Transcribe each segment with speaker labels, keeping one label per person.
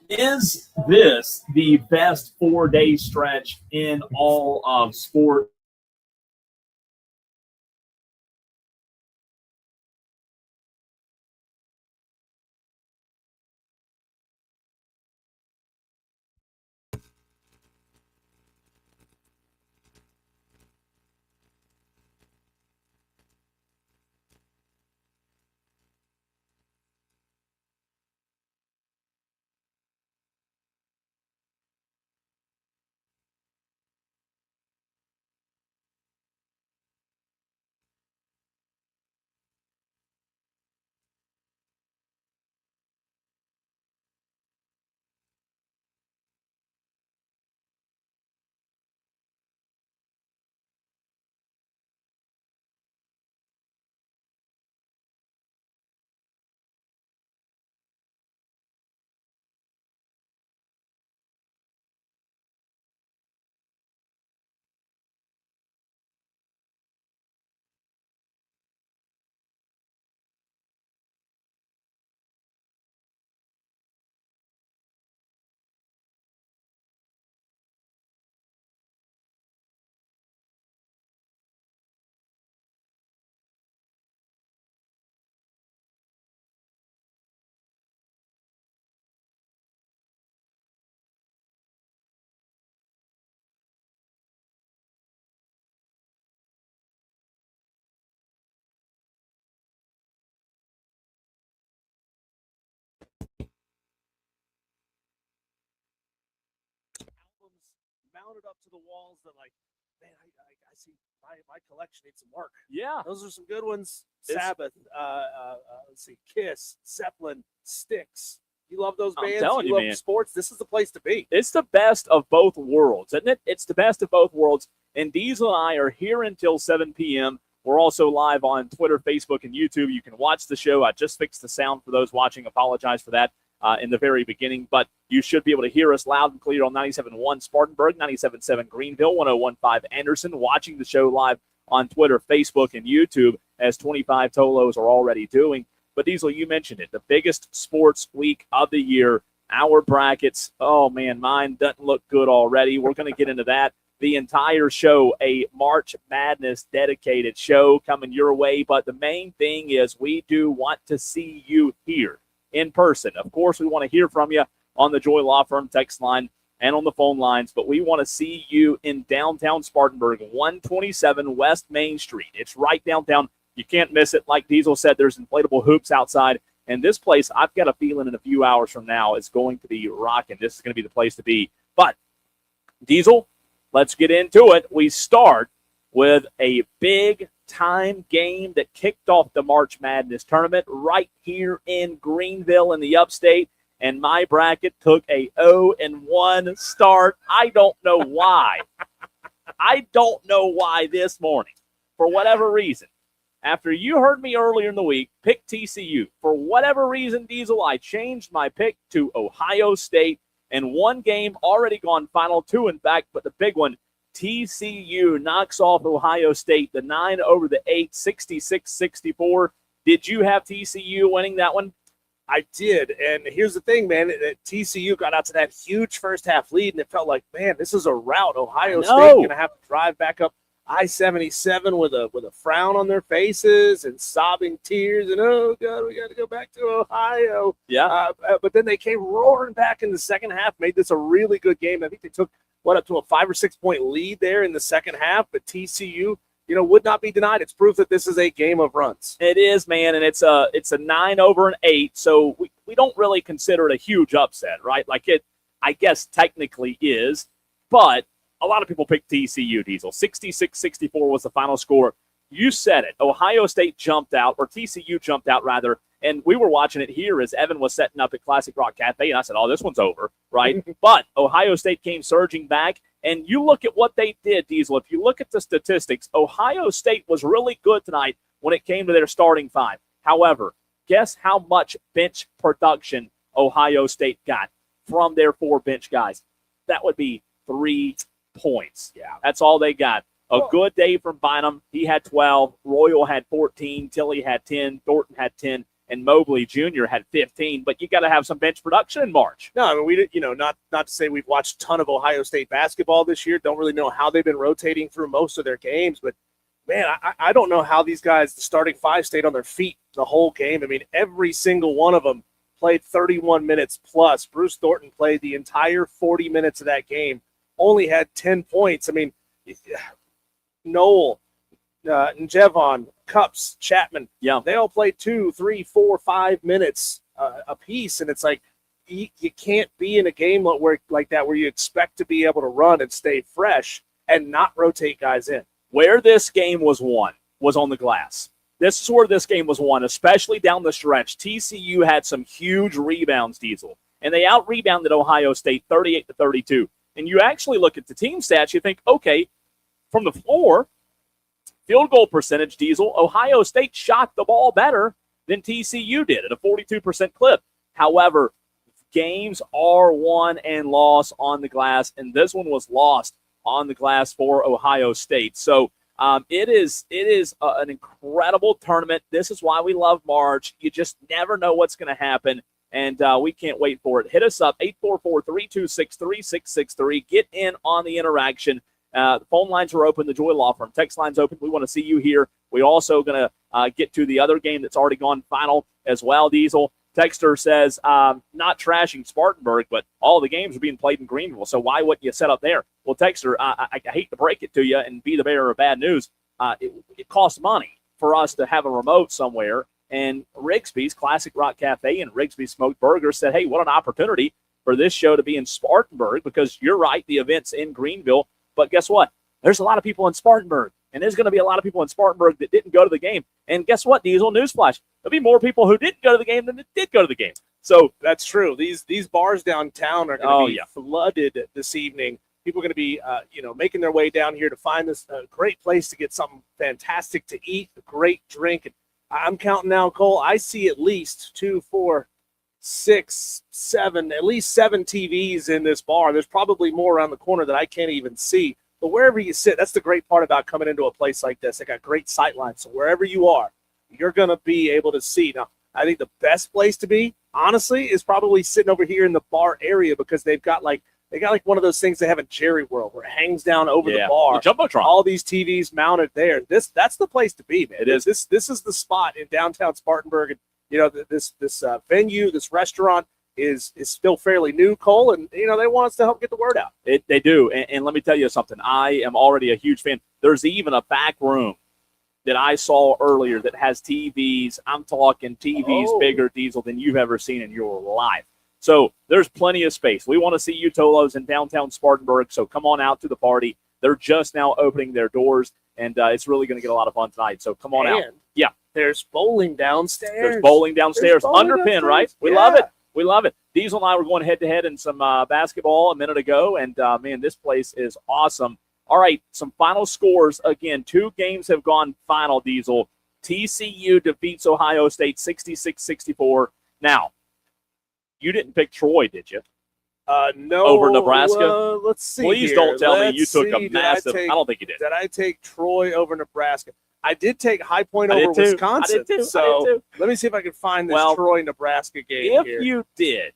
Speaker 1: Is this the best 4 day stretch in all of sport?
Speaker 2: Albums mounted up to the walls that, like, man, I see my collection needs some work.
Speaker 1: Yeah.
Speaker 2: Those are some good ones. Sabbath, let's see, Kiss, Zeppelin, Styx. You love those bands?
Speaker 1: I'm telling you,
Speaker 2: love
Speaker 1: man.
Speaker 2: sports? This is the place to be.
Speaker 1: It's the best of both worlds, isn't it? It's the best of both worlds. And Diesel and I are here until 7 p.m. We're also live on Twitter, Facebook, and YouTube. You can watch the show. I just fixed the sound for those watching. Apologize for that in the very beginning. But you should be able to hear us loud and clear on 97.1 Spartanburg, 97.7 Greenville, 101.5 Anderson. Watching the show live on Twitter, Facebook, and YouTube, as 25 Tolos are already doing. But Diesel, you mentioned it, the biggest sports week of the year. Our brackets, oh man, mine doesn't look good already. We're going to get into that. The entire show, a March Madness dedicated show coming your way. But the main thing is we do want to see you here in person. Of course, we want to hear from you on the Joy Law Firm text line and on the phone lines, but we want to see you in downtown Spartanburg, 127 West Main Street. It's right downtown. You can't miss it. Like Diesel said, there's inflatable hoops outside. And this place, I've got a feeling in a few hours from now, is going to be rocking. This is going to be the place to be. But, Diesel, let's get into it. We start with a big-time game that kicked off the March Madness tournament right here in Greenville in the upstate. And my bracket took a 0-1 start. I don't know why. I don't know why this morning, for whatever reason. After you heard me earlier in the week pick TCU, for whatever reason, Diesel, I changed my pick to Ohio State, and one game already gone Final Two, in fact, but the big one, TCU knocks off Ohio State, the 9 over the 8, 66-64. Did you have TCU winning that one?
Speaker 2: I did, and here's the thing, man. TCU got out to that huge first half lead, and it felt like, man, this is a rout. Ohio State going to have to drive back up I-77 with a frown on their faces and sobbing tears, and oh god, we got to go back to Ohio.
Speaker 1: Yeah.
Speaker 2: But then they came roaring back in the second half, made this a really good game. I think they took up to a 5 or 6 point lead there in the second half. But TCU, would not be denied. It's proof that this is a game of runs.
Speaker 1: It is, man, and it's a 9 over an 8, so we don't really consider it a huge upset, right? Like it, I guess technically is, but a lot of people picked TCU, Diesel. 66-64 was the final score. You said it. Ohio State jumped out, or TCU jumped out, rather, and we were watching it here as Evan was setting up at Classic Rock Cafe, and I said, oh, this one's over, right? But Ohio State came surging back, and you look at what they did, Diesel. If you look at the statistics, Ohio State was really good tonight when it came to their starting five. However, guess how much bench production Ohio State got from their 4 bench guys? That would be 3 points.
Speaker 2: Yeah.
Speaker 1: That's all they got. A good day from Bynum. He had 12. Royal had 14. Tilley had 10. Thornton had 10. and Mobley Jr. had 15, but you got to have some bench production in March.
Speaker 2: No, I mean, we not to say we've watched a ton of Ohio State basketball this year. Don't really know how they've been rotating through most of their games, but man, I don't know how these guys, the starting five, stayed on their feet the whole game. I mean, every single one of them played 31 minutes plus. Bruce Thornton played the entire 40 minutes of that game, only had 10 points. I mean, Noel, Njevon, Cups, Chapman, they all played 2, 3, 4, 5 minutes a piece, and it's like you can't be in a game like that where you expect to be able to run and stay fresh and not rotate guys in.
Speaker 1: Where this game was won was on the glass. This is where this game was won, especially down the stretch. TCU had some huge rebounds, Diesel, and they out-rebounded Ohio State 38-32. And you actually look at the team stats, you think, okay, from the floor, field goal percentage, Diesel, Ohio State shot the ball better than TCU did at a 42% clip. However, games are won and lost on the glass, and this one was lost on the glass for Ohio State. So it is an incredible tournament. This is why we love March. You just never know what's going to happen, and we can't wait for it. Hit us up, 844-326-3663. Get in on the interaction. The phone lines are open. The Joy Law Firm text line's open. We want to see you here. We also going to get to the other game that's already gone final as well, Diesel. Texter says, not trashing Spartanburg, but all the games are being played in Greenville, so why wouldn't you set up there? Well, Texter, I hate to break it to you and be the bearer of bad news. It costs money for us to have a remote somewhere, and Rigsby'S, Classic Rock Cafe, and Rigsby'S Smoked Burgers said, hey, what an opportunity for this show to be in Spartanburg, because you're right, the event's in Greenville, but guess what? There's a lot of people in Spartanburg. And there's going to be a lot of people in Spartanburg that didn't go to the game. And guess what, Diesel? Newsflash. There'll be more people who didn't go to the game than that did go to the game. So
Speaker 2: that's true. These bars downtown are going to be flooded this evening. People are going to be, making their way down here to find this great place to get something fantastic to eat, a great drink. And I'm counting now, Cole. I see at least 2, 4, 6, 7, at least 7 TVs in this bar. There's probably more around the corner that I can't even see. But wherever you sit, that's the great part about coming into a place like this. They got great sight lines. So wherever you are, you're going to be able to see. Now, I think the best place to be, honestly, is probably sitting over here in the bar area, because they got like one of those things they have in Jerry World where it hangs down over the bar.
Speaker 1: The Jumbotron.
Speaker 2: All these TVs mounted there. That's the place to be, man.
Speaker 1: It is.
Speaker 2: This is the spot in downtown Spartanburg. And, this venue, this restaurant is still fairly new, Cole, and they want us to help get the word out.
Speaker 1: They do, and let me tell you something. I am already a huge fan. There's even a back room that I saw earlier that has TVs. I'm talking TVs bigger, Diesel, than you've ever seen in your life. So there's plenty of space. We want to see you, Tolos, in downtown Spartanburg, so come on out to the party. They're just now opening their doors, and it's really going to get a lot of fun tonight, so come on out. Yeah.
Speaker 2: There's bowling downstairs.
Speaker 1: There's bowling downstairs. Underpin, right? We love it. We love it. Diesel and I were going head-to-head in some basketball a minute ago, and, man, this place is awesome. All right, some final scores. Again, 2 games have gone final, Diesel. TCU defeats Ohio State 66-64. Now, you didn't pick Troy, did you?
Speaker 2: No.
Speaker 1: Over Nebraska?
Speaker 2: Let's see.
Speaker 1: Please
Speaker 2: here.
Speaker 1: don't tell me you took a massive – I don't think you did.
Speaker 2: Did I take Troy over Nebraska? I did take High Point over Wisconsin.
Speaker 1: I did too.
Speaker 2: So let me see if I can find this Troy-Nebraska game here.
Speaker 1: If you did,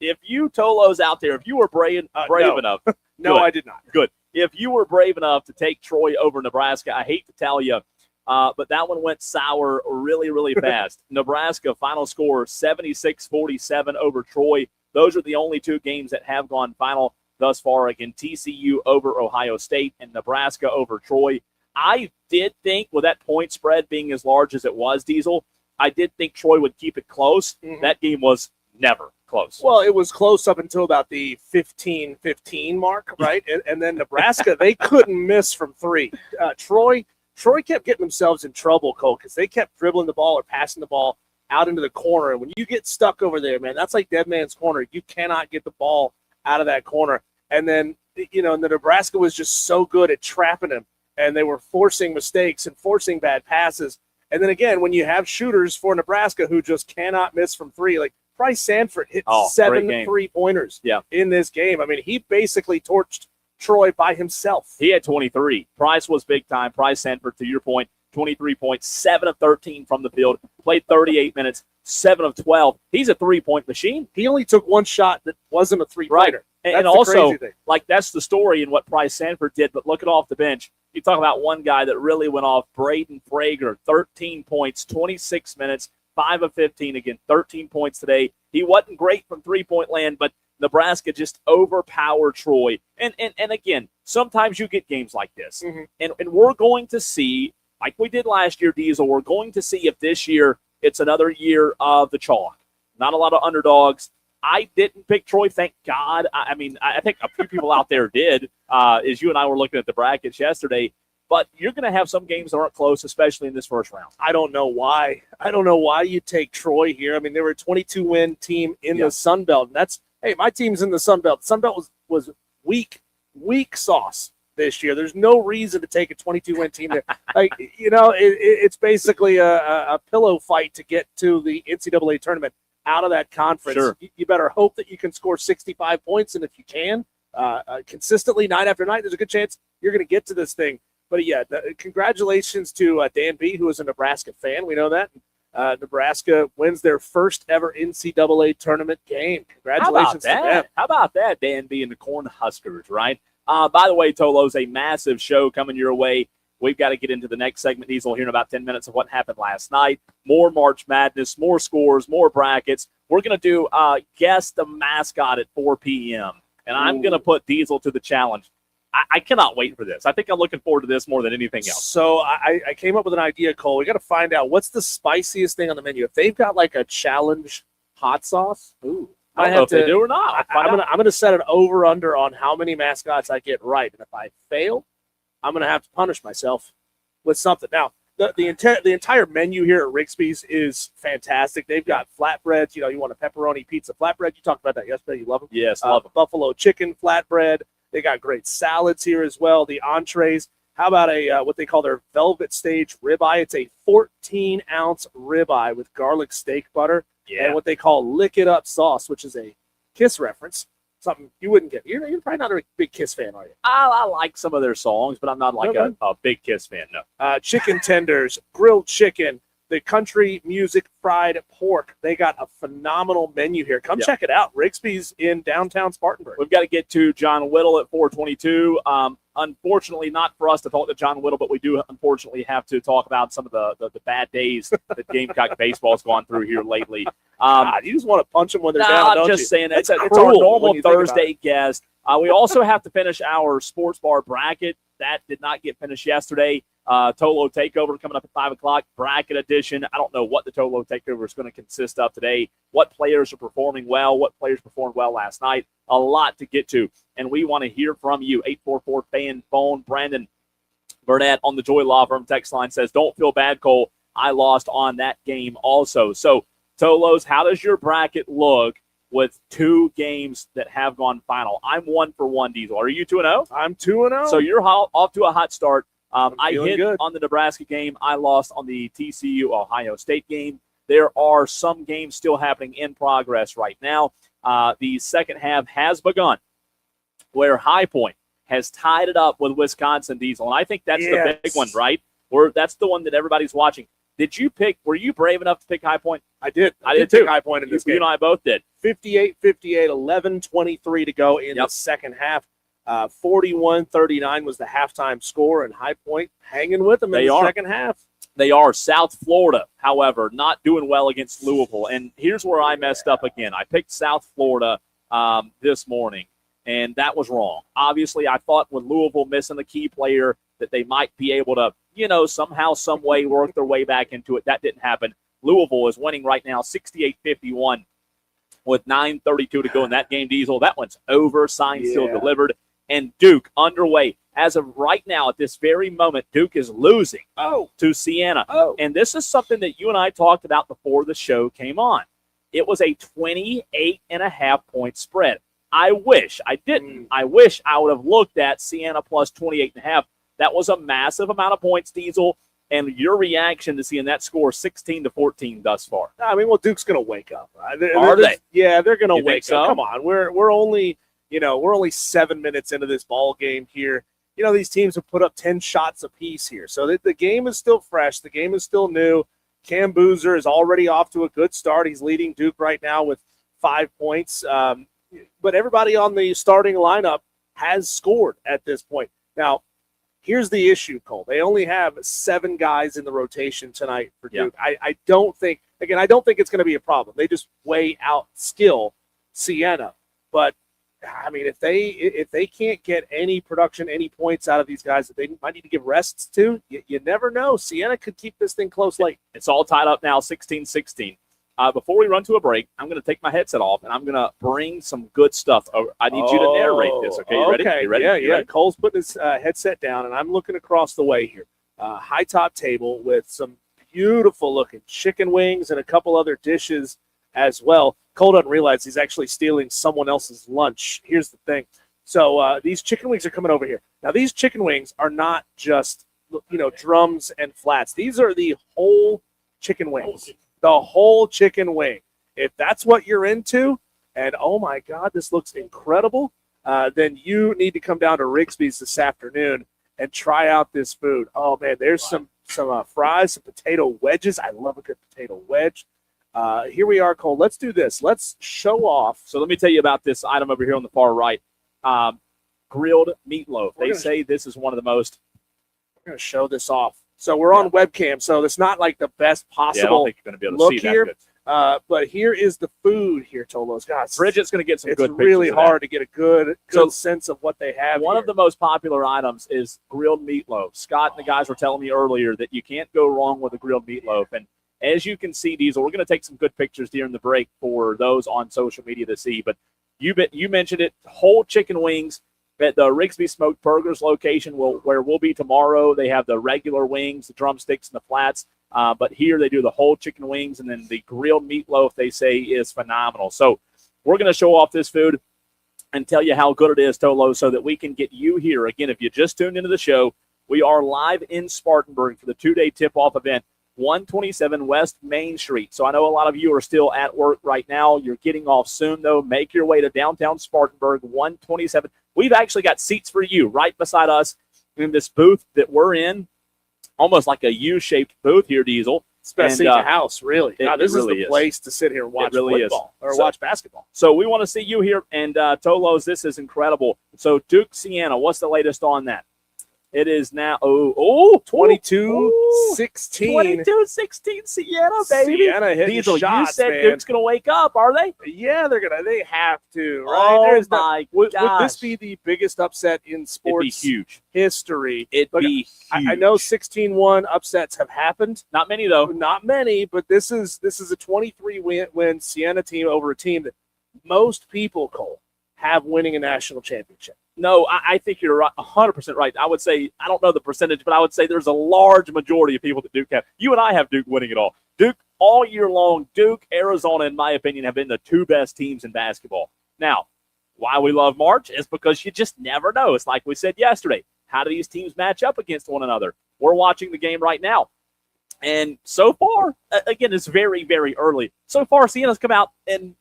Speaker 1: if you Tolos out there, if you were brave enough.
Speaker 2: No, I did not.
Speaker 1: Good. If you were brave enough to take Troy over Nebraska, I hate to tell you, but that one went sour really, really fast. Nebraska, final score, 76-47 over Troy. Those are the only 2 games that have gone final thus far. Again, TCU over Ohio State and Nebraska over Troy. I did think, with that point spread being as large as it was, Diesel, I did think Troy would keep it close. Mm-hmm. That game was never close.
Speaker 2: Well, it was close up until about the 15-15 mark, right? and then Nebraska, they couldn't miss from 3. Troy kept getting themselves in trouble, Cole, because they kept dribbling the ball or passing the ball out into the corner. And when you get stuck over there, man, that's like dead man's corner. You cannot get the ball out of that corner. And then, the Nebraska was just so good at trapping him. And they were forcing mistakes and forcing bad passes. And then again, when you have shooters for Nebraska who just cannot miss from 3, like Price Sanford hit 7 3-pointers in this game. I mean, he basically torched Troy by himself.
Speaker 1: He had 23. Price was big time. Price Sanford, to your point, 23 points, 7 of 13 from the field, played 38 minutes. 7 of 12. He's a three-point machine.
Speaker 2: He only took one shot that wasn't a three-pointer.
Speaker 1: Right. And also, like, that's the story in what Price Sanford did, but look at off the bench. You talk about one guy that really went off, Braden Frager, 13 points, 26 minutes, 5 of 15. Again, 13 points today. He wasn't great from three-point land, but Nebraska just overpowered Troy. And again, sometimes you get games like this.
Speaker 2: Mm-hmm.
Speaker 1: And we're going to see, like we did last year, Diesel, we're going to see if this year it's another year of the chalk. Not a lot of underdogs. I didn't pick Troy, thank God. I mean, I think a few people out there did, as you and I were looking at the brackets yesterday. But you're going to have some games that aren't close, especially in this first round.
Speaker 2: I don't know why. I don't know why you take Troy here. I mean, they were a 22-win team in the Sun Belt. And that's, hey, my team's in the Sun Belt. The Sun Belt was weak sauce this year. There's no reason to take a 22-win team there. Like, you know, it's basically a pillow fight to get to the NCAA tournament out of that conference.
Speaker 1: Sure.
Speaker 2: You better hope that you can score 65 points, and if you can, consistently night after night, there's a good chance you're going to get to this thing. But, yeah, congratulations to Dan B., who is a Nebraska fan. We know that. Nebraska wins their first ever NCAA tournament game. Congratulations to them.
Speaker 1: How about that, Dan B. and the Cornhuskers, right? By the way, Tolo's a massive show coming your way. We've got to get into the next segment, Diesel, here in about 10 minutes of what happened last night. More March Madness, more scores, more brackets. We're going to do Guess the Mascot at 4 p.m., and I'm going to put Diesel to the challenge. I cannot wait for this. I think I'm looking forward to this more than anything else.
Speaker 2: So I came up with an idea, Cole. We got to find out what's the spiciest thing on the menu. If they've got like a challenge hot sauce,
Speaker 1: I don't know if they do or not.
Speaker 2: I'm gonna set it over under on how many mascots I get right, and if I fail, I'm gonna have to punish myself with something. Now, the entire menu here at Rigsby'S is fantastic. They've got flatbreads. You know, you want a pepperoni pizza flatbread. You talked about that yesterday. You love them.
Speaker 1: Yes, love them.
Speaker 2: Buffalo chicken flatbread. They got great salads here as well. The entrees. How about a what they call their velvet stage ribeye? It's a 14-ounce ribeye with garlic steak butter and what they call lick it up sauce, which is a Kiss reference. Something you wouldn't get. You're probably not a big Kiss fan, are you?
Speaker 1: I like some of their songs, but I'm not like a big Kiss fan, no.
Speaker 2: Chicken tenders, grilled chicken, the country music fried pork. They got a phenomenal menu here. Come check it out. Rigsby'S in downtown Spartanburg.
Speaker 1: We've got to get to John Whittle at 4:22. Unfortunately, not for us to talk to John Whittle, but we do unfortunately have to talk about some of the bad days that Gamecock baseball's gone through here lately.
Speaker 2: You just want to punch them when they're down, don't
Speaker 1: I'm just
Speaker 2: you?
Speaker 1: saying it's our normal Thursday guest. We also have to finish our sports bar bracket. That did not get finished yesterday. Tolo Takeover coming up at 5 o'clock, bracket edition. I don't know what the Tolo Takeover is going to consist of today, what players are performing well, what players performed well last night. A lot to get to, and we want to hear from you. 844-FAN phone. Brandon Burnett on the Joy Law Firm text line says, don't feel bad, Cole. I lost on that game also. So, Tolos, how does your bracket look with two games that have gone final? I'm 1 for 1, Diesel. Are you 2-0?
Speaker 2: I'm 2-0.
Speaker 1: So you're off to a hot start. I hit
Speaker 2: good
Speaker 1: on the Nebraska game. I lost on the TCU-Ohio State game. There are some games still happening in progress right now. The second half has begun, where High Point has tied it up with Wisconsin, Diesel. And I think that's the big one, right? That's the one that everybody's watching. Were you brave enough to pick High Point?
Speaker 2: I did.
Speaker 1: I did too.
Speaker 2: Pick High Point in this game.
Speaker 1: You and I both did.
Speaker 2: 58-58, 11-23 to go in the second half. 41-39 was the halftime score, and High Point hanging with them in the second half.
Speaker 1: They are. South Florida, however, not doing well against Louisville. And here's where I messed up again. I picked South Florida this morning, and that was wrong. Obviously, I thought with Louisville missing the key player that they might be able to, somehow, some way work their way back into it. That didn't happen. Louisville is winning right now 68-51 with 9:32 to go in that game, Diesel. That one's over, signed, sealed, delivered. And Duke underway. As of right now, at this very moment, Duke is losing to Siena. And this is something that you and I talked about before the show came on. It was a 28.5-point spread. I wish I didn't. I wish I would have looked at Siena plus 28.5. That was a massive amount of points, Diesel. And your reaction to seeing that score 16-14 thus far?
Speaker 2: I mean, well, Duke's going to wake up.
Speaker 1: Are they?
Speaker 2: Yeah, they're going to wake
Speaker 1: so?
Speaker 2: up. Come on, we're only 7 minutes into this ball game here. These teams have put up 10 shots apiece here, so the game is still fresh. The game is still new. Cam Boozer is already off to a good start. He's leading Duke right now with 5 points. But everybody on the starting lineup has scored at this point. Now, here's the issue, Cole. They only have 7 guys in the rotation tonight for Duke. Yeah. I don't think it's going to be a problem. They just way out skill Siena. But I mean, if they can't get any production, any points out of these guys that they might need to give rests to, you never know. Siena could keep this thing close late.
Speaker 1: It's all tied up now, 16-16. Before we run to a break, I'm going to take my headset off, and I'm going to bring some good stuff over. I need you to narrate this, okay? You ready?
Speaker 2: Okay.
Speaker 1: You ready?
Speaker 2: Yeah,
Speaker 1: you ready?
Speaker 2: Cole's putting his headset down, and I'm looking across the way here. High top table with some beautiful-looking chicken wings and a couple other dishes as well. Cole doesn't realize he's actually stealing someone else's lunch. Here's the thing. So these chicken wings are coming over here. Now, these chicken wings are not just, drums and flats. These are the whole chicken wings. The whole chicken wing. If that's what you're into, and oh my God, this looks incredible, then you need to come down to Rigsby'S this afternoon and try out this food. Oh man, there's some fries, some potato wedges. I love a good potato wedge. Here we are, Cole. Let's do this. Let's show off.
Speaker 1: So let me tell you about this item over here on the far right. Grilled meatloaf. They say this is one of the most.
Speaker 2: We're going to show this off. So we're on webcam, so it's not like the best possible
Speaker 1: I don't think you're going to be able to see
Speaker 2: here.
Speaker 1: That
Speaker 2: but here is the food here, Tolos. God,
Speaker 1: Bridget's going to get some good pictures.
Speaker 2: It's really hard to get a good sense of what they have.
Speaker 1: One of the most popular items is grilled meatloaf. Scott and the guys were telling me earlier that you can't go wrong with a grilled meatloaf. And as you can see, Diesel, we're going to take some good pictures during the break for those on social media to see. But you mentioned it, whole chicken wings at the Rigsby Smoked Burgers location where we'll be tomorrow. They have the regular wings, the drumsticks, and the flats. But here they do the whole chicken wings, and then the grilled meatloaf, they say, is phenomenal. So we're going to show off this food and tell you how good it is, Tolo, so that we can get you here. Again, if you just tuned into the show, we are live in Spartanburg for the 2-day tip-off event, 127 West Main Street. So I know a lot of you are still at work right now. You're getting off soon, though. Make your way to downtown Spartanburg, 127. We've actually got seats for you right beside us in this booth that we're in, almost like a U-shaped booth here, Diesel.
Speaker 2: It's best seat in the house, really. This
Speaker 1: really
Speaker 2: is the place to sit here and watch football or watch basketball.
Speaker 1: So we want to see you here. And Tolos, this is incredible. So Duke Siena, what's the latest on that? It is now 22-16. 22-16 Siena, baby.
Speaker 2: Siena hitting
Speaker 1: Diesel,
Speaker 2: shots,
Speaker 1: you said
Speaker 2: man.
Speaker 1: Duke's going to wake up, are they?
Speaker 2: Yeah, they have to, right?
Speaker 1: Oh,
Speaker 2: would this be the biggest upset in sports history?
Speaker 1: It'd be huge.
Speaker 2: I know 16-1 upsets have happened.
Speaker 1: Not many, though.
Speaker 2: Not many, but this is a 23-win Siena team over a team that most people, Cole, have winning a national championship.
Speaker 1: No, I think you're 100% right. I would say, I don't know the percentage, but I would say there's a large majority of people that Duke have. You and I have Duke winning it all. Duke, all year long, Duke, Arizona, in my opinion, have been the 2 best teams in basketball. Now, why we love March is because you just never know. It's like we said yesterday. How do these teams match up against one another? We're watching the game right now. And so far, again, it's very, very early. So far, Siena's come out, and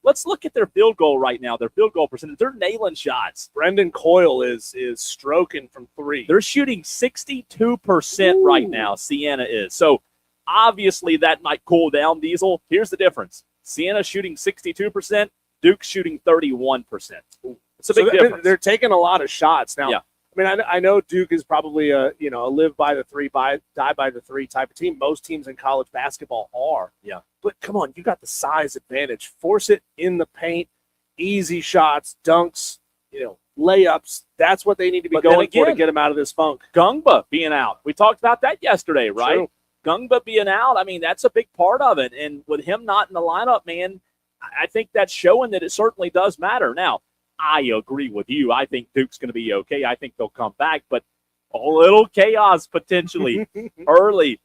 Speaker 1: let's look at their field goal right now. Their field goal percentage, they're nailing shots.
Speaker 2: Brendan Coyle is stroking from 3.
Speaker 1: They're shooting 62% right now, Siena is. So, obviously, that might cool down, Diesel. Here's the difference. Siena shooting 62%, Duke's shooting 31%. It's a big difference.
Speaker 2: They're taking a lot of shots. Now, I mean, I know Duke is probably a live by the 3, die by the 3 type of team. Most teams in college basketball are.
Speaker 1: Yeah.
Speaker 2: But come on, you got the size advantage. Force it in the paint, easy shots, dunks, layups. That's what they need to be going for to get them out of this funk.
Speaker 1: Gungba being out. We talked about that yesterday, right?
Speaker 2: True.
Speaker 1: Gungba being out, I mean, that's a big part of it. And with him not in the lineup, man, I think that's showing that it certainly does matter. Now, I agree with you. I think Duke's going to be okay. I think they'll come back, but a little chaos potentially early.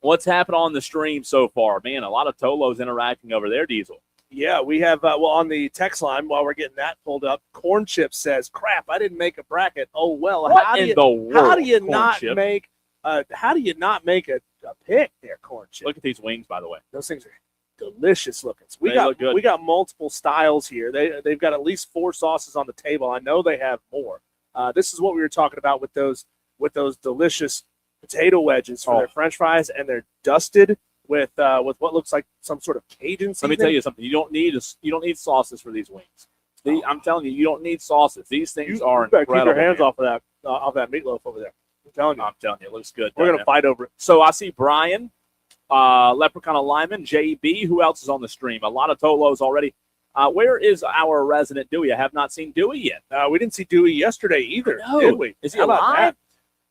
Speaker 1: What's happened on the stream so far? Man, a lot of Tolos interacting over there, Diesel.
Speaker 2: Yeah, we have, on the text line, while we're getting that pulled up, Corn Chip says, crap, I didn't make a bracket. Oh, well, how do you not make a pick there, Corn Chip?
Speaker 1: Look at these wings, by the way.
Speaker 2: Those things are delicious looking. So
Speaker 1: they look good.
Speaker 2: We got multiple styles here. They've got at least 4 sauces on the table. I know they have more. This is what we were talking about with those delicious potato wedges for their French fries, and they're dusted with what looks like some sort of Cajun seasoning.
Speaker 1: Let me tell you something. You don't need sauces for these wings. I'm telling you, you don't need sauces. These things are incredible.
Speaker 2: Keep your hands off that meatloaf over there. I'm telling you,
Speaker 1: it looks good.
Speaker 2: We're gonna fight over it.
Speaker 1: So I see Brian, Leprechaun Alignment, JB. Who else is on the stream? A lot of Tolos already. Where is our resident Dewey? I have not seen Dewey yet.
Speaker 2: We didn't see Dewey yesterday either, did we?
Speaker 1: Is he alive?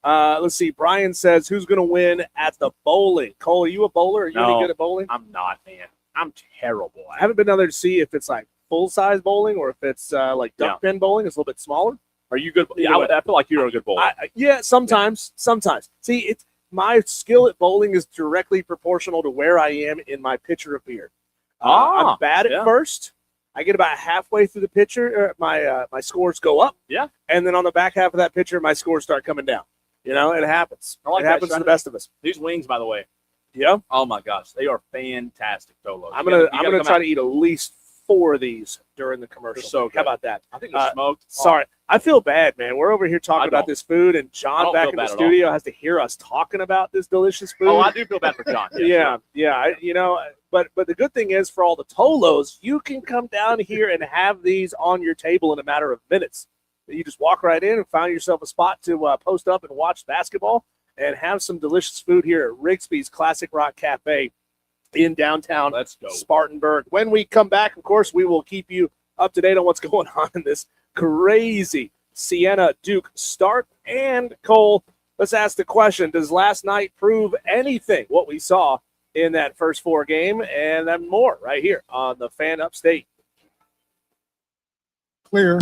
Speaker 2: Let's see. Brian says, who's going to win at the bowling? Cole, are you a bowler? Are you any good at bowling?
Speaker 1: I'm not, man. I'm terrible.
Speaker 2: I haven't been down there to see if it's like full-size bowling or if it's like duck pin bowling. It's a little bit smaller.
Speaker 1: Are you good? Yeah, I feel like you're a good bowler.
Speaker 2: Yeah, sometimes. See, my skill at bowling is directly proportional to where I am in my pitcher of beer. I'm bad at first. I get about halfway through the pitcher, my scores go up.
Speaker 1: Yeah.
Speaker 2: And then on the back half of that pitcher, my scores start coming down. You know, it happens. It happens to the best of us.
Speaker 1: These wings, by the way.
Speaker 2: Yeah.
Speaker 1: Oh my gosh, they are fantastic, Tolos.
Speaker 2: I'm gonna try to eat at least 4 of these during the commercial.
Speaker 1: So
Speaker 2: how about that?
Speaker 1: I think they're smoked.
Speaker 2: Sorry, I feel bad, man. We're over here talking about this food, and John back in the studio has to hear us talking about this delicious food.
Speaker 1: Oh, I do feel bad for John.
Speaker 2: Yeah. You know, but the good thing is for all the Tolos, you can come down here and have these on your table in a matter of minutes. You just walk right in and find yourself a spot to post up and watch basketball and have some delicious food here at Rigsby'S Classic Rock Cafe in downtown Spartanburg. When we come back, of course, we will keep you up to date on what's going on in this crazy Siena Duke start. And Cole, let's ask the question, does last night prove anything, what we saw in that first 4 game, and then more right here on the Fan Upstate?
Speaker 3: Clear.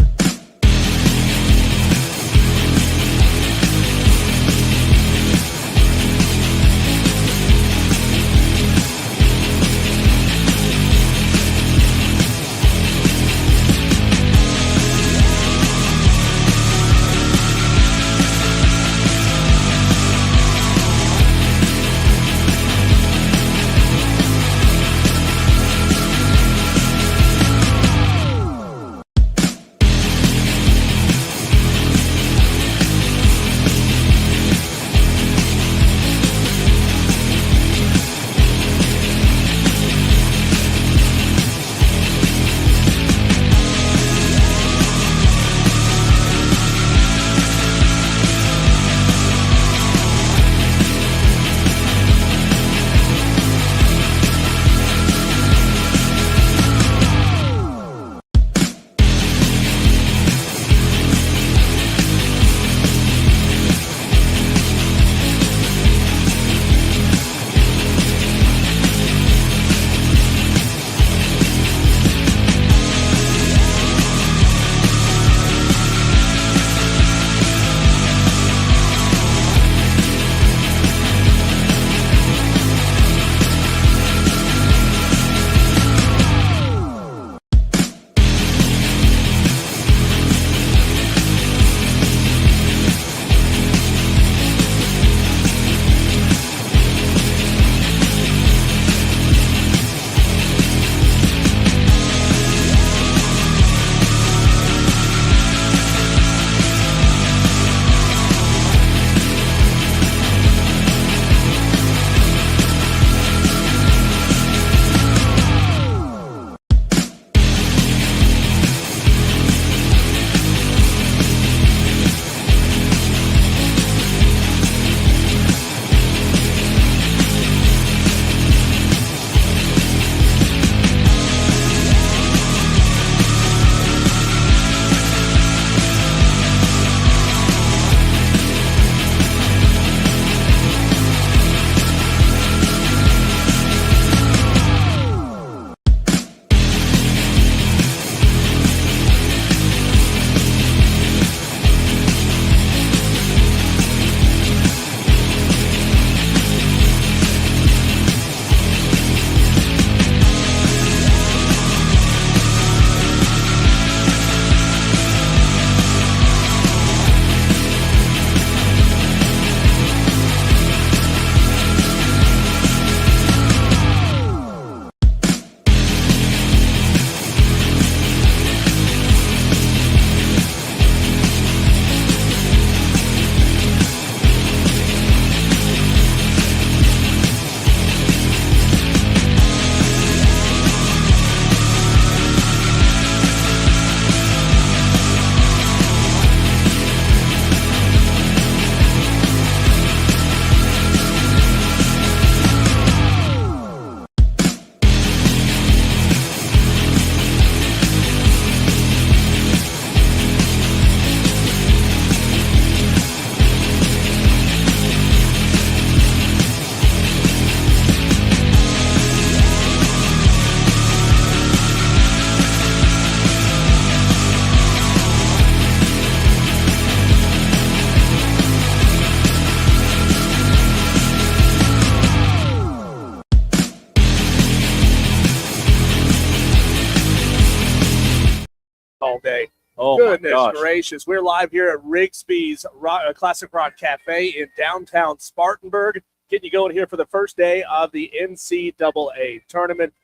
Speaker 2: day.
Speaker 1: Oh,
Speaker 2: Goodness
Speaker 1: my gosh.
Speaker 2: gracious. We're live here at Rigsby'S Classic Rock Cafe in downtown Spartanburg. Getting you going here for the first day of the NCAA tournament.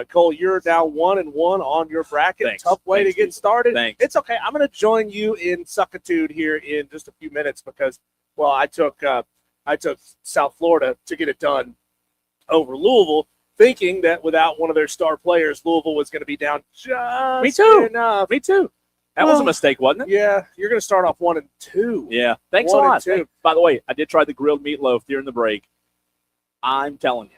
Speaker 2: Cole, you're now 1-1 on your bracket.
Speaker 1: Thanks.
Speaker 2: Tough way to get started.
Speaker 1: Thanks.
Speaker 2: It's okay. I'm going to join you in suckitude here in just a few minutes because, well, I took South Florida to get it done over Louisville, thinking that without one of their star players, Louisville was going to be down just enough.
Speaker 1: Me too. That was a mistake, wasn't it?
Speaker 2: Yeah, you're going to start off 1-2.
Speaker 1: Yeah. Thanks a
Speaker 2: 1 and
Speaker 1: lot.
Speaker 2: 2.
Speaker 1: By the way, I did try the grilled meatloaf during the break. I'm telling you,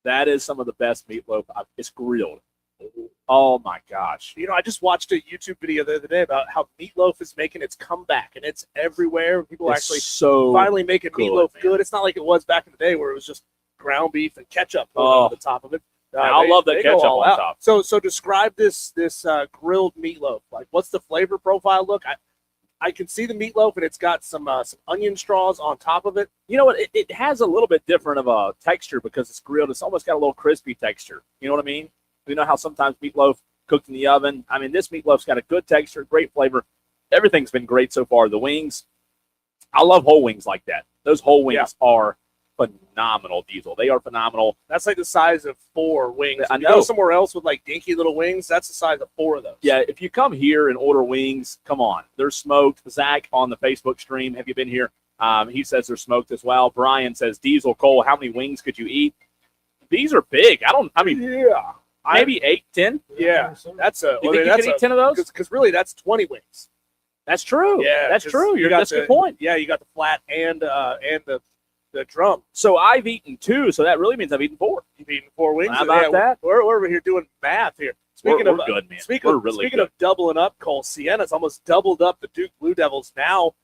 Speaker 1: that is some of the best meatloaf. It's grilled. Oh, my gosh.
Speaker 2: You know, I just watched a YouTube video the other day about how meatloaf is making its comeback, and it's everywhere. People
Speaker 1: It's
Speaker 2: actually
Speaker 1: so
Speaker 2: finally making
Speaker 1: good,
Speaker 2: meatloaf
Speaker 1: man.
Speaker 2: good. It's not like it was back in the day where it was just ground beef and ketchup over the top of it.
Speaker 1: I love that
Speaker 2: they go
Speaker 1: ketchup
Speaker 2: all
Speaker 1: on
Speaker 2: out.
Speaker 1: top.
Speaker 2: So describe this grilled meatloaf. Like, what's the flavor profile look? I can see the meatloaf, and it's got some onion straws on top of it.
Speaker 1: You know what? It has a little bit different of a texture because it's grilled. It's almost got a little crispy texture. You know what I mean? You know how sometimes meatloaf cooked in the oven? I mean, this meatloaf's got a good texture, great flavor. Everything's been great so far. The wings, I love whole wings like that. Those whole wings are phenomenal, Diesel. They are phenomenal.
Speaker 2: That's like the size of 4 wings.
Speaker 1: I
Speaker 2: If you go
Speaker 1: know.
Speaker 2: somewhere else with like dinky little wings, that's the size of 4 of those.
Speaker 1: Yeah, if you come here and order wings, come on. They're smoked. Zach on the Facebook stream, have you been here? He says they're smoked as well. Brian says, Diesel, Cole, how many wings could you eat? These are big.
Speaker 2: Yeah.
Speaker 1: Maybe 8, 10?
Speaker 2: Yeah. That's a.
Speaker 1: You think you could eat 10 of those?
Speaker 2: Because really, that's 20 wings.
Speaker 1: That's true.
Speaker 2: Yeah,
Speaker 1: that's
Speaker 2: 'cause
Speaker 1: true.
Speaker 2: you got
Speaker 1: That's a good point.
Speaker 2: Yeah, you got the flat and the drum.
Speaker 1: So I've eaten 2, so that really means I've eaten 4.
Speaker 2: You've eaten 4 wings.
Speaker 1: How about that?
Speaker 2: We're over here doing math here.
Speaker 1: We're
Speaker 2: Speaking of
Speaker 1: good, man.
Speaker 2: Speaking
Speaker 1: We're really
Speaker 2: speaking
Speaker 1: good.
Speaker 2: of doubling up, Cole, Siena's almost doubled up the Duke Blue Devils now.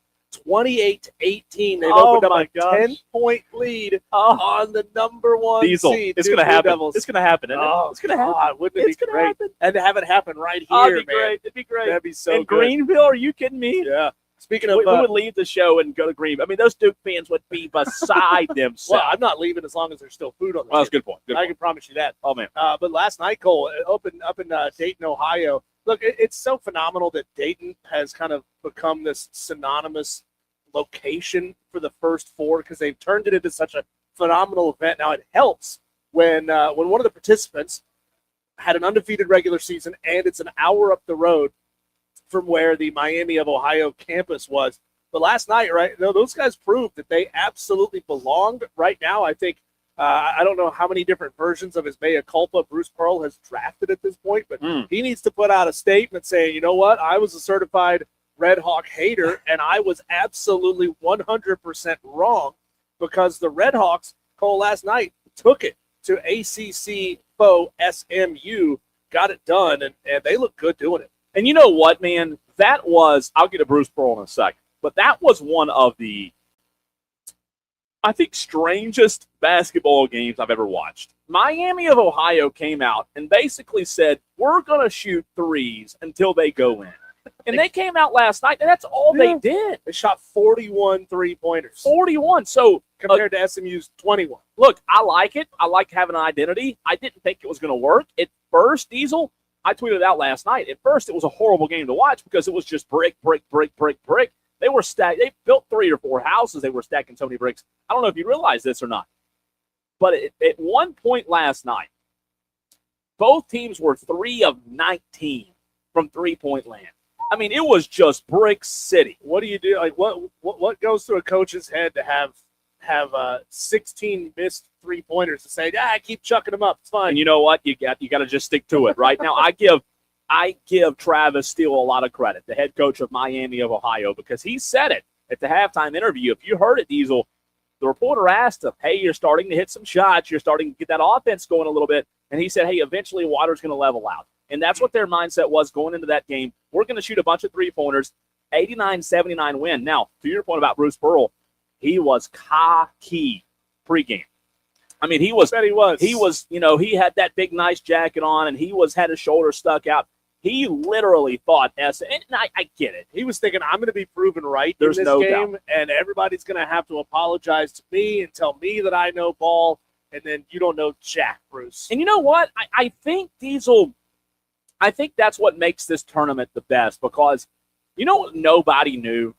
Speaker 2: 28-18. They've
Speaker 1: Oh,
Speaker 2: opened
Speaker 1: my
Speaker 2: up a
Speaker 1: gosh.
Speaker 2: 10-point lead
Speaker 1: Oh,
Speaker 2: on the number 1
Speaker 1: Diesel.
Speaker 2: seed.
Speaker 1: It's
Speaker 2: Duke
Speaker 1: going to
Speaker 2: Blue
Speaker 1: happen.
Speaker 2: Devils.
Speaker 1: It's going to happen, isn't it?
Speaker 2: Oh,
Speaker 1: It's going to happen.
Speaker 2: God, wouldn't it
Speaker 1: It's
Speaker 2: be
Speaker 1: going to
Speaker 2: great?
Speaker 1: happen.
Speaker 2: And to have it happen right
Speaker 1: Oh,
Speaker 2: here,
Speaker 1: it'd be
Speaker 2: man.
Speaker 1: great. It'd be great.
Speaker 2: That'd be so
Speaker 1: in
Speaker 2: good.
Speaker 1: Greenville, are you kidding me?
Speaker 2: Yeah. Speaking
Speaker 1: We
Speaker 2: of,
Speaker 1: would leave the show and go to Greenville. I mean, those Duke fans would be beside themselves.
Speaker 2: well, I'm not leaving as long as there's still food on the
Speaker 1: Well, that's a
Speaker 2: table.
Speaker 1: good point. Good
Speaker 2: I
Speaker 1: point.
Speaker 2: can promise you that.
Speaker 1: Oh, man.
Speaker 2: But last night, Cole, it opened up in Dayton, Ohio. Look, it's so phenomenal that Dayton has kind of become this synonymous location for the first 4 because they've turned it into such a phenomenal event. Now, it helps when one of the participants had an undefeated regular season and it's an hour up the road from where the Miami of Ohio campus was. But last night, right, those guys proved that they absolutely belonged. Right now, I think, I don't know how many different versions of his mea culpa Bruce Pearl has drafted at this point, but he needs to put out a statement saying, you know what, I was a certified Red Hawk hater, and I was absolutely 100% wrong because the Red Hawks, Cole, last night took it to ACC foe SMU, got it done, and they look good doing it.
Speaker 1: And you know what, man? That was, I'll get to Bruce Pearl in a second, but that was one of the, I think, strangest basketball games I've ever watched. Miami of Ohio came out and basically said, we're going to shoot threes until they go in. And they came out last night, and that's all they did.
Speaker 2: They shot 41 3-pointers.
Speaker 1: 41. So
Speaker 2: compared to SMU's 21.
Speaker 1: Look, I like it. I like having an identity. I didn't think it was going to work. At first, Diesel, I tweeted it out last night. At first, it was a horrible game to watch because it was just brick, brick, brick, brick, brick. They were stacked. They built 3 or 4 houses. They were stacking so many bricks. I don't know if you realize this or not. But at one point last night, both teams were 3 of 19 from three-point land. I mean, it was just brick city.
Speaker 2: What do you do? Like, what goes through a coach's head to have 16 missed 3-pointers to say, keep chucking them up. It's fine.
Speaker 1: And you know what? You got to just stick to it. Right now, I give Travis Steele a lot of credit, the head coach of Miami of Ohio, because he said it at the halftime interview. If you heard it, Diesel, the reporter asked him, hey, you're starting to hit some shots. You're starting to get that offense going a little bit. And he said, hey, eventually water's going to level out. And that's what their mindset was going into that game. We're going to shoot a bunch of 3-pointers, 89-79 win. Now, to your point about Bruce Pearl, he was cocky pregame. I mean, he was, he had that big, nice jacket on, and he had his shoulder stuck out. He literally thought, and I get it.
Speaker 2: He was thinking, I'm going to be proven right
Speaker 1: There's
Speaker 2: in this
Speaker 1: no
Speaker 2: game,
Speaker 1: doubt.
Speaker 2: and everybody's going to have to apologize to me and tell me that I know ball, and then you don't know jack, Bruce.
Speaker 1: And you know what? I think Diesel, I think that's what makes this tournament the best because you know what nobody knew?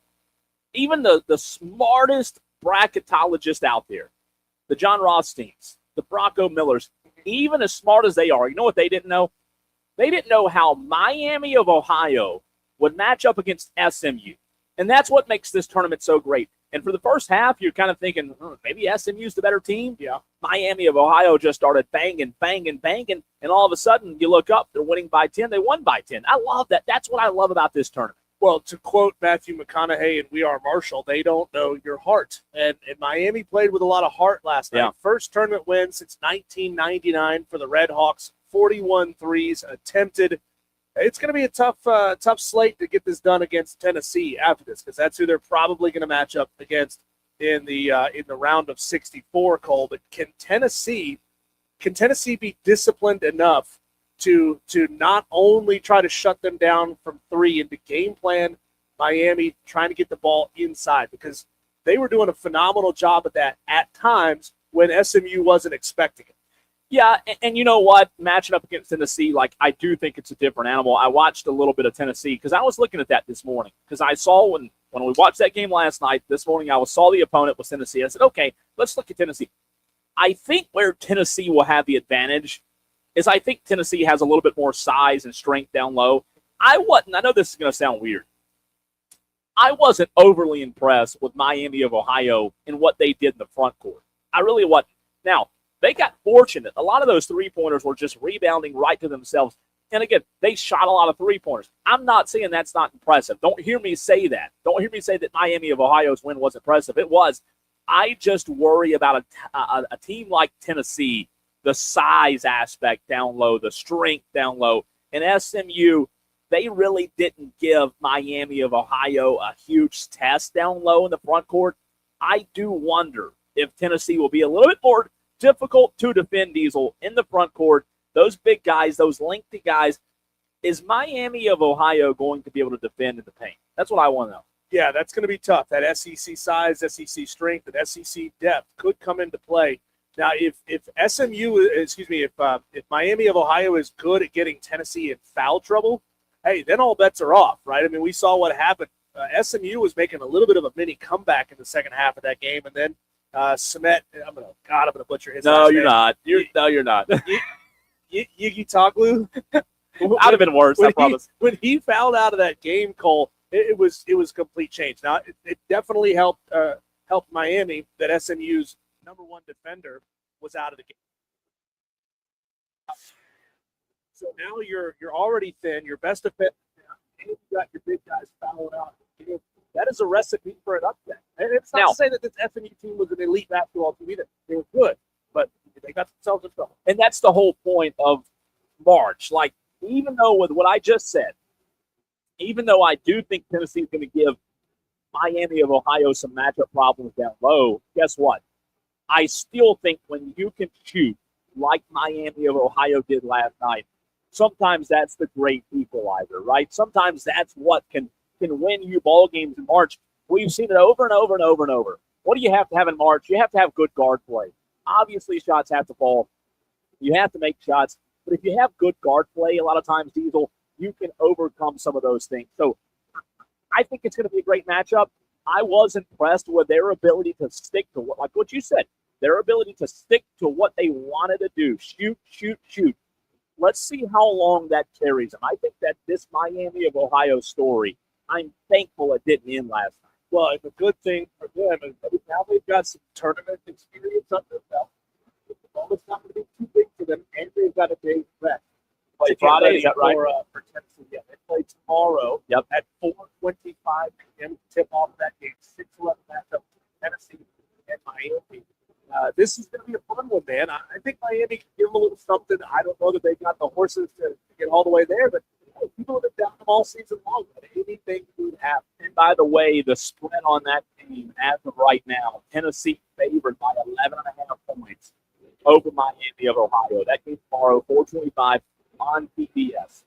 Speaker 1: Even the smartest bracketologists out there, the John Rothsteins, the Bronco Millers, even as smart as they are, you know what they didn't know? They didn't know how Miami of Ohio would match up against SMU. And that's what makes this tournament so great. And for the first half, you're kind of thinking, maybe SMU's the better team.
Speaker 2: Yeah.
Speaker 1: Miami of Ohio just started banging, and all of a sudden you look up, they're winning by 10. They won by 10. I love that. That's what I love about this tournament.
Speaker 2: Well, to quote Matthew McConaughey and We Are Marshall, they don't know your heart. And Miami played with a lot of heart last night.
Speaker 1: Yeah.
Speaker 2: First tournament win since 1999 for the Red Hawks, 41 threes attempted. It's going to be a tough slate to get this done against Tennessee after this because that's who they're probably going to match up against in the round of 64, Cole. But can Tennessee be disciplined enough to not only try to shut them down from three and to game plan Miami trying to get the ball inside? Because they were doing a phenomenal job at that at times when SMU wasn't expecting it.
Speaker 1: Yeah, and you know what? Matching up against Tennessee, I do think it's a different animal. I watched a little bit of Tennessee because I was looking at that this morning because I saw when we watched that game last night, this morning I saw the opponent was Tennessee. I said, okay, let's look at Tennessee. I think where Tennessee will have the advantage is I think Tennessee has a little bit more size and strength down low. I know this is going to sound weird. I wasn't overly impressed with Miami of Ohio and what they did in the front court. I really wasn't. Now, they got fortunate. A lot of those three-pointers were just rebounding right to themselves. And again, they shot a lot of three-pointers. I'm not saying that's not impressive. Don't hear me say that. Don't hear me say that Miami of Ohio's win was impressive. It was. I just worry about a team like Tennessee, the size aspect down low, the strength down low. And SMU, they really didn't give Miami of Ohio a huge test down low in the front court. I do wonder if Tennessee will be a little bit more difficult to defend, Diesel, in the front court. Those big guys, those lengthy guys. Is Miami of Ohio going to be able to defend in the paint? That's what I want to know.
Speaker 2: Yeah, that's going to be tough. That SEC size, SEC strength, and SEC depth could come into play. Now, if Miami of Ohio is good at getting Tennessee in foul trouble, hey, then all bets are off, right? I mean, we saw what happened. SMU was making a little bit of a mini comeback in the second half of that game, and then Smet, I'm gonna butcher his last name.
Speaker 1: You're not. You're not.
Speaker 2: Yigi Toglu.
Speaker 1: I'd have been worse, I promise.
Speaker 2: When he fouled out of that game, Cole, it was complete change. Now, it definitely helped Miami that SMU's number one defender was out of the game. So now you're already thin. Your best defense, and you got your big guys fouling out. That is a recipe for an upset. And it's not to say that this SMU team was an elite basketball team either. They were good, but they got themselves in trouble.
Speaker 1: And that's the whole point of March. Even though with what I just said, even though I do think Tennessee's going to give Miami of Ohio some matchup problems down low, guess what? I still think when you can shoot like Miami of Ohio did last night, sometimes that's the great equalizer, right? Sometimes that's what can win you ball games in March. We've seen it over and over and over and over. What do you have to have in March? You have to have good guard play. Obviously, shots have to fall. You have to make shots. But if you have good guard play, a lot of times, Diesel, you can overcome some of those things. So I think it's going to be a great matchup. I was impressed with their ability to stick to what you said, their ability to stick to what they wanted to do. Shoot. Let's see how long that carries them. I think that this Miami of Ohio story, I'm thankful it didn't end last night.
Speaker 2: Well, it's a good thing for them is now they've got some tournament experience under their belt. It's not going to be too big for them, and they've got a day's rest.
Speaker 1: Play Friday, right?
Speaker 2: For Tennessee. Yeah, they play tomorrow at 4:25 p.m. Tip off of that game, 6-11 matchup Tennessee and Miami. This is going to be a fun one, man. I think Miami can give them a little something. I don't know that they got the horses to get all the way there, but people have been down them all season long. Anything could happen.
Speaker 1: And by the way, the spread on that game as of right now, Tennessee favored by 11.5 points over Miami of Ohio. That game tomorrow, 4:25 on PBS.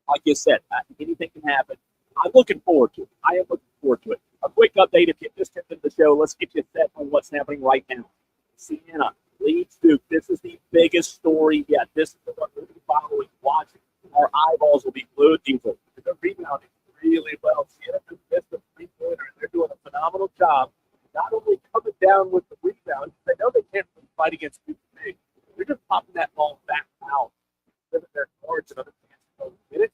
Speaker 1: Like you said, anything can happen. I'm looking forward to it. I am looking forward to it. A quick update if you just tuned into the show. Let's get you set on what's happening right now. Siena leads Duke. This is the biggest story yet. This is what we'll be following, watching our eyeballs will be glued to it.
Speaker 2: They're rebounding really well. Siena just missed a three-pointer, and they're doing a phenomenal job. Not only coming down with the rebound, they know they can't fight against Duke big. They're just popping that ball back out, giving their guards another chance to go get it.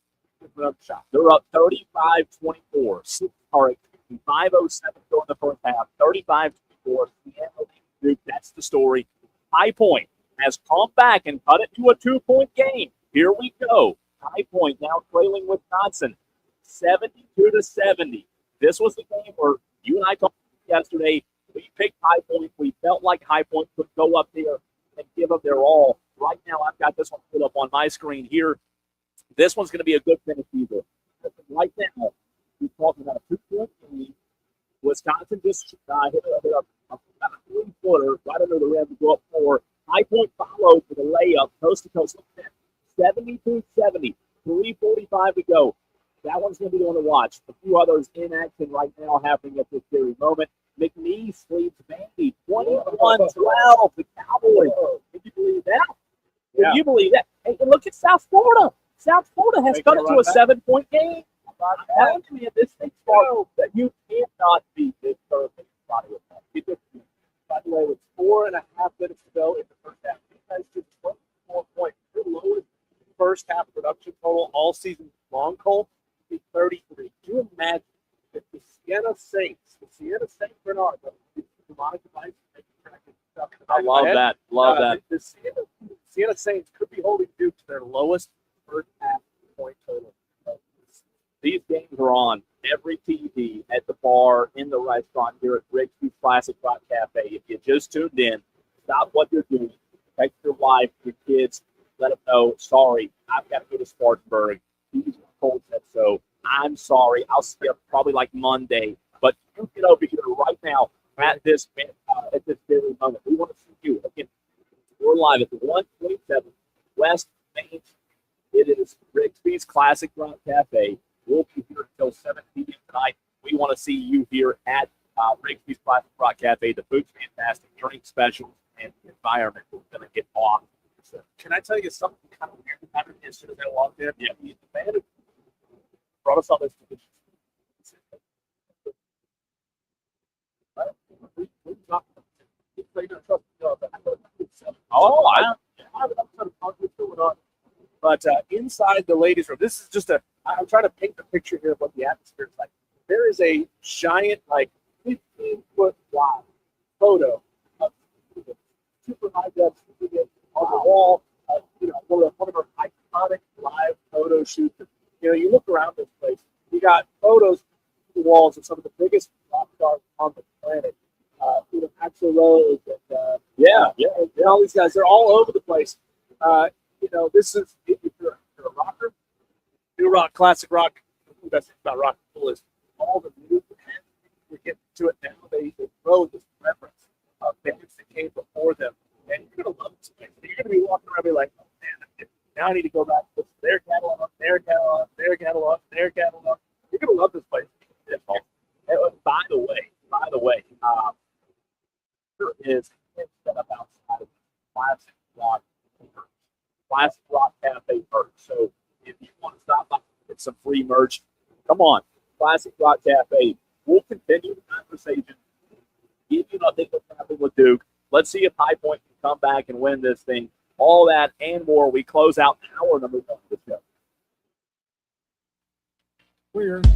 Speaker 2: Another shot.
Speaker 1: They're up 35-24. All right, 5:07 go in the first half. 35-24. Siena leads Duke. That's the story. High Point has come back and cut it to a 2-point game. Here we go. High Point now trailing Wisconsin, 72-70. This was the game where you and I talked yesterday. We picked High Point. We felt like High Point could go up there and give up their all. Right now, I've got this one put up on my screen here. This one's going to be a good finish either. Right now, we're talking about a 2-point game. Wisconsin just hit a 3-footer right under the rim to go up 4. High Point followed for the layup, coast to coast. 72-70, 3:45 to go. That one's going to be the one to watch. A few others in action right now happening at this very moment. McNeese leads Vandy 21-12. The Cowboys. Can you believe that?
Speaker 2: Yeah.
Speaker 1: Can you believe that? Hey, and look at South Florida. South Florida has cut it to a 7-point game. I'm telling you, this thing's hard that you cannot beat this perfect body of that.
Speaker 2: By the way, with 4.5 minutes to go in the first half, you guys just 24 points. Your lowest first half production total all season long, Cole, is 33. Can you imagine if the Siena Saints Bernard, the demonic device,
Speaker 1: I love that. Love that.
Speaker 2: The Siena Saints could be holding Duke to their lowest first half point total.
Speaker 1: These games are on every TV, at the bar, in the restaurant here at Rigsby'S Classic Rock Cafe. If you just tuned in, stop what you're doing. Text your wife, your kids, let them know, sorry, I've got to go to Spartanburg. These Cold said so. I'm sorry. I'll skip probably like Monday. But you get over here right now at this very moment. We want to see you. Again, we're live at the 127 West Main Street. It is Rigsby'S Classic Rock Cafe. We'll be here until 7 p.m. tonight. We want to see you here at Rigsby'S Classic Rock Cafe. The food's fantastic, drink specials, and the environment is going to get off. So,
Speaker 2: can I tell you something kind of weird that happened as soon as I walked in?
Speaker 1: Yeah.
Speaker 2: The man who brought us all this position. But inside the ladies' room, this is just I'm trying to paint the picture here of what the atmosphere is like. There is a giant, like 15-foot wide photo of super high def on the wall. One of our iconic live photo shoots. You look around this place, you got photos on the walls of some of the biggest rock stars on the planet. Axl Rose and all these guys. They're all over the place. This is if you're a rocker, new rock, classic rock. The best thing about rock and roll is all the new bands. We're getting to it now. They grow this reference of bands that came before them, and you're gonna love this place. You're gonna be walking around, and be like, oh man, now I need to go back to their catalog, their catalog, their catalog, their catalog. You're gonna love this place.
Speaker 1: By the way, there is set up outside of Classic Rock Cafe merch. So if you want to stop by, get some free merch, come on, Classic Rock Cafe. We'll continue the conversation. Give you nothing what's happening with Duke. Let's see if High Point can come back and win this thing. All that and more. We close out hour number 1 of the show.
Speaker 2: Weird.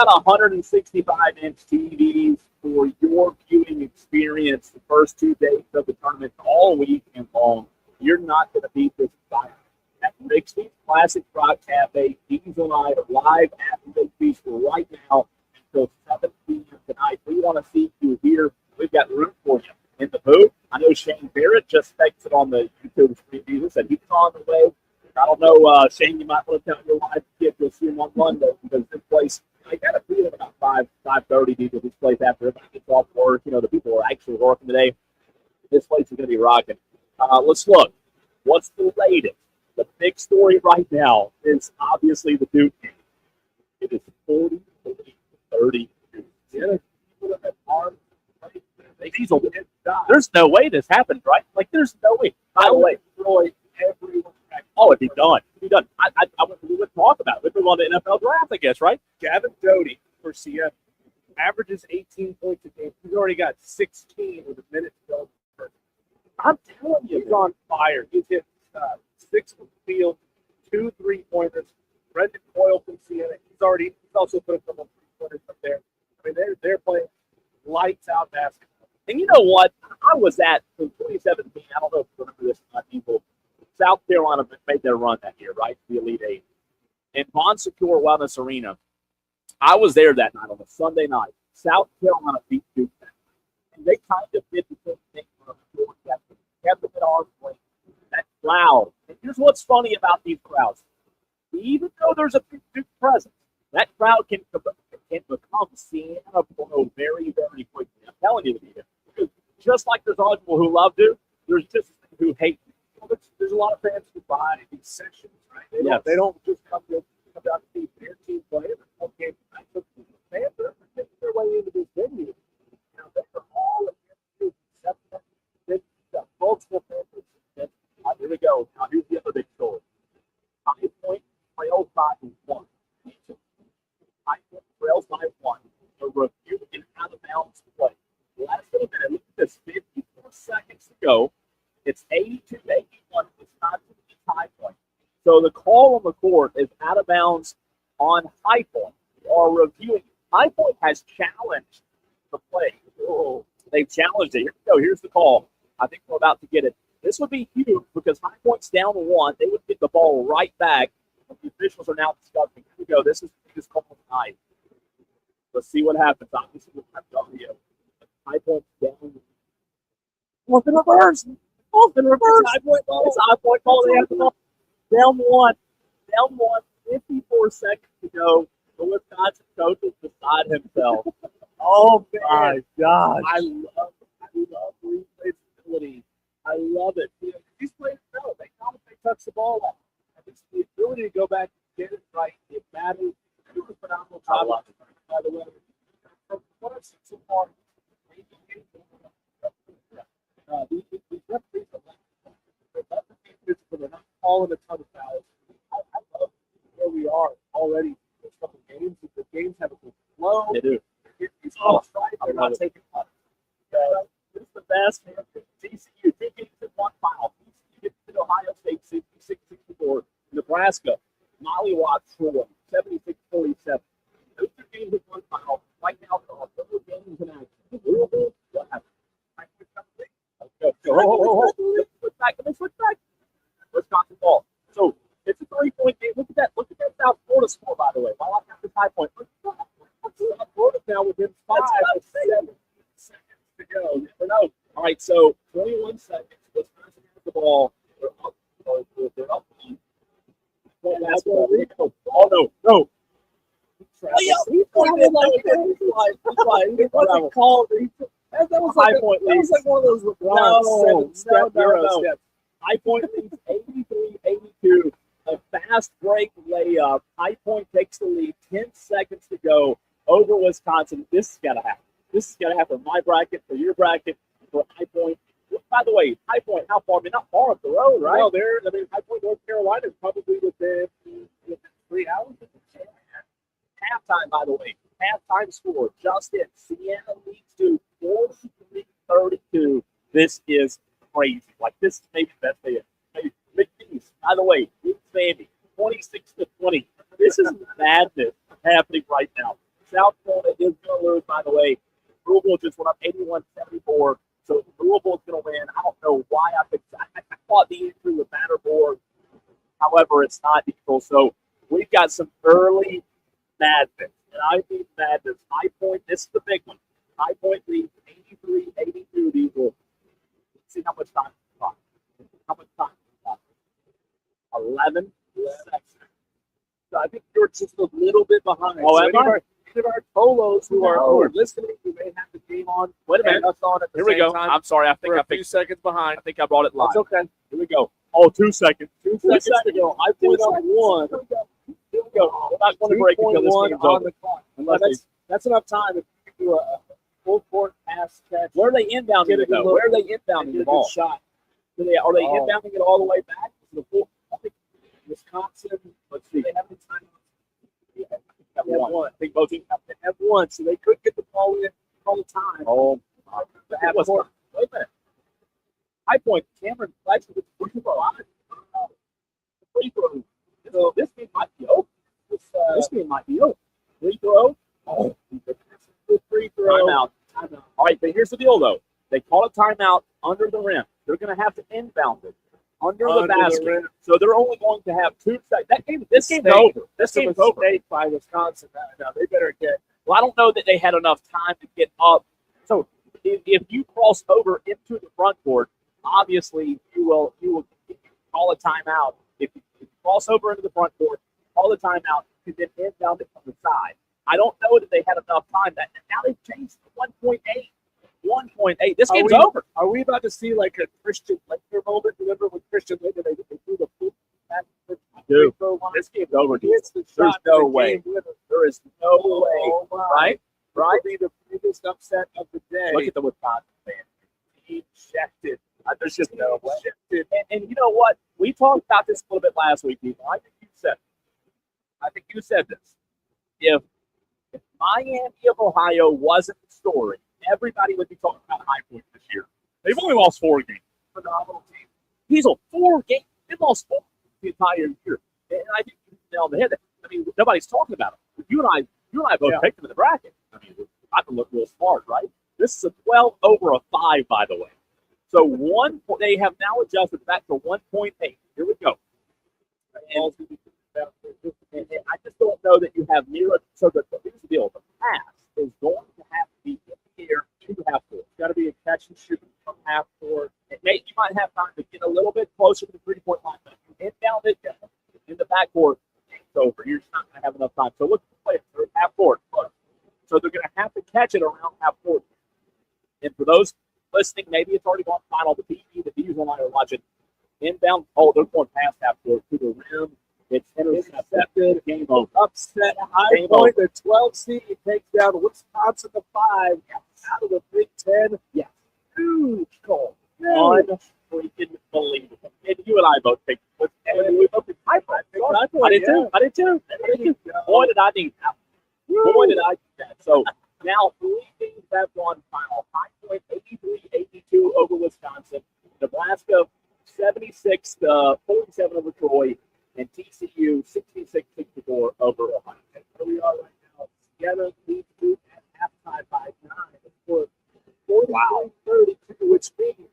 Speaker 1: got 165-inch TVs for your viewing experience the first 2 days of the tournament all weekend long. You're not going to beat this fight. At Rigsby'S Classic Rock Cafe, Diesel and I are live at Rigsby'S right now until 7 p.m. tonight. We want to see you here. We've got room for you in the booth. I know Shane Barrett just texted on the YouTube stream. He said he's on the way. I don't know, Shane, you might want to tell your wife if you'll see him on Monday because this place, I got a feeling about 5:30 people this place after everybody gets off work. You know, the people are actually working today. This place is going to be rocking. Let's look. What's the latest? The big story right now is obviously the Duke game. It is 40-32. There's no way this happened, right? Like, there's no way. By the way, everyone. Oh, it'd be done. It'd be done. We would talk about it. We'd move on to NFL draft, I guess, right?
Speaker 2: Gavin Doty for Siena averages 18 points a game. He's already got 16 with a minute to go.
Speaker 1: I'm telling you,
Speaker 2: he's on fire. He's hit 6 from the field, 2 3-pointers. Brendan Coyle from Siena. He's also put a couple of 3-pointers up there. I mean, they're playing lights out basketball.
Speaker 1: And you know what? I was at in 2017. I don't know if you remember this, people. South Carolina made their run that year, right? The Elite Eight. In Bon Secours Wellness Arena, I was there that night on a Sunday night. South Carolina beat Duke that night. And they kind of did the same thing for the kept them at arm's length. That crowd. And here's what's funny about these crowds. Even though there's a big Duke presence, that crowd can become Siena Pro very, very quickly. I'm telling you, because just like there's a lot of people who love Duke, there's just who hate Duke. There's a lot of fans who buy these sessions, right? They don't just come down to see their team play. Okay, fans are making their way into this venue. Now, they're all against except they've got multiple fans. Here we go. Now, here's the other big story. High Point Trails 5-1. High Point Trails 5-1. A review and out of bounds play. Last little minute, look at this. 54 seconds to go. It's 82-81. Wisconsin beats High Point. So the call on the court is out of bounds on High Point. Or reviewing. High Point has challenged the play. Oh, they've challenged it. Here we go. Here's the call. I think we're about to get it. This would be huge because High Point's down 1. They would get the ball right back. The officials are now discussing. Here we go. This is the biggest call of the night. Let's see what happens. Obviously, we'll have audio. High Point's down. Off in reverse. Off in reverse. It's High Point ball. They have the ball. Down 1. 54 seconds to go. The Wisconsin coach is beside himself. Oh, my God. I love replay ability. I love it. You know, these players know. They know if they touch the ball off. And it's the ability to go back and get it right. It matters. They do a phenomenal job. By the way, from what I've seen so far, these referees are not calling a ton of fouls. I love where we are already in a couple of games. The games have a good flow. They do. They're not taking much. This is the best. TCU, 2 games in 1 foul. TCU gets to Ohio State 66-64. Nebraska, Mollywop Troy 76-47. Those 2 games in 1 foul. Right now, there are 4 games in action. What happened? Switch back. Wisconsin ball. So it's a 3-point game. Look at that. Look at that South Florida score, by the way. While I got this High Point. South Florida's now within 5 to 7 seconds to go. You never know. All right, so 21 seconds. Wisconsin has the ball. They're up. They're up. Oh, no. He pointed like it wasn't called. That was like High Point. That was like one of those LeBron 7-step Euro steps. High Point leads 83-82. A fast break layup. High Point takes the lead. 10 seconds to go over Wisconsin. This has got to happen. This has got to happen for my bracket, for your bracket, for High Point. By the way, High Point, how far? I mean, not far up the road, right? No, High Point, North Carolina is probably within 3 hours. Halftime, by the way. Halftime score just in. Siena leads to 43-32. This is crazy. Like, this is maybe the best day. Maybe Rigsby'S, by the way, Sandy, 26-20. This is madness happening right now. South Florida is going to lose, by the way. Louisville just went up 81-74. So Louisville's going to win. I don't know why. I thought the injury would matter more. However, it's not equal. So we've got some early madness. And I mean madness. High Point, this is the big one. High Point leads 83-82. These will see how much time it's got. How much time it's got. 11 seconds. So I think you're just a little bit behind.
Speaker 2: Oh,
Speaker 1: so
Speaker 2: any of our Tolos who are listening, who may have the game on.
Speaker 1: Wait a minute.
Speaker 2: Us on at the
Speaker 1: Here we
Speaker 2: same
Speaker 1: go.
Speaker 2: time.
Speaker 1: I'm sorry. I think
Speaker 2: We're
Speaker 1: I
Speaker 2: a few
Speaker 1: fixed.
Speaker 2: seconds behind.
Speaker 1: I think I brought it live.
Speaker 2: It's okay.
Speaker 1: Here we go. Oh, 2 seconds. 2
Speaker 2: seconds
Speaker 1: to go. High Point on one. Here we go. We're not going to break until this game's
Speaker 2: on
Speaker 1: over.
Speaker 2: the clock.
Speaker 1: Unless
Speaker 2: That's enough time if you can do a full court pass catch.
Speaker 1: where are they inbounding it, though? Where are they inbounding the ball?
Speaker 2: Shot.
Speaker 1: Are they inbounding it all the way back to the full? I think Wisconsin. Let's see. They have any time. Yeah, I think one. I think both teams have one, so they could get the ball in all the time. Oh, wait a minute. High Point, Cameron Fletcher with the free throw. Free throw. So this game might be open. This game might be open. Free throw. Oh, free throw. Timeout. All right, but here's the deal, though. They call a timeout under the rim. They're going to have to inbound it under the basket. So they're only going to have 2 seconds. This game's over. This game's over.
Speaker 2: By Wisconsin. Now they better get.
Speaker 1: Well, I don't know that they had enough time to get up. So if you cross over into the front court, obviously you will call a timeout. If you cross over into the front court, call the timeout, you can then inbound it from the side. I don't know that they had enough time. Now they've changed to 1.8. 1.8. This game's over.
Speaker 2: Are we about to see like a Christian Laettner moment? Remember when Christian Laettner they threw the full
Speaker 1: Dude, this game's over. There's no way. There is no way. Right?
Speaker 2: Right? Be the biggest upset of the day.
Speaker 1: Look at the Wisconsin fans.
Speaker 2: Ejected.
Speaker 1: There's just no way. And you know what? We talked about this a little bit last week, people. I think you said this. If Miami of Ohio wasn't the story, everybody would be talking about High Point this year. They've only lost 4 games. Phenomenal team. These are 4 games. They've lost 4 the entire year. And I think you nailed the head. I mean, nobody's talking about them. You and I both picked them in the bracket. I mean, I can look real smart, right? This is a 12 over a 5, by the way. So they have now adjusted back to 1.8. Here we go. And I just don't know that you have near. So here's the deal: the pass is going to have to be in the air to half court. It's got to be a catch and shoot from half court. You might have time to get a little bit closer to the 3-point line, but if you inbound it in the backcourt, it's over. You're just not going to have enough time. So look at the players. They're half court. So they're going to have to catch it around half court. And for those listening, maybe it's already gone final. The TV, the D's and I are watching inbound. Oh, they're going past half court to the rim. It's intercepted. Game over.
Speaker 2: Upset. High Point, the 12 seed takes down Wisconsin the 5 out of the Big Ten.
Speaker 1: Yeah.
Speaker 2: Huge goal.
Speaker 1: Unfreaking believable. And you and I both picked. We both picked High Point. I did too. Boy, did I need that. Boy, did I need that. So now 3 teams have gone final. High Point 83-82 over Wisconsin. Nebraska 76-47 over Troy. And TCU 66-64 over Ohio.
Speaker 2: And where we are right now, together lead the group at halftime by 9. For 43-32, which means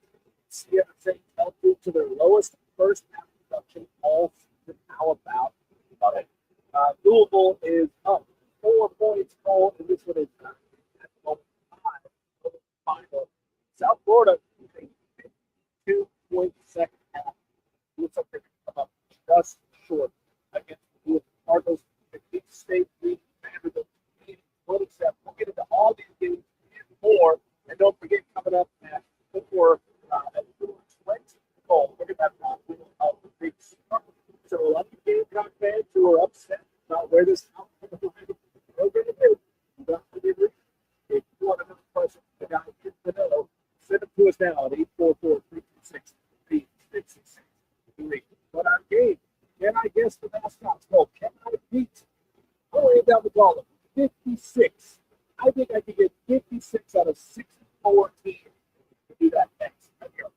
Speaker 2: Sierra St. held to their lowest first half production all season. How about it? Louisville is up 4 points goal, and this one is at the moment 5 final. South Florida is a 2-point second half. Looks like they're going to come up just short against the Cardinals. The Big State lead Vanderbilt 27. We'll get into all these games and more. And don't forget, coming up at 4 at 20 goal, we're going to have Ron Will of the Big Star. So a lot of Gamecock fans who are upset about where this outcome is going to do. If you want another question, the guy in the middle, send them to us now at 844-326-3663. But our game, can I guess the mascot's called? Can I beat? I'll lay down the ball at 56. I think I could get 56 out of 64 teams to do that next. Right here.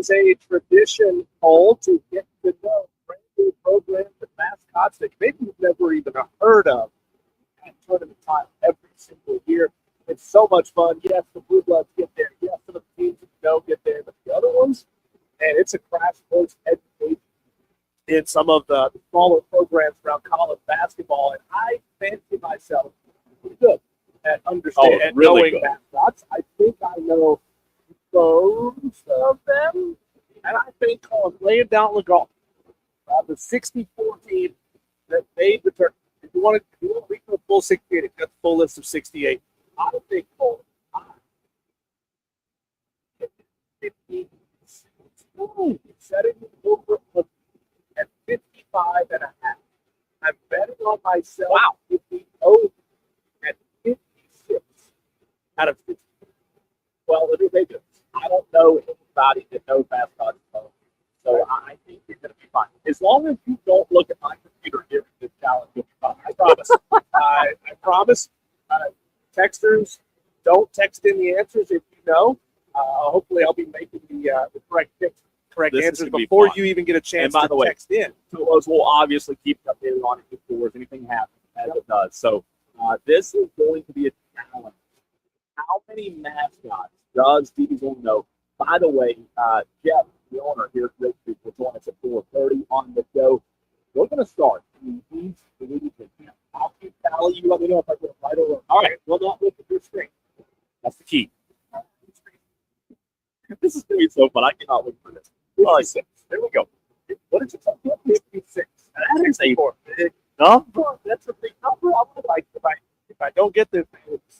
Speaker 2: is a tradition, Cole, to get to know brand new programs and mascots that maybe you've never even heard of at tournament time every single year. It's so much fun. Yes, the Blue Bloods get there. Yes, some of the teams that don't get there, but the other ones, and it's a crash course education in some of the smaller programs around college basketball. And I fancy myself pretty good at understanding and
Speaker 1: really
Speaker 2: knowing mascots. I think I know most of them, and I think I'm laying down the golf. The 64 team that made the tournament. If you want to reach the full 68, it's got the full list of 68. I think 50, setting over at 55 and a half. I'm betting on myself.
Speaker 1: Wow.
Speaker 2: To be over at 56 out of 60. Well, it is a good. I don't know anybody that knows mascots. So I think you're going to be fine. As long as you don't look at my computer during this challenge, you'll be fine. I promise. I promise. Texters, don't text in the answers if you know. Hopefully, I'll be making the correct answers before you even get a chance to text in.
Speaker 1: So we'll obviously keep updated on it before anything happens, as it does. So this is going to be a challenge. How many mascots does Diesel know? By the way, Jeff, the owner here at Rigsby'S, will join us at 4:30 on the show. We're going to start. I'll keep tally. You let me know if I get it right or wrong. All right. Well, not look at your screen. That's the key. This is going to be so fun. I cannot wait for this. 56. There we go. What did you say? 56. That is a big number. That's a big number. I would like if I don't get this,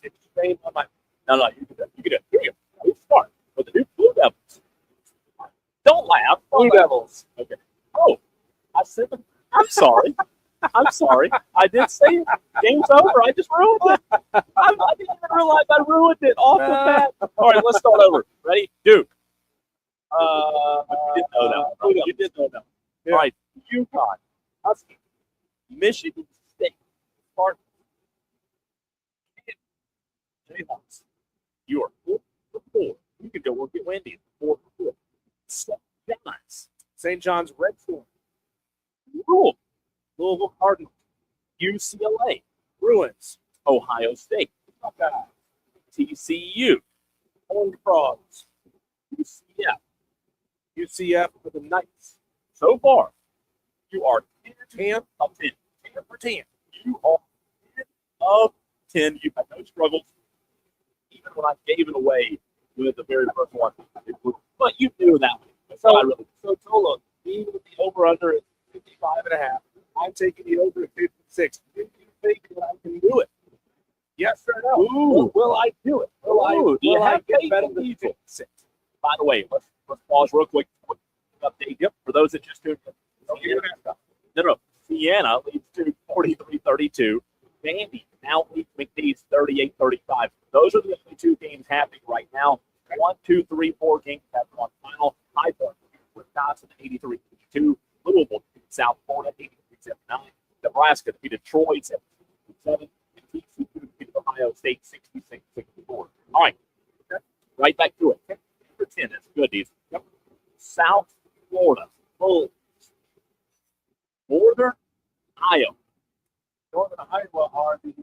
Speaker 1: it's shame on my. No, you can do it. You can do it. Here you go. You start with the new Blue Devils. Don't laugh.
Speaker 2: Blue Devils.
Speaker 1: Okay. Oh, I said them. I'm sorry. I'm sorry. I did say it. Game's over. I just ruined it. I didn't even realize I ruined it off the bat. All right, let's start over. Ready? Duke. You did know that one. You did know that one. Yeah. All right. UConn. Husky. Michigan State. Spartanburg. Jayhawks. You are 4 for 4. You can go work at Wendy's. 4 for 4. St. John's.
Speaker 2: St. John's Red Storm.
Speaker 1: Louisville Cardinals. UCLA.
Speaker 2: Bruins.
Speaker 1: Ohio State. TCU.
Speaker 2: Horned Frogs. UCF for the Knights.
Speaker 1: So far, you are 10 of 10.
Speaker 2: 10 for 10.
Speaker 1: You are 10 of 10. You've had no struggles. Even when I gave it away with the very first one. But you knew that one.
Speaker 2: So Tolo, even with the over-under at 55 and a half, I'm taking the over at 56. Do you think that I can do it? Yes or no?
Speaker 1: Ooh.
Speaker 2: Will I do it? Will I get better than 56?
Speaker 1: By the way, let's pause real quick. Quick update. Yep. For those that just tuned in. No. Siena leads to 43-32. Vandy now leads McNeese 38-35. Those are the only two games happening right now. 1, 2, 3, 4 games have one final. High Point Wisconsin 83-52. Louisville defeated South Florida 83-79. Nebraska defeated Troy 77. And TCU defeated Ohio State 66-64. All right. Right back to it. 10 for 10. That's good, these. Yep. South Florida. Bulls. Northern Iowa.
Speaker 2: Northern Iowa are the.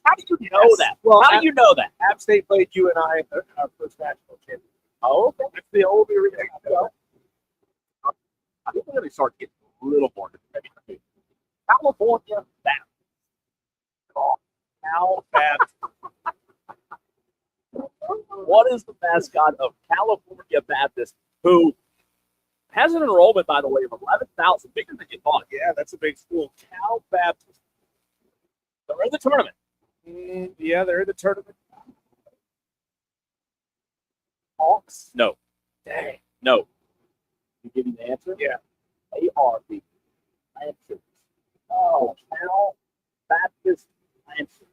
Speaker 1: How do you know that? Well, how do you know that?
Speaker 2: App State played you and I in our first national championship.
Speaker 1: Oh, okay.
Speaker 2: That's the only reason.
Speaker 1: I think we're going to start getting a little more. California Baptist. Cal Baptist. What is the mascot of California Baptist, who has an enrollment, by the way, of 11,000, bigger than you thought?
Speaker 2: Yeah, that's a big school.
Speaker 1: Cal Baptist. They're in the tournament.
Speaker 2: Yeah, they're in the tournament.
Speaker 1: Hawks? No.
Speaker 2: Dang.
Speaker 1: No. You give me the answer?
Speaker 2: Yeah.
Speaker 1: They are the Lancers. Oh, Cal Baptist Lancers.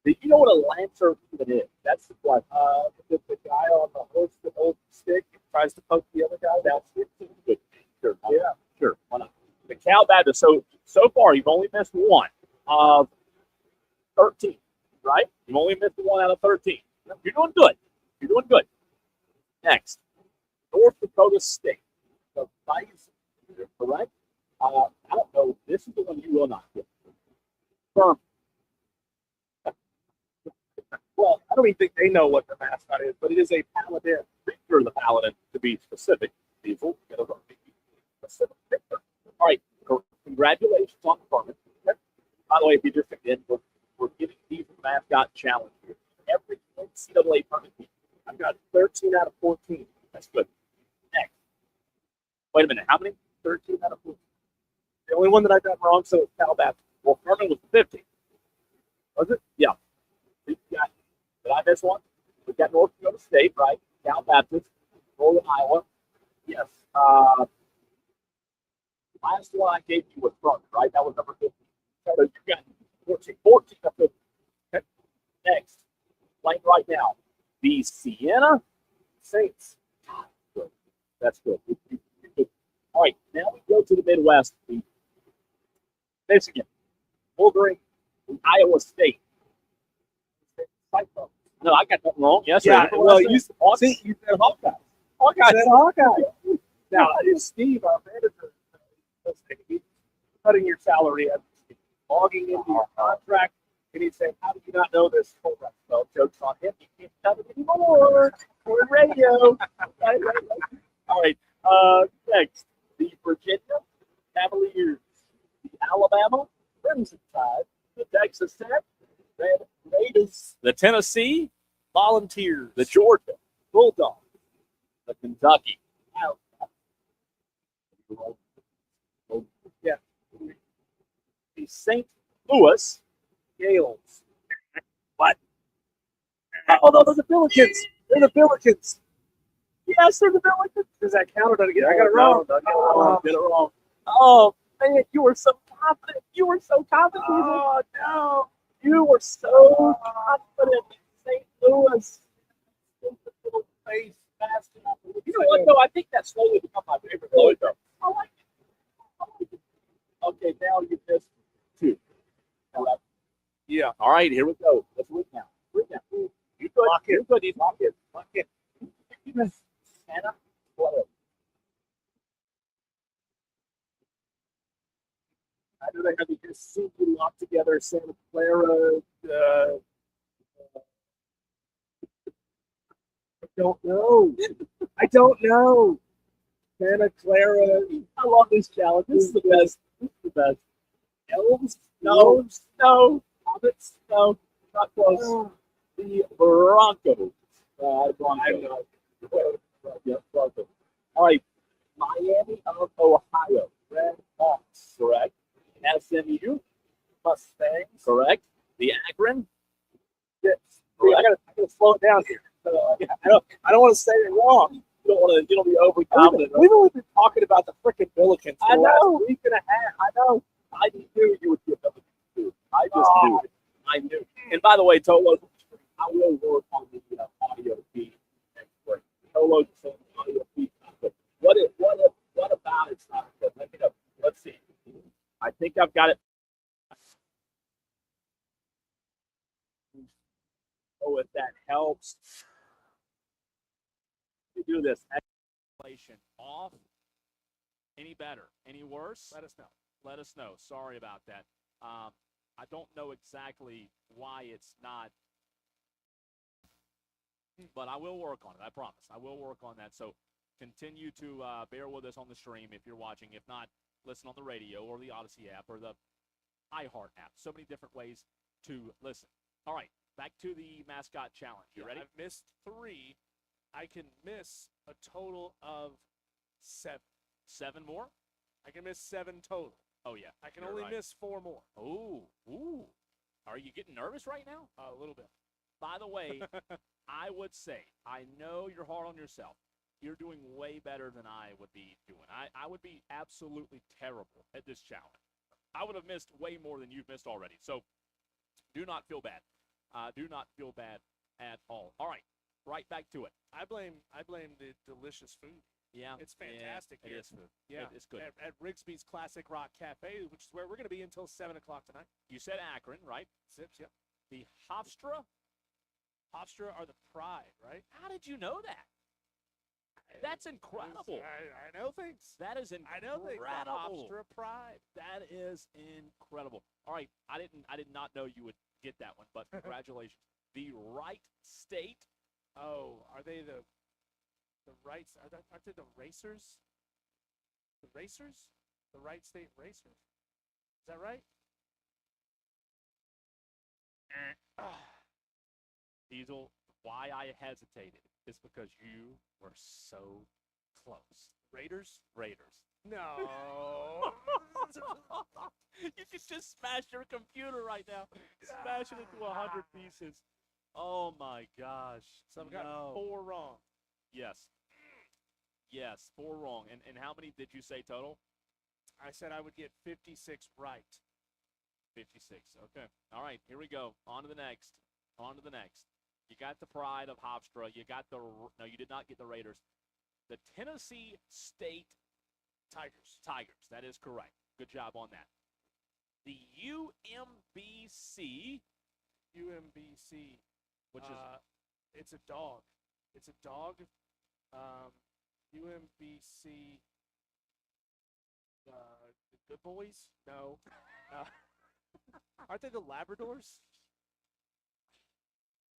Speaker 1: Do you know what a Lancer even is? That's the question.
Speaker 2: The guy on the horse that holds the stick and tries to poke the other guy. That's it.
Speaker 1: Sure. Yeah. Sure. Why not? The Cal Baptist. So far, you've only missed one of 13, right? You've only missed one out of 13. You're doing good. You're doing good. Next, North Dakota State. The Bison. You're correct. I don't know. This is the one you will not get. Firm.
Speaker 2: Well, I don't even think they know what the mascot is, but it is a paladin.
Speaker 1: Victor the Paladin, to be specific. Diesel. Specific Victor. All right. Congratulations on the Furman. By the way, if you just again, we're giving Diesel mascot challenge here. Every NCAA tournament team.
Speaker 2: I've got 13 out of 14.
Speaker 1: That's good. Next. Wait a minute. How many?
Speaker 2: 13 out of 14. The only one that I got wrong, so it's Cal Baptist.
Speaker 1: Well, Furman was 50.
Speaker 2: Was it?
Speaker 1: Yeah. Did I miss one? We've got North Dakota State, right? Cal Baptist, Northern Iowa. Yes. Last one I gave you was Furman, right? That was number 15. So you got 14 of 50. Okay. Next. Playing right now. The Siena Saints. Good. That's good. All right. Now we go to the Midwest. Michigan. Wolverine. Iowa State. No, I got that wrong. Yes,
Speaker 2: yeah. Well, you said
Speaker 1: Hawkeye.
Speaker 2: Hawkeye. Said Hawkeye. Now, Steve, our manager, he's cutting your salary as logging into your contract, and he's saying, "How did you not know this?" Well, joke's on him. He can't tell it anymore. We're in radio. Right.
Speaker 1: All right. Next, the Virginia Cavaliers, the Alabama Crimson Tide, the Texas Tech Red Raiders, the Tennessee
Speaker 2: Volunteers,
Speaker 1: the Georgia Bulldogs, the Kentucky
Speaker 2: yeah,
Speaker 1: the St. Louis
Speaker 2: Gales.
Speaker 1: What?
Speaker 2: Oh, no, they're the Billikens. They're the Billikens.
Speaker 1: Yes, they're the Billikens.
Speaker 2: Does that count or did I get it wrong?
Speaker 1: Get it wrong. Oh, man, you were so confident. You were so confident.
Speaker 2: Oh, no.
Speaker 1: You were so confident in St. Louis.
Speaker 2: Face
Speaker 1: fast enough. You know what, though? I think that slowly become my favorite Lloyd, though. I like it. Okay, now you missed two.
Speaker 2: Yeah.
Speaker 1: All right, here we go. Let's look now. You good?
Speaker 2: Lock in.
Speaker 1: You good? Lock in.
Speaker 2: Lock in.
Speaker 1: You missed Santa Clara.
Speaker 2: I know they have to just super locked together Santa Clara. I don't know. Santa Clara.
Speaker 1: I love this challenge. This is the best. This is the best.
Speaker 2: Elves?
Speaker 1: No. Hobbits? No. Not close. The Broncos. Broncos. Yes, Broncos. All right. Miami of Ohio. Red Hawks. Correct. SMU. Mustangs. Correct. The Akron.
Speaker 2: Yes. I gotta slow it down here. I don't want to say it wrong.
Speaker 1: You don't be overconfident.
Speaker 2: We've only been talking about the freaking Billikens.
Speaker 1: I know.
Speaker 2: Week and a half.
Speaker 1: I know. I knew you would get Billikens too. I just knew it. I knew. And by the way, Tolo, I will work on the audio feed next week. Tolo's saying audio feed. What about it's not good? Let me know. Let's see. I think I've got it. Oh, if that helps. We do this. Explanation off. Any better? Any worse?
Speaker 2: Let us know.
Speaker 1: Let us know. Sorry about that. I don't know exactly why it's not, but I will work on it. I promise. I will work on that. So continue to bear with us on the stream if you're watching. If not, listen on the radio or the Odyssey app or the iHeart app. So many different ways to listen. All right, back to the mascot challenge. You ready?
Speaker 2: I've missed 3. I can miss a total of 7.
Speaker 1: 7 more?
Speaker 2: I can miss 7 total.
Speaker 1: Oh, yeah.
Speaker 2: I can only miss 4 more.
Speaker 1: Ooh. Are you getting nervous right now?
Speaker 2: A little bit.
Speaker 1: By the way, I would say, I know you're hard on yourself. You're doing way better than I would be doing. I would be absolutely terrible at this challenge. I would have missed way more than you've missed already. So do not feel bad. Do not feel bad at all. All right. Right back to it.
Speaker 2: I blame the delicious food.
Speaker 1: Yeah.
Speaker 2: It's fantastic
Speaker 1: here. It is food.
Speaker 2: Yeah.
Speaker 1: It's good.
Speaker 2: At Rigsby'S Classic Rock Cafe, which is where we're going to be until 7 o'clock tonight.
Speaker 1: You said Akron, right?
Speaker 2: Zips, yeah.
Speaker 1: The Hofstra
Speaker 2: Hofstra are the Pride, right?
Speaker 1: How did you know that? That's incredible.
Speaker 2: I know things.
Speaker 1: That is incredible.
Speaker 2: I know things. Hofstra Pride.
Speaker 1: That is incredible. All right, I did not know you would get that one, but congratulations. The Right State.
Speaker 2: Oh, are they the rights? Aren't they the racers? The racers? The Right State Racers. Is that right?
Speaker 1: Diesel, why I hesitated is because you were so close.
Speaker 2: Raiders?
Speaker 1: Raiders.
Speaker 2: No.
Speaker 1: You could just smash your computer right now. Smash it into 100 pieces. Oh, my gosh.
Speaker 2: So I've got 4 wrong.
Speaker 1: Yes. Yes, 4 wrong. And how many did you say total?
Speaker 2: I said I would get 56 right.
Speaker 1: 56. Okay. All right, here we go. On to the next. On to the next. You got the Pride of Hofstra. You got no, you did not get the Raiders. The Tennessee State
Speaker 2: Tigers.
Speaker 1: Tigers. That is correct. Good job on that. The UMBC.
Speaker 2: UMBC.
Speaker 1: Which is?
Speaker 2: It's a dog. It's a dog. UMBC. The Good Boys? No. Aren't they the Labradors?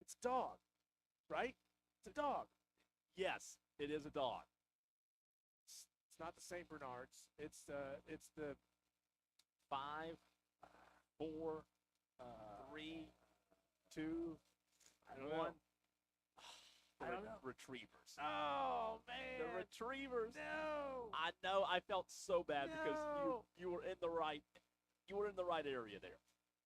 Speaker 2: It's a dog, right? It's a dog.
Speaker 1: Yes, it is a dog.
Speaker 2: It's not the St. Bernards. It's the
Speaker 1: 5, 4, 3, 2,
Speaker 2: I don't
Speaker 1: 1.
Speaker 2: know. I don't know.
Speaker 1: Retrievers.
Speaker 2: Oh man.
Speaker 1: The Retrievers.
Speaker 2: No.
Speaker 1: I know. I felt so bad because
Speaker 2: No.
Speaker 1: you were in the right area there.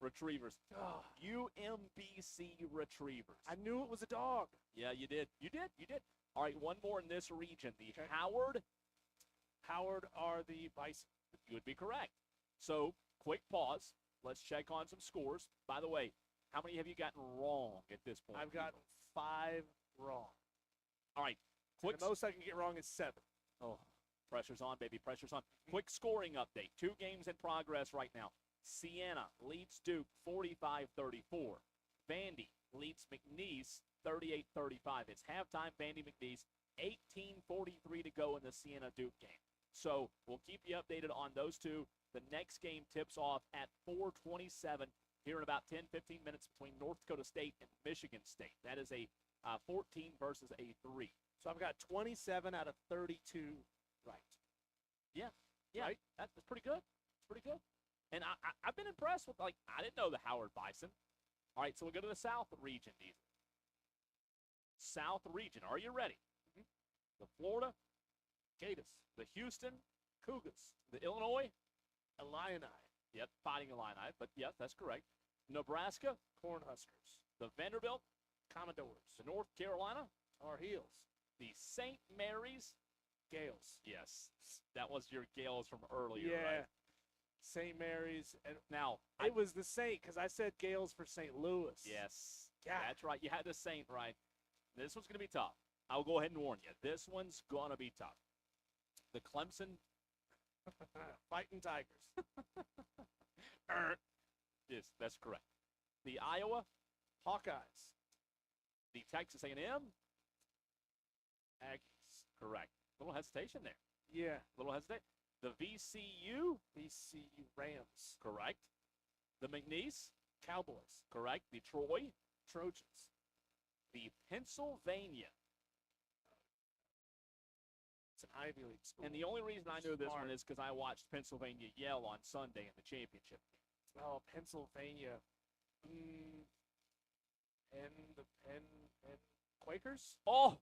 Speaker 1: Retrievers.
Speaker 2: Oh.
Speaker 1: UMBC Retrievers.
Speaker 2: I knew it was a dog.
Speaker 1: Yeah, you did. You did. All right, one more in this region. The
Speaker 2: Okay.
Speaker 1: Howard
Speaker 2: are the Bison.
Speaker 1: You would be correct. So, quick pause. Let's check on some scores. By the way, how many have you gotten wrong at this point?
Speaker 2: I've gotten 5 wrong.
Speaker 1: All right. Quick.
Speaker 2: The most I can get wrong is 7.
Speaker 1: Oh, pressure's on, baby. Pressure's on. Quick scoring update. 2 games in progress right now. Siena leads Duke 45-34. Vandy leads McNeese 38-35. It's halftime. Vandy McNeese 18:43 to go in the Siena Duke game. So we'll keep you updated on those two. The next game tips off at 4:27 here in about 10-15 minutes between North Dakota State and Michigan State. That is a 14 versus a 3.
Speaker 2: So I've got 27 out of 32 right.
Speaker 1: Yeah,
Speaker 2: Right?
Speaker 1: That's pretty good. It's pretty good. And I've been impressed with, I didn't know the Howard Bison. All right, so we'll go to the South region. South region. Are you ready?
Speaker 2: Mm-hmm.
Speaker 1: The Florida,
Speaker 2: Gators.
Speaker 1: the Houston Cougars, the Illinois,
Speaker 2: Illini.
Speaker 1: yep, Fighting Illini, but yes, that's correct. Nebraska,
Speaker 2: Cornhuskers.
Speaker 1: the Vanderbilt,
Speaker 2: Commodores.
Speaker 1: the North Carolina,
Speaker 2: Tar Heels.
Speaker 1: the St. Mary's.
Speaker 2: Gales.
Speaker 1: Yes, that was your Gales from earlier,
Speaker 2: Yeah.
Speaker 1: right?
Speaker 2: St. Mary's. And
Speaker 1: Now,
Speaker 2: it was the Saint because I said Gales for St. Louis.
Speaker 1: yes,
Speaker 2: God.
Speaker 1: that's right. You had the Saint right. This one's going to be tough. I'll go ahead and warn you. This one's going to be tough. The Clemson.
Speaker 2: Fighting Tigers.
Speaker 1: Yes, that's correct. The Iowa,
Speaker 2: Hawkeyes.
Speaker 1: the Texas A&M,
Speaker 2: Aggies.
Speaker 1: correct. Little hesitation there.
Speaker 2: Yeah.
Speaker 1: Little hesitation. The VCU,
Speaker 2: VCU Rams.
Speaker 1: correct. The McNeese,
Speaker 2: Cowboys.
Speaker 1: correct. The Troy,
Speaker 2: Trojans.
Speaker 1: the Pennsylvania.
Speaker 2: It's an Ivy League school.
Speaker 1: And the only reason I know this
Speaker 2: Smart.
Speaker 1: one is because I watched Pennsylvania yell on Sunday in the championship game.
Speaker 2: Oh, Pennsylvania. And Quakers?
Speaker 1: Oh,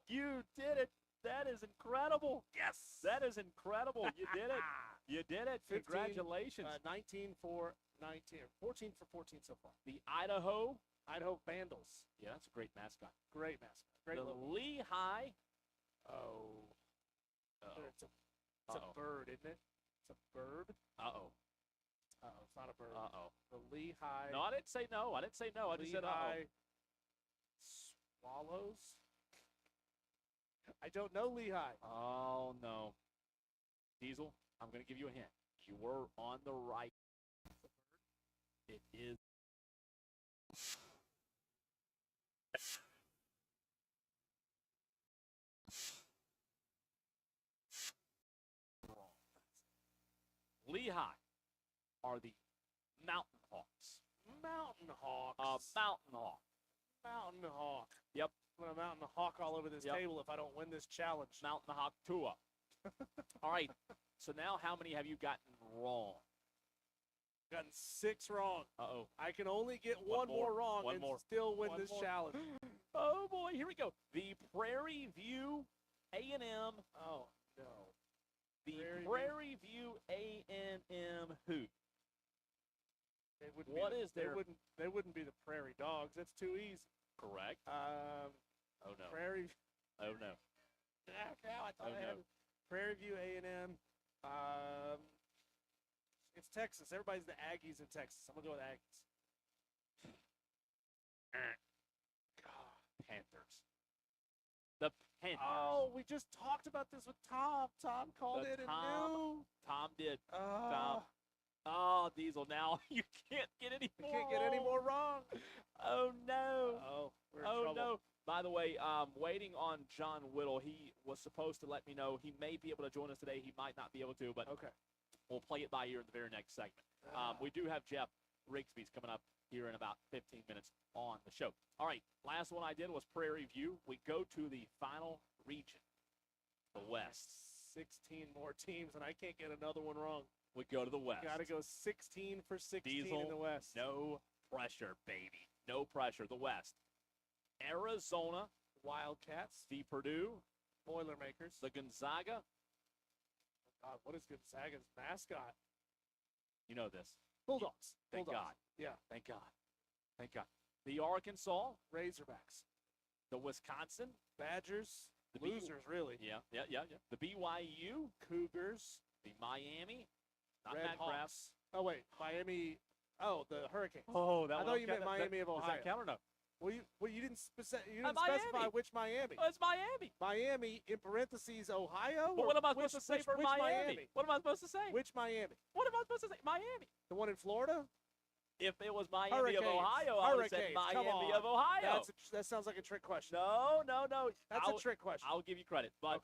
Speaker 1: you did it. That is incredible.
Speaker 2: Yes.
Speaker 1: That is incredible. You did it. You did it.
Speaker 2: 15,
Speaker 1: Congratulations.
Speaker 2: 19 for 19. 14 for 14 so far.
Speaker 1: The Idaho.
Speaker 2: Idaho Vandals.
Speaker 1: Yeah, that's a great mascot.
Speaker 2: Great mascot. Great
Speaker 1: The
Speaker 2: little.
Speaker 1: Lehigh.
Speaker 2: Oh.
Speaker 1: Uh-oh.
Speaker 2: It's a
Speaker 1: Uh-oh.
Speaker 2: bird, isn't it? It's a bird.
Speaker 1: Uh-oh.
Speaker 2: Oh, it's not a bird.
Speaker 1: Uh-oh.
Speaker 2: The Lehigh.
Speaker 1: No, I didn't say no. I didn't say no. I just said uh-oh.
Speaker 2: Lehigh Swallows. I don't know Lehigh.
Speaker 1: Oh, no. Diesel, I'm going to give you a hint. You were on the right. It is. Lehigh are the Mountain Hawks.
Speaker 2: Mountain Hawks.
Speaker 1: Mountain Hawk.
Speaker 2: Mountain Hawk.
Speaker 1: Yep.
Speaker 2: I'm going to Mountain Hawk all over this table if I don't win this challenge.
Speaker 1: Mountain Hawk Tua. All right. So now how many have you gotten wrong?
Speaker 2: Gotten 6 wrong.
Speaker 1: Uh-oh.
Speaker 2: I can only get one more wrong and still win this challenge.
Speaker 1: Oh, boy. Here we go. The Prairie View A&M.
Speaker 2: Oh, no.
Speaker 1: The Prairie View A&M who?
Speaker 2: They wouldn't be the Prairie Dogs. That's too easy.
Speaker 1: Correct.
Speaker 2: Oh
Speaker 1: no.
Speaker 2: Prairie.
Speaker 1: Oh no.
Speaker 2: I thought I had Prairie View A&M. It's Texas. Everybody's the Aggies in Texas. I'm gonna go with Aggies.
Speaker 1: Panthers. The Panthers.
Speaker 2: Oh, we just talked about this with Tom. Tom called it and knew.
Speaker 1: Tom did. Tom. Oh, Diesel, now you can't get any more
Speaker 2: wrong. Can't get any more wrong.
Speaker 1: Oh, no.
Speaker 2: We're in trouble.
Speaker 1: No. By the way, waiting on John Whittle. He was supposed to let me know he may be able to join us today. He might not be able to, but we'll play it by ear in the very next segment. We do have Jeff Rigsby'S coming up here in about 15 minutes on the show. All right, last one I did was Prairie View. We go to the final region, the West.
Speaker 2: 16 more teams, and I can't get another one wrong.
Speaker 1: We go to the West.
Speaker 2: Got to go 16 for 16
Speaker 1: Diesel,
Speaker 2: in the West.
Speaker 1: No pressure, baby. No pressure. The West. Arizona.
Speaker 2: Wildcats.
Speaker 1: The Purdue.
Speaker 2: Boilermakers.
Speaker 1: The Gonzaga.
Speaker 2: Oh, God, what is Gonzaga's mascot?
Speaker 1: You know this.
Speaker 2: Bulldogs.
Speaker 1: Thank God.
Speaker 2: Yeah.
Speaker 1: Thank God. Thank God. The Arkansas.
Speaker 2: Razorbacks.
Speaker 1: The Wisconsin.
Speaker 2: Badgers. Losers, really.
Speaker 1: Yeah. The BYU.
Speaker 2: Cougars.
Speaker 1: The Miami. Not
Speaker 2: Red
Speaker 1: Matt
Speaker 2: Hawks.
Speaker 1: Krafts.
Speaker 2: Oh, wait. Miami. Oh, the Hurricanes.
Speaker 1: Oh, that
Speaker 2: I thought you meant Miami of Ohio.
Speaker 1: Does that count or no?
Speaker 2: Well, you didn't specify which Miami.
Speaker 1: Oh, it's Miami.
Speaker 2: Miami, in parentheses, Ohio?
Speaker 1: But what am I supposed to say for Miami? What am I supposed to say?
Speaker 2: Which Miami?
Speaker 1: What am I supposed to say? Miami.
Speaker 2: The one in Florida?
Speaker 1: If it was Miami
Speaker 2: Hurricanes.
Speaker 1: of Ohio, I would have said Miami of Ohio.
Speaker 2: That sounds like a trick question.
Speaker 1: No.
Speaker 2: That's a trick question.
Speaker 1: I'll give you credit. But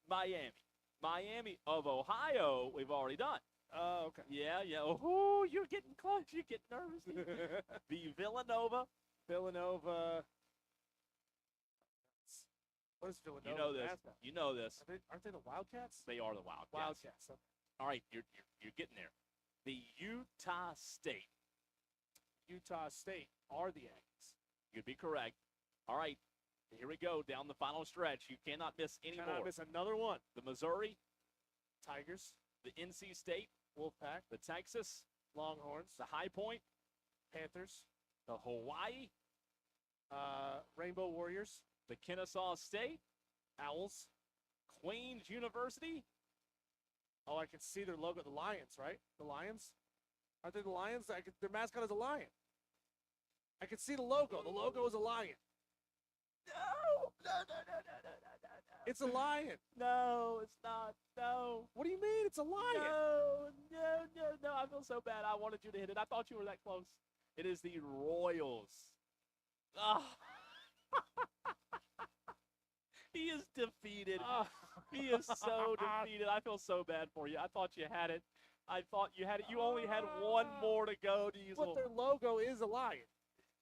Speaker 1: Miami of Ohio, we've already done.
Speaker 2: Oh, okay.
Speaker 1: Yeah. Oh, you're getting close. You're getting nervous. The Villanova.
Speaker 2: What is Villanova?
Speaker 1: You know this. You know this.
Speaker 2: Aren't they the Wildcats?
Speaker 1: They are the Wildcats.
Speaker 2: Wildcats. Okay.
Speaker 1: All right, you're getting there. The Utah State.
Speaker 2: Utah State are the Aggies.
Speaker 1: You'd be correct. All right, here we go down the final stretch. You cannot miss any more.
Speaker 2: Cannot miss another one.
Speaker 1: The Missouri
Speaker 2: Tigers.
Speaker 1: The NC State
Speaker 2: Wolfpack.
Speaker 1: The Texas
Speaker 2: Longhorns.
Speaker 1: The High Point
Speaker 2: Panthers.
Speaker 1: The Hawaii
Speaker 2: Rainbow Warriors.
Speaker 1: The Kennesaw State
Speaker 2: Owls.
Speaker 1: Queens University.
Speaker 2: Oh, I can see their logo. The Lions, right? The Lions? Aren't they the Lions? Their mascot is a lion. I can see the logo. The logo is a lion.
Speaker 1: No.
Speaker 2: It's a lion.
Speaker 1: No, it's not. No.
Speaker 2: What do you mean? It's a lion.
Speaker 1: No. I feel so bad. I wanted you to hit it. I thought you were that close. It is the Royals. Oh. He is defeated. He is so defeated. I feel so bad for you. I thought you had it. You only had one more to go, Diesel.
Speaker 2: But their logo is a lion.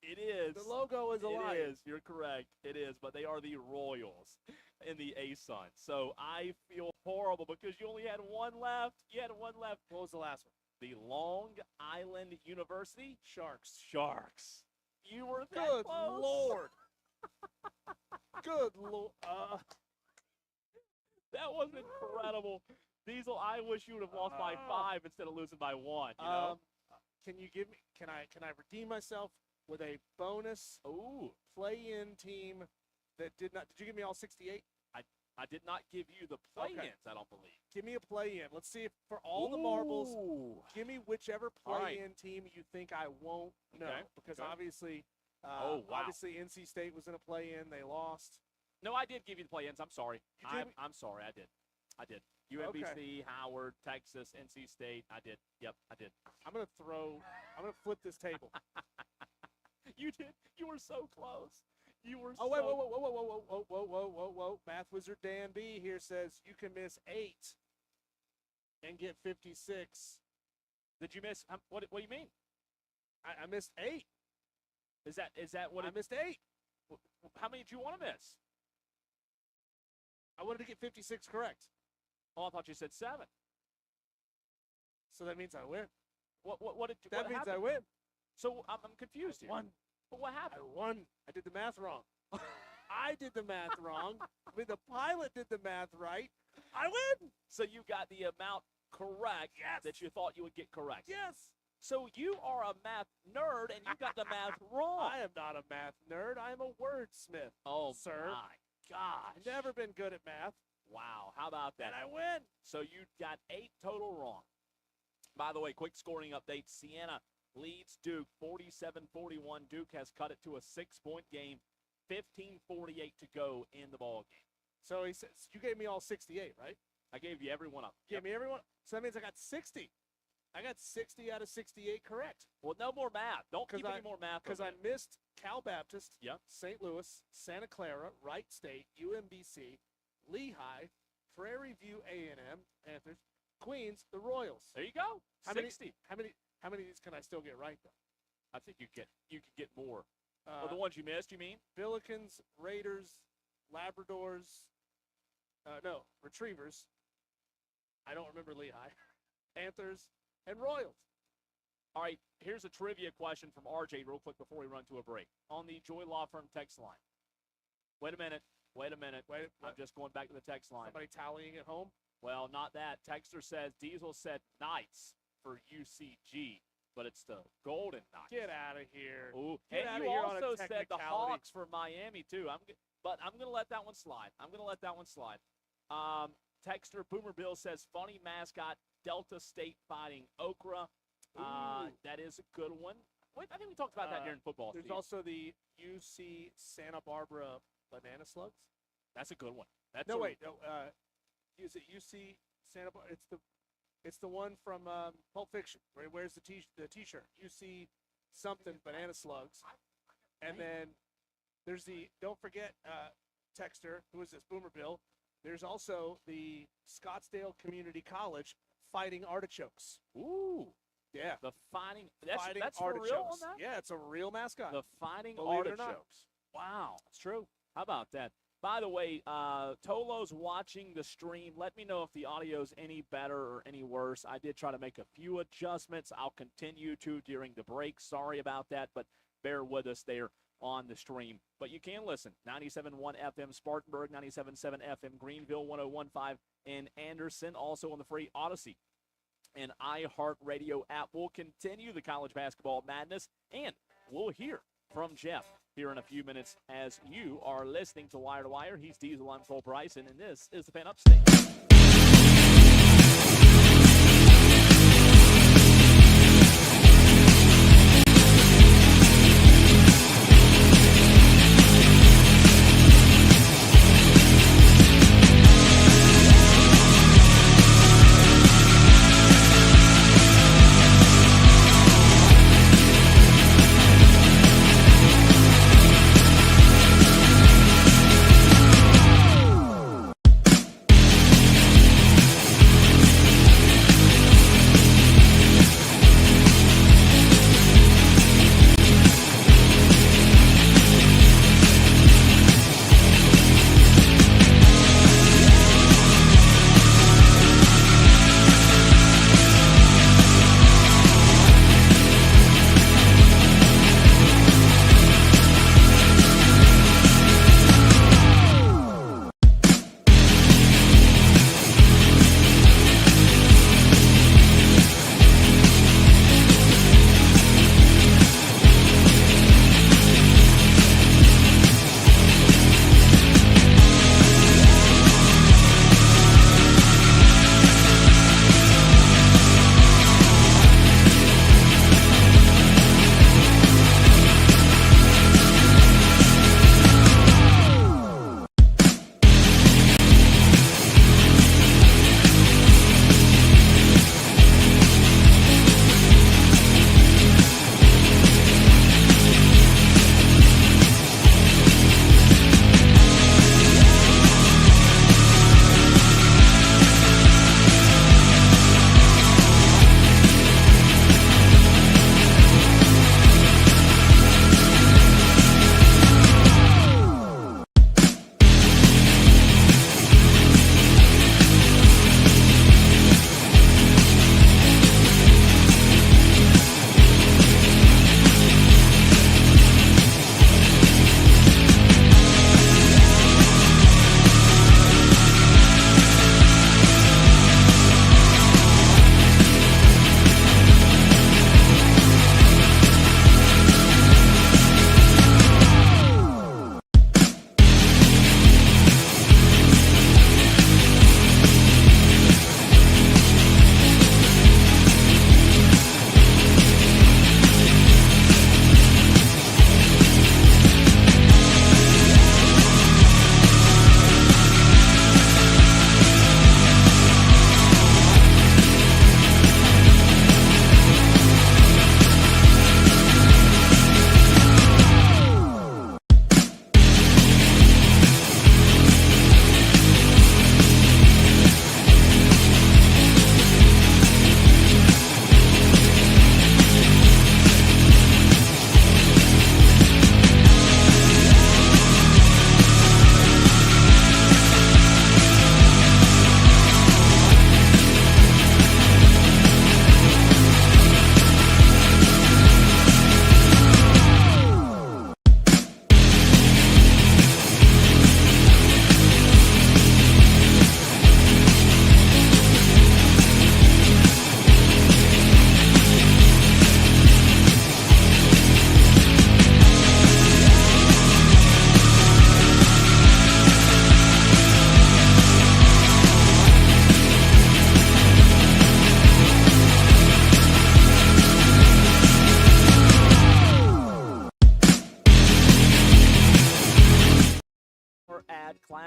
Speaker 1: It is.
Speaker 2: The logo is a lion.
Speaker 1: It is. You're correct. It is. But they are the Royals in the ASUN. So I feel horrible because you only had one left. You had one left.
Speaker 2: What was the last one?
Speaker 1: The Long Island University
Speaker 2: Sharks.
Speaker 1: You were that
Speaker 2: Good
Speaker 1: close.
Speaker 2: Lord. Good Lord.
Speaker 1: That was incredible. Diesel, I wish you would have lost by 5 instead of losing by 1. You know?
Speaker 2: Can you give me? Can I redeem myself with a bonus play-in team that did not? Did you give me all 68?
Speaker 1: I did not give you the play-ins. I don't believe.
Speaker 2: Give me a play-in. Let's see if for all the marbles. Give me whichever play-in team you think I won't know because obviously. Obviously, NC State was in a play-in. They lost.
Speaker 1: No, I did give you the play-ins. I'm sorry. I'm sorry. I did. UMBC, Howard, Texas, NC State. I did. Yep, I did.
Speaker 2: I'm gonna flip this table.
Speaker 1: You did. You were so close. You were.
Speaker 2: Whoa! Math wizard Dan B here says you can miss 8 and get 56.
Speaker 1: Did you miss? What do you mean?
Speaker 2: I missed 8.
Speaker 1: Is that what
Speaker 2: I missed 8?
Speaker 1: How many did you want to miss?
Speaker 2: I wanted to get 56 correct.
Speaker 1: Oh, I thought you said 7.
Speaker 2: So that means I win.
Speaker 1: What did
Speaker 2: That
Speaker 1: what
Speaker 2: means
Speaker 1: happened?
Speaker 2: I win.
Speaker 1: So I'm confused here.
Speaker 2: Won.
Speaker 1: But what
Speaker 2: I
Speaker 1: happened?
Speaker 2: won. I did the math wrong. I did the math wrong. I mean, the pilot did the math right. I win.
Speaker 1: So you got the amount correct
Speaker 2: Yes.
Speaker 1: that you thought you would get correct.
Speaker 2: Yes.
Speaker 1: So you are a math nerd and you got the math wrong.
Speaker 2: I am not a math nerd. I am a wordsmith.
Speaker 1: Oh,
Speaker 2: sir.
Speaker 1: my gosh.
Speaker 2: I've never been good at math.
Speaker 1: Wow. How about that?
Speaker 2: And I win.
Speaker 1: So you got 8 total wrong. By the way, quick scoring update. Siena leads Duke 47-41. Duke has cut it to a 6-point game. 15:48 to go in the ball game.
Speaker 2: So he says, you gave me all 68, right?
Speaker 1: I gave you every one of them.
Speaker 2: Gave me everyone. So that means I got 60. I got 60 out of 68 correct.
Speaker 1: Well, no more math. Don't keep
Speaker 2: I-
Speaker 1: any more math.
Speaker 2: Because
Speaker 1: over
Speaker 2: I
Speaker 1: there.
Speaker 2: missed Cal Baptist,
Speaker 1: Yep.
Speaker 2: St. Louis, Santa Clara, Wright State, UMBC, Lehigh, Prairie View A&M, Panthers, Queens, the Royals.
Speaker 1: There you go.
Speaker 2: How
Speaker 1: 60.
Speaker 2: Many of these can I still get right, though?
Speaker 1: I think you could get more. Or the ones you missed, you mean?
Speaker 2: Billikens, Raiders, Labradors, no, Retrievers. I don't remember Lehigh. Panthers, and Royals.
Speaker 1: All right, here's a trivia question from RJ real quick before we run to a break. On the Joy Law Firm text line. Wait a minute. I'm just going back to the text line.
Speaker 2: Somebody tallying at home?
Speaker 1: Well, not that. Texter says Diesel said Knights for UCG, but it's the Golden Knights.
Speaker 2: Get out of here.
Speaker 1: Ooh,
Speaker 2: Get
Speaker 1: and
Speaker 2: outta
Speaker 1: you
Speaker 2: here on a
Speaker 1: also said the
Speaker 2: technicality.
Speaker 1: Hawks for Miami too. But I'm gonna let that one slide. Texter Boomer Bill says funny mascot Delta State fighting Okra. That is a good one. Wait, I think we talked about that during football.
Speaker 2: There's
Speaker 1: Steve.
Speaker 2: also the UC Santa Barbara Banana Slugs.
Speaker 1: That's a good one. That's
Speaker 2: No,
Speaker 1: a-
Speaker 2: wait. No, is it UC Santa Barbara? It's the one from Pulp Fiction where he wears the T-shirt. UC something Banana Slugs. And then there's don't forget, Texter, who is this, Boomer Bill. There's also the Scottsdale Community College Fighting Artichokes.
Speaker 1: Ooh,
Speaker 2: Yeah.
Speaker 1: the fighting. That's
Speaker 2: Fighting
Speaker 1: for real on
Speaker 2: Artichokes.
Speaker 1: that.
Speaker 2: Yeah, it's a real mascot.
Speaker 1: The fighting
Speaker 2: Believe it or not.
Speaker 1: artichokes. Wow, it's true. How about that? By the way, Tolo's watching the stream. Let me know if the audio's any better or any worse. I did try to make a few adjustments. I'll continue to during the break. Sorry about that, but bear with us there on the stream. But you can listen. 97.1 FM Spartanburg, 97.7 FM Greenville, 101.5 in Anderson. Also on the free Odyssey and iHeartRadio app. We'll continue the college basketball madness, and we'll hear from Jeff here in a few minutes as you are listening to Wire to Wire. He's Diesel, I'm Cole Bryson, and this is the Fan Upstate.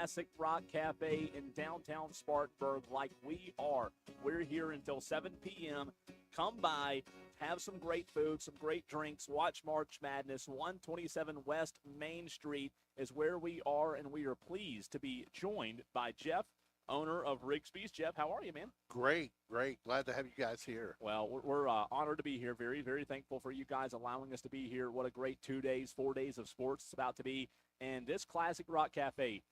Speaker 1: Classic Rock Cafe in downtown Spartanburg like we are. We're here until 7 p.m. Come by, have some great food, some great drinks, watch March Madness. 127 West Main Street is where we are, and we are pleased to be joined by Jeff, owner of Rigsby'S. Jeff, how are you, man?
Speaker 3: Great. Glad to have you guys here.
Speaker 1: Well, we're honored to be here. Very, very thankful for you guys allowing us to be here. What a great 2 days, 4 days of sports it's about to be. And this Classic Rock Cafe,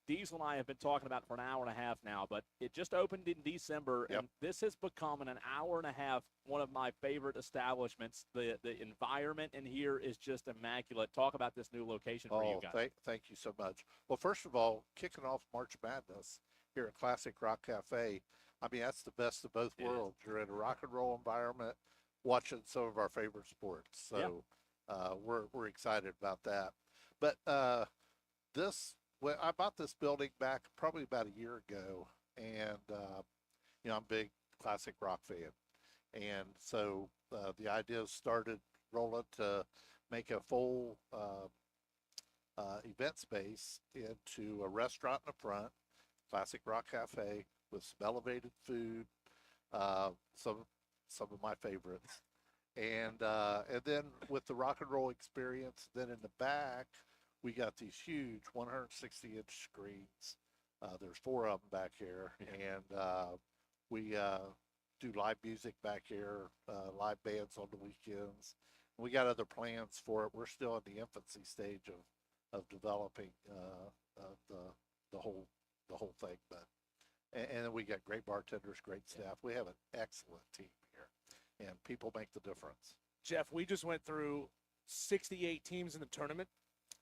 Speaker 1: Diesel and I have been talking about it for an hour and a half now, but it just opened in December,
Speaker 3: Yep.
Speaker 1: and this has become in an hour and a half one of my favorite establishments. The environment in here is just immaculate. Talk about this new location for you guys.
Speaker 3: Thank you so much. Well, first of all, kicking off March Madness here at Classic Rock Cafe, I mean, that's the best of both worlds. You're in a rock and roll environment watching some of our favorite sports. So we're excited about that. But I bought this building back probably about a year ago, and I'm a big classic rock fan, and so the idea started rolling to make a full event space into a restaurant in the front, Classic Rock Cafe, with some elevated food, some of my favorites, and then with the rock and roll experience. Then in the back, we got these huge 160-inch screens. There's 4 of them back here, and we do live music back here, live bands on the weekends. We got other plans for it. We're still in the infancy stage of developing the whole thing, but and then we got great bartenders, great staff. We have an excellent team here, and people make the difference.
Speaker 2: Jeff, we just went through 68 teams in the tournament.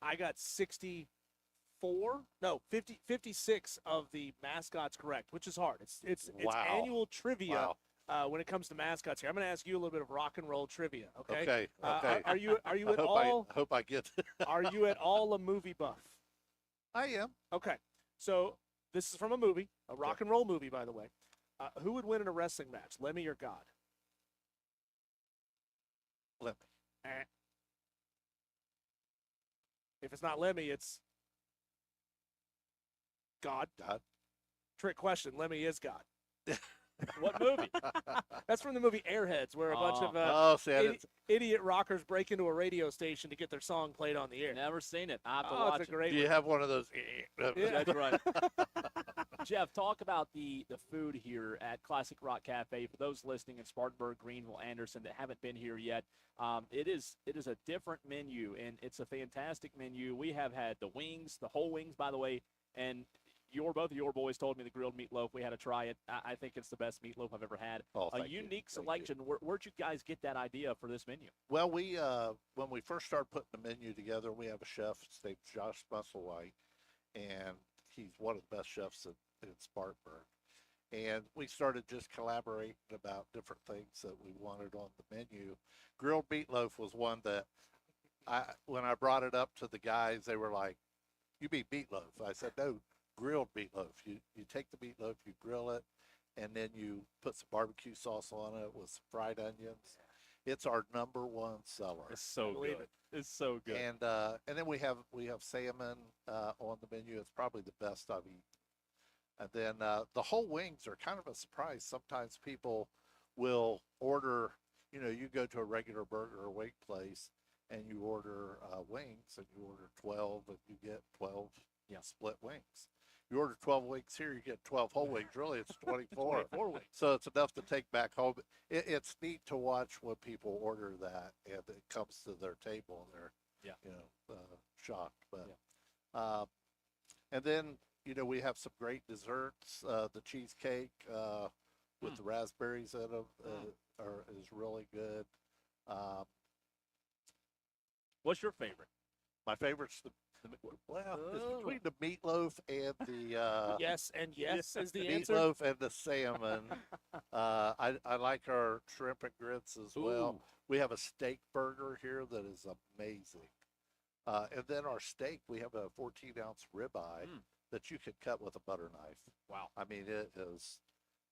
Speaker 2: I got 56 of the mascots correct, which is hard. It's
Speaker 3: Wow.
Speaker 2: annual trivia
Speaker 3: Wow.
Speaker 2: when it comes to mascots here. I'm going to ask you a little bit of rock and roll trivia. Okay.
Speaker 3: Okay.
Speaker 2: Are you at all?
Speaker 3: I hope I get it.
Speaker 2: Are you at all a movie buff?
Speaker 3: I am.
Speaker 2: Okay. So this is from a movie, a rock and roll movie, by the way. Who would win in a wrestling match, Lemmy or God?
Speaker 3: Lemmy.
Speaker 2: If it's not Lemmy, it's God.
Speaker 3: God.
Speaker 2: Trick question. Lemmy is God.
Speaker 1: What movie?
Speaker 2: That's from the movie Airheads, where a bunch of idiot rockers break into a radio station to get their song played on the air.
Speaker 1: Never seen it. I have to watch
Speaker 2: it's a
Speaker 1: it.
Speaker 2: great
Speaker 3: Do you
Speaker 2: one.
Speaker 3: have one of those?
Speaker 1: That's right. Jeff, talk about the food here at Classic Rock Cafe. For those listening in Spartanburg, Greenville, Anderson that haven't been here yet, it is a different menu, and it's a fantastic menu. We have had the wings, the whole wings, by the way, and both of your boys told me the grilled meatloaf. We had to try it. I think it's the best meatloaf I've ever had.
Speaker 3: Oh,
Speaker 1: a unique selection. Where'd you guys get that idea for this menu?
Speaker 3: Well, we when we first started putting the menu together, we have a chef named Josh Musselwhite, and he's one of the best chefs in Spartanburg. And we started just collaborating about different things that we wanted on the menu. Grilled meatloaf was one that when I brought it up to the guys, they were like, "You mean meatloaf?" I said, "No, grilled meatloaf. You take the meatloaf, you grill it, and then you put some barbecue sauce on it with some fried onions." It's our #1 seller.
Speaker 1: It's so good. It's so good.
Speaker 3: And then we have salmon on the menu. It's probably the best I've eaten. And then the whole wings are kind of a surprise. Sometimes people will order, you go to a regular burger or wing place and you order wings, and you order 12 and you get 12 split wings. You order 12 wings here, you get 12 whole wings. Really, it's 24.
Speaker 1: 24 wings.
Speaker 3: So it's enough to take back home. It's neat to watch when people order that and it comes to their table and they're shocked. But and then we have some great desserts. The cheesecake with the raspberries in them is really good.
Speaker 1: What's your favorite?
Speaker 3: My favorite's it's between the meatloaf and the
Speaker 2: yes is the answer.
Speaker 3: Meatloaf and the salmon. I like our shrimp and grits as well.
Speaker 1: Ooh.
Speaker 3: We have a steak burger here that is amazing. And then our steak, we have a 14-ounce ribeye that you could cut with a butter knife.
Speaker 1: Wow.
Speaker 3: I mean,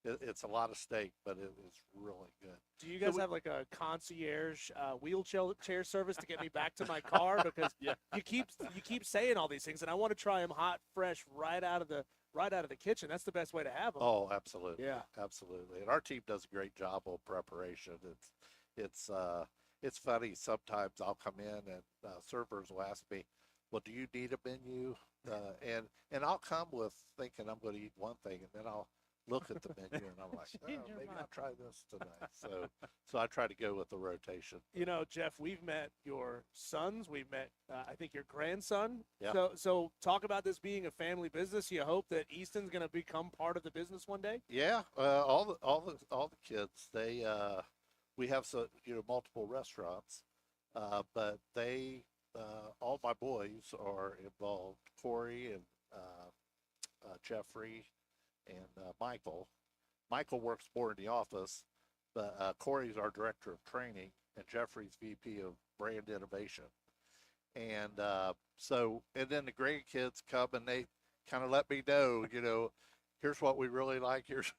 Speaker 3: it's a lot of steak, but it is really good.
Speaker 2: Do you guys have like a concierge wheelchair service to get me back to my car? Because you keep saying all these things, and I want to try them hot, fresh, right out of the kitchen. That's the best way to have them.
Speaker 3: Oh, absolutely.
Speaker 2: Yeah.
Speaker 3: Absolutely. And our team does a great job on preparation. It's funny. Sometimes I'll come in and servers will ask me, well, do you need a menu? And I'll come with thinking I'm going to eat one thing, and then I'll look at the menu and I'm like, oh, maybe I'll try this tonight. So I try to go with the rotation.
Speaker 2: You know, Jeff, we've met your sons. We've met, I think, your grandson.
Speaker 3: Yeah.
Speaker 2: So talk about this being a family business. You hope that Easton's going to become part of the business one day.
Speaker 3: Yeah. All the kids, we have multiple restaurants, but all my boys are involved. Corey and Jeffrey and Michael. Michael works more in the office, but Corey's our director of training, and Jeffrey's VP of brand innovation. And and then the grandkids come and they kind of let me know, here's what we really like. Here's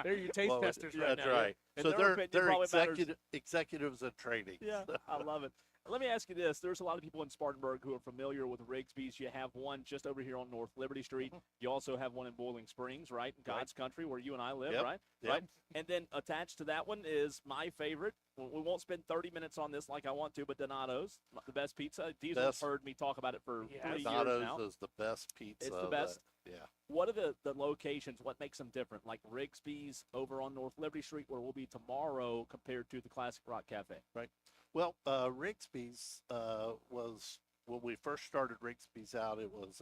Speaker 2: they're your taste testers right now.
Speaker 3: That's right.
Speaker 1: And
Speaker 3: So they're
Speaker 1: matters.
Speaker 3: executives in training.
Speaker 1: Yeah, I love it. Let me ask you this. There's a lot of people in Spartanburg who are familiar with Rigsby's. You have one just over here on North Liberty Street. You also have one in Boiling Springs, right? In God's country, where you and I live,
Speaker 3: Yep.
Speaker 1: right?
Speaker 3: Yep.
Speaker 1: Right. And then attached to that one is my favorite. We won't spend 30 minutes on this like I want to, but Donato's, the best pizza. Diesel has heard me talk about it for 3 years now.
Speaker 3: Donato's is the best pizza.
Speaker 1: It's the best.
Speaker 3: Yeah.
Speaker 1: What are the locations? What makes them different? Like Rigsby's over on North Liberty Street, where we'll be tomorrow, compared to the Classic Rock Cafe.
Speaker 3: Right. Well, Rigsby's was, when we first started Rigsby's out, it was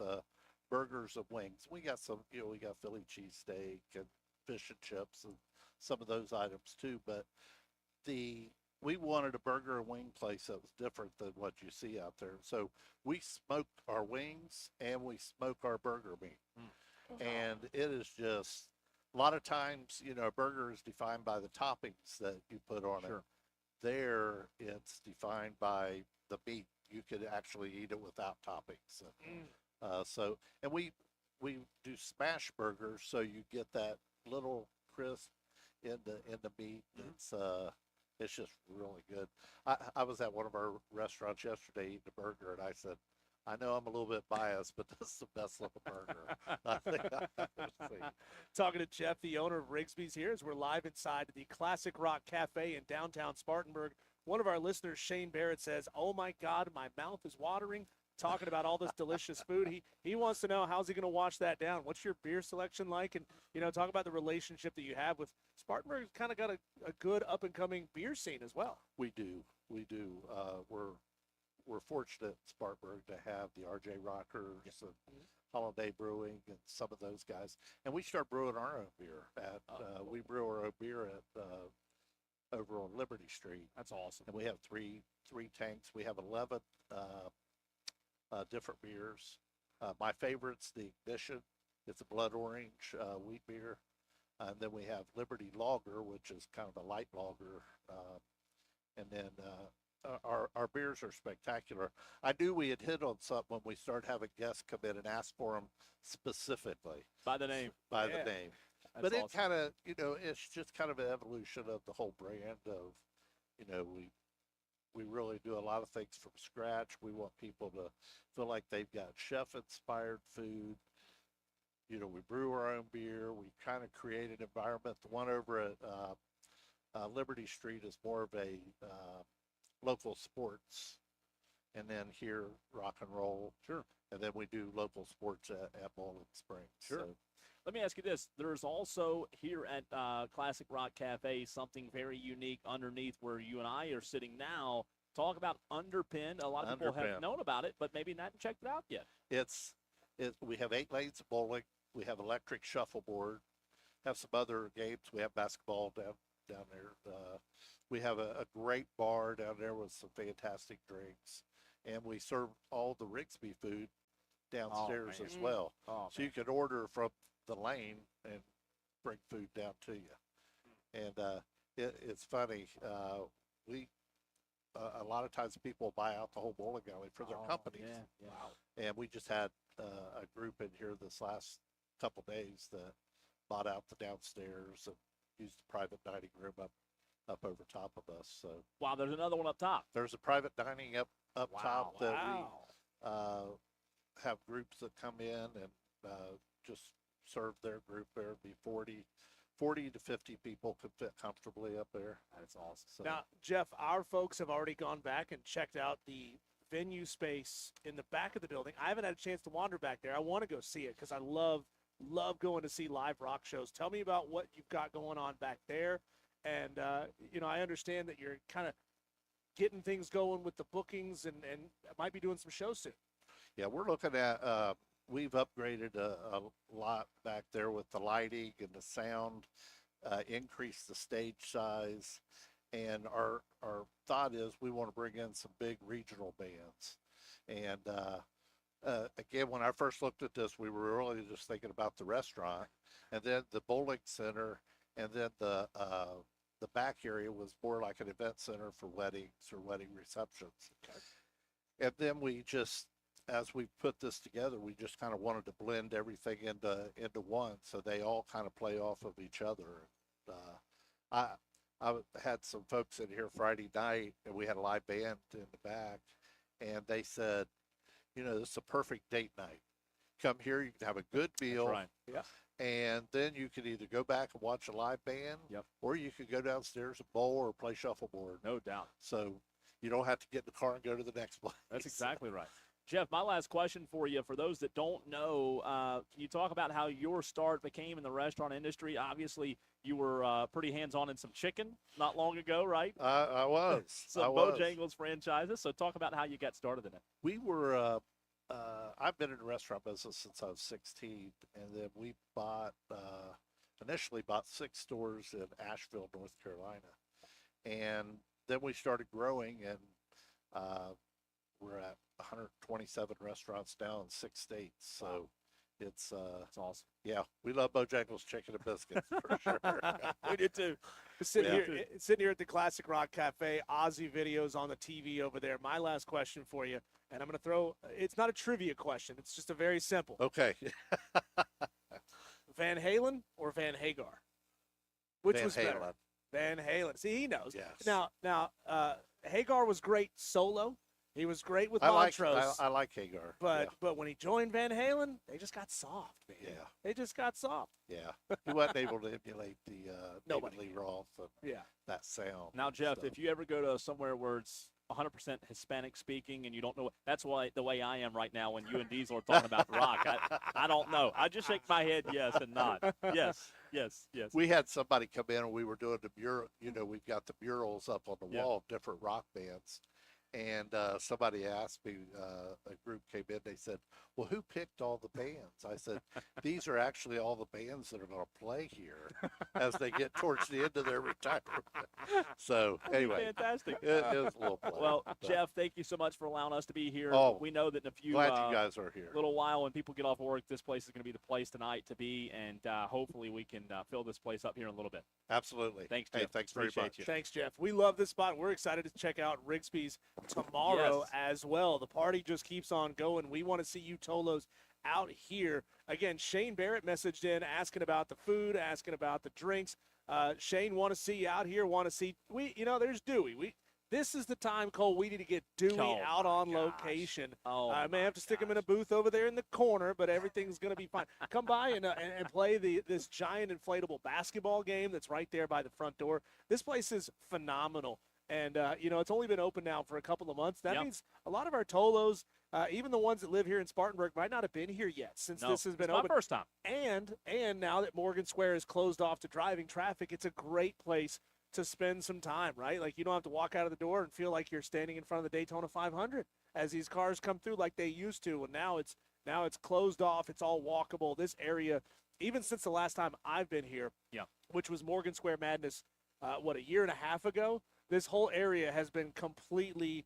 Speaker 3: burgers and wings. We got some, we got Philly cheesesteak and fish and chips and some of those items too. But we wanted a burger and wing place that was different than what you see out there. So we smoke our wings and we smoke our burger meat. And it is just, a lot of times, a burger is defined by the toppings that you put on it. There, it's defined by the meat. You could actually eat it without toppings. And we do smash burgers, so you get that little crisp in the meat. It's just really good. I was at one of our restaurants yesterday eating a burger, and I said, I know I'm a little bit biased, but this is the best looking burger I think I've ever seen.
Speaker 2: Talking to Jeff, the owner of Rigsby's, here as we're live inside the Classic Rock Cafe in downtown Spartanburg. One of our listeners, Shane Barrett, says, oh my God, my mouth is watering, talking about all this delicious food. He wants to know, how's he going to wash that down? What's your beer selection like? And, talk about the relationship that you have with Spartanburg's kind of got a good up-and-coming beer scene as well.
Speaker 3: We do. We're fortunate in Spartanburg to have the RJ Rockers and Holiday Brewing and some of those guys. And we start brewing our own beer we brew our own beer at over on Liberty Street.
Speaker 1: That's awesome.
Speaker 3: And we have three tanks. We have 11 different beers. My favorite's the Ignition. It's a blood orange wheat beer. And then we have Liberty Lager, which is kind of a light lager. And then our beers are spectacular. I knew we had hit on something when we started having guests come in and ask for them specifically.
Speaker 1: By the name.
Speaker 3: By the name.
Speaker 1: That's
Speaker 3: But it
Speaker 1: awesome.
Speaker 3: kind of, it's just kind of an evolution of the whole brand of, we really do a lot of things from scratch. We want people to feel like they've got chef-inspired food. We brew our own beer. We kind of create an environment. The one over at Liberty Street is more of a local sports, and then here rock and roll.
Speaker 1: Sure.
Speaker 3: And then we do local sports at Boiling Springs.
Speaker 1: Sure.
Speaker 3: So,
Speaker 1: Let me ask you this. There's also here at Classic Rock Cafe something very unique underneath where you and I are sitting now. Talk about Underpin. A lot of people have known about it, but maybe not checked it out yet.
Speaker 3: We have 8 lanes of bowling. We have electric shuffleboard. Have some other games. We have basketball down there. We have a great bar down there with some fantastic drinks, and we serve all the Rigsby food downstairs as well. So you can order from the lane and bring food down to you. And it's funny. A lot of times people buy out the whole bowling alley for their companies.
Speaker 1: Yeah.
Speaker 3: And we just had a group in here this last couple days that bought out the downstairs and used the private dining room up over top of us. So
Speaker 1: Wow, there's another one up top.
Speaker 3: there's a private dining up top that we have groups that come in and just serve their group. There'd be 40 to 50 people could fit comfortably up there.
Speaker 1: That's awesome.
Speaker 3: So,
Speaker 2: Now, Jeff, our folks have already gone back and checked out the venue space in the back of the building. I haven't had a chance to wander back there. I want to go see it because I love going to see live rock shows. Tell me about what you've got going on back there. And, I understand that you're kind of getting things going with the bookings and might be doing some shows soon.
Speaker 3: yeah, we're looking at, we've upgraded a lot back there with the lighting and the sound, increased the stage size. And our thought is we want to bring in some big regional bands. And again, when I first looked at this, we were really just thinking about the restaurant, and then the bowling center, and then the back area was more like an event center for weddings or wedding receptions.
Speaker 2: Okay.
Speaker 3: And then we just, as we put this together, we just kind of wanted to blend everything into one, so they all kind of play off of each other. I had some folks in here Friday night, and we had a live band in the back, and they said, this is a perfect date night. Come here, you can have a good meal.
Speaker 1: That's right.
Speaker 2: Yeah.
Speaker 3: And then you can either go back and watch a live band,
Speaker 1: Yep.
Speaker 3: or you can go downstairs and bowl or play shuffleboard.
Speaker 1: No doubt.
Speaker 3: So you don't have to get in the car and go to the next place.
Speaker 1: That's exactly right. Jeff, my last question for you, for those that don't know, can you talk about how your start became in the restaurant industry? Obviously, you were pretty hands-on in some chicken not long ago, right?
Speaker 3: I was.
Speaker 1: Some Bojangles franchises. So talk about how you got started in it.
Speaker 3: We were, I've been in the restaurant business since I was 16, and then we initially bought 6 stores in Asheville, North Carolina. And then we started growing, and we're at 127 restaurants now in 6 states. So it's
Speaker 1: That's awesome.
Speaker 3: yeah, we love Bojangles chicken and biscuits for sure.
Speaker 2: We did too. Sitting here at the Classic Rock Cafe, Aussie videos on the TV over there. My last question for you, and I'm going to throw, it's not a trivia question. It's just a very simple.
Speaker 3: Okay.
Speaker 2: Van Halen or Van Hagar? Which
Speaker 3: Van
Speaker 2: was better?
Speaker 3: Halen.
Speaker 2: Van Halen. See, he knows.
Speaker 3: Yes.
Speaker 2: Now, Hagar was great solo. He was great with
Speaker 3: I
Speaker 2: Montrose.
Speaker 3: like Hagar.
Speaker 2: But when he joined Van Halen, they just got soft, man.
Speaker 3: Yeah.
Speaker 2: They just got soft.
Speaker 3: Yeah. He wasn't able to emulate the
Speaker 2: Nobody
Speaker 3: David Lee Roth and
Speaker 2: Yeah.
Speaker 3: that sound.
Speaker 1: Now, Jeff,
Speaker 3: stuff.
Speaker 1: if you ever go to somewhere where it's 100% Hispanic speaking and you don't know that's why the way I am right now when you and Diesel are talking about rock. I don't know. I just shake my head yes and nod. Yes.
Speaker 3: We had somebody come in and we were doing the mural. We've got the murals up on the wall of different rock bands. And somebody asked me, a group came in, they said, well, who picked all the bands? I said, these are actually all the bands that are going to play here as they get towards the end of their retirement. So anyway,
Speaker 1: fantastic.
Speaker 3: It was a little play.
Speaker 1: Well,
Speaker 3: but
Speaker 1: Jeff, thank you so much for allowing us to be here.
Speaker 3: Oh,
Speaker 1: we know that in a few
Speaker 3: glad you guys are here.
Speaker 1: little while when people get off work, this place is going to be the place tonight to be, and hopefully we can fill this place up here in a little bit.
Speaker 3: Absolutely.
Speaker 1: Thanks,
Speaker 3: Hey,
Speaker 1: Jeff.
Speaker 3: thanks very
Speaker 1: Appreciate
Speaker 3: much.
Speaker 1: you.
Speaker 2: Thanks, Jeff. We love this spot. We're excited to check out Rigsby'S tomorrow as well. The party just keeps on going. We want to see you Tolos out here. Again, Shane Barrett messaged in asking about the food, asking about the drinks. Shane, want to see you out here, want to see – there's Dewey. This is the time, Cole, we need to get Dewey out on location. I may have to stick him in a booth over there in the corner, but everything's going to be fine. Come by and play this giant inflatable basketball game that's right there by the front door. This place is phenomenal. And, it's only been open now for a couple of months. That means a lot of our Tolos, even the ones that live here in Spartanburg, might not have been here yet since this has been open.
Speaker 1: My first time.
Speaker 2: And now that Morgan Square is closed off to driving traffic, it's a great place to spend some time, right? Like, you don't have to walk out of the door and feel like you're standing in front of the Daytona 500 as these cars come through like they used to. And now it's closed off. It's all walkable. This area, even since the last time I've been here, which was Morgan Square Madness, a year and a half ago, this whole area has been completely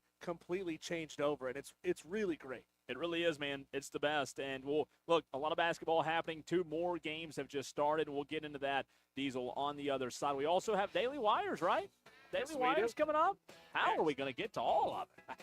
Speaker 2: changed over, and it's really great.
Speaker 1: It really is, man. It's the best. And look, a lot of basketball happening. 2 more games have just started, and we'll get into that, Diesel, on the other side. We also have Daily Wires, right? Daily Wires coming up. How are we going to get to all of it?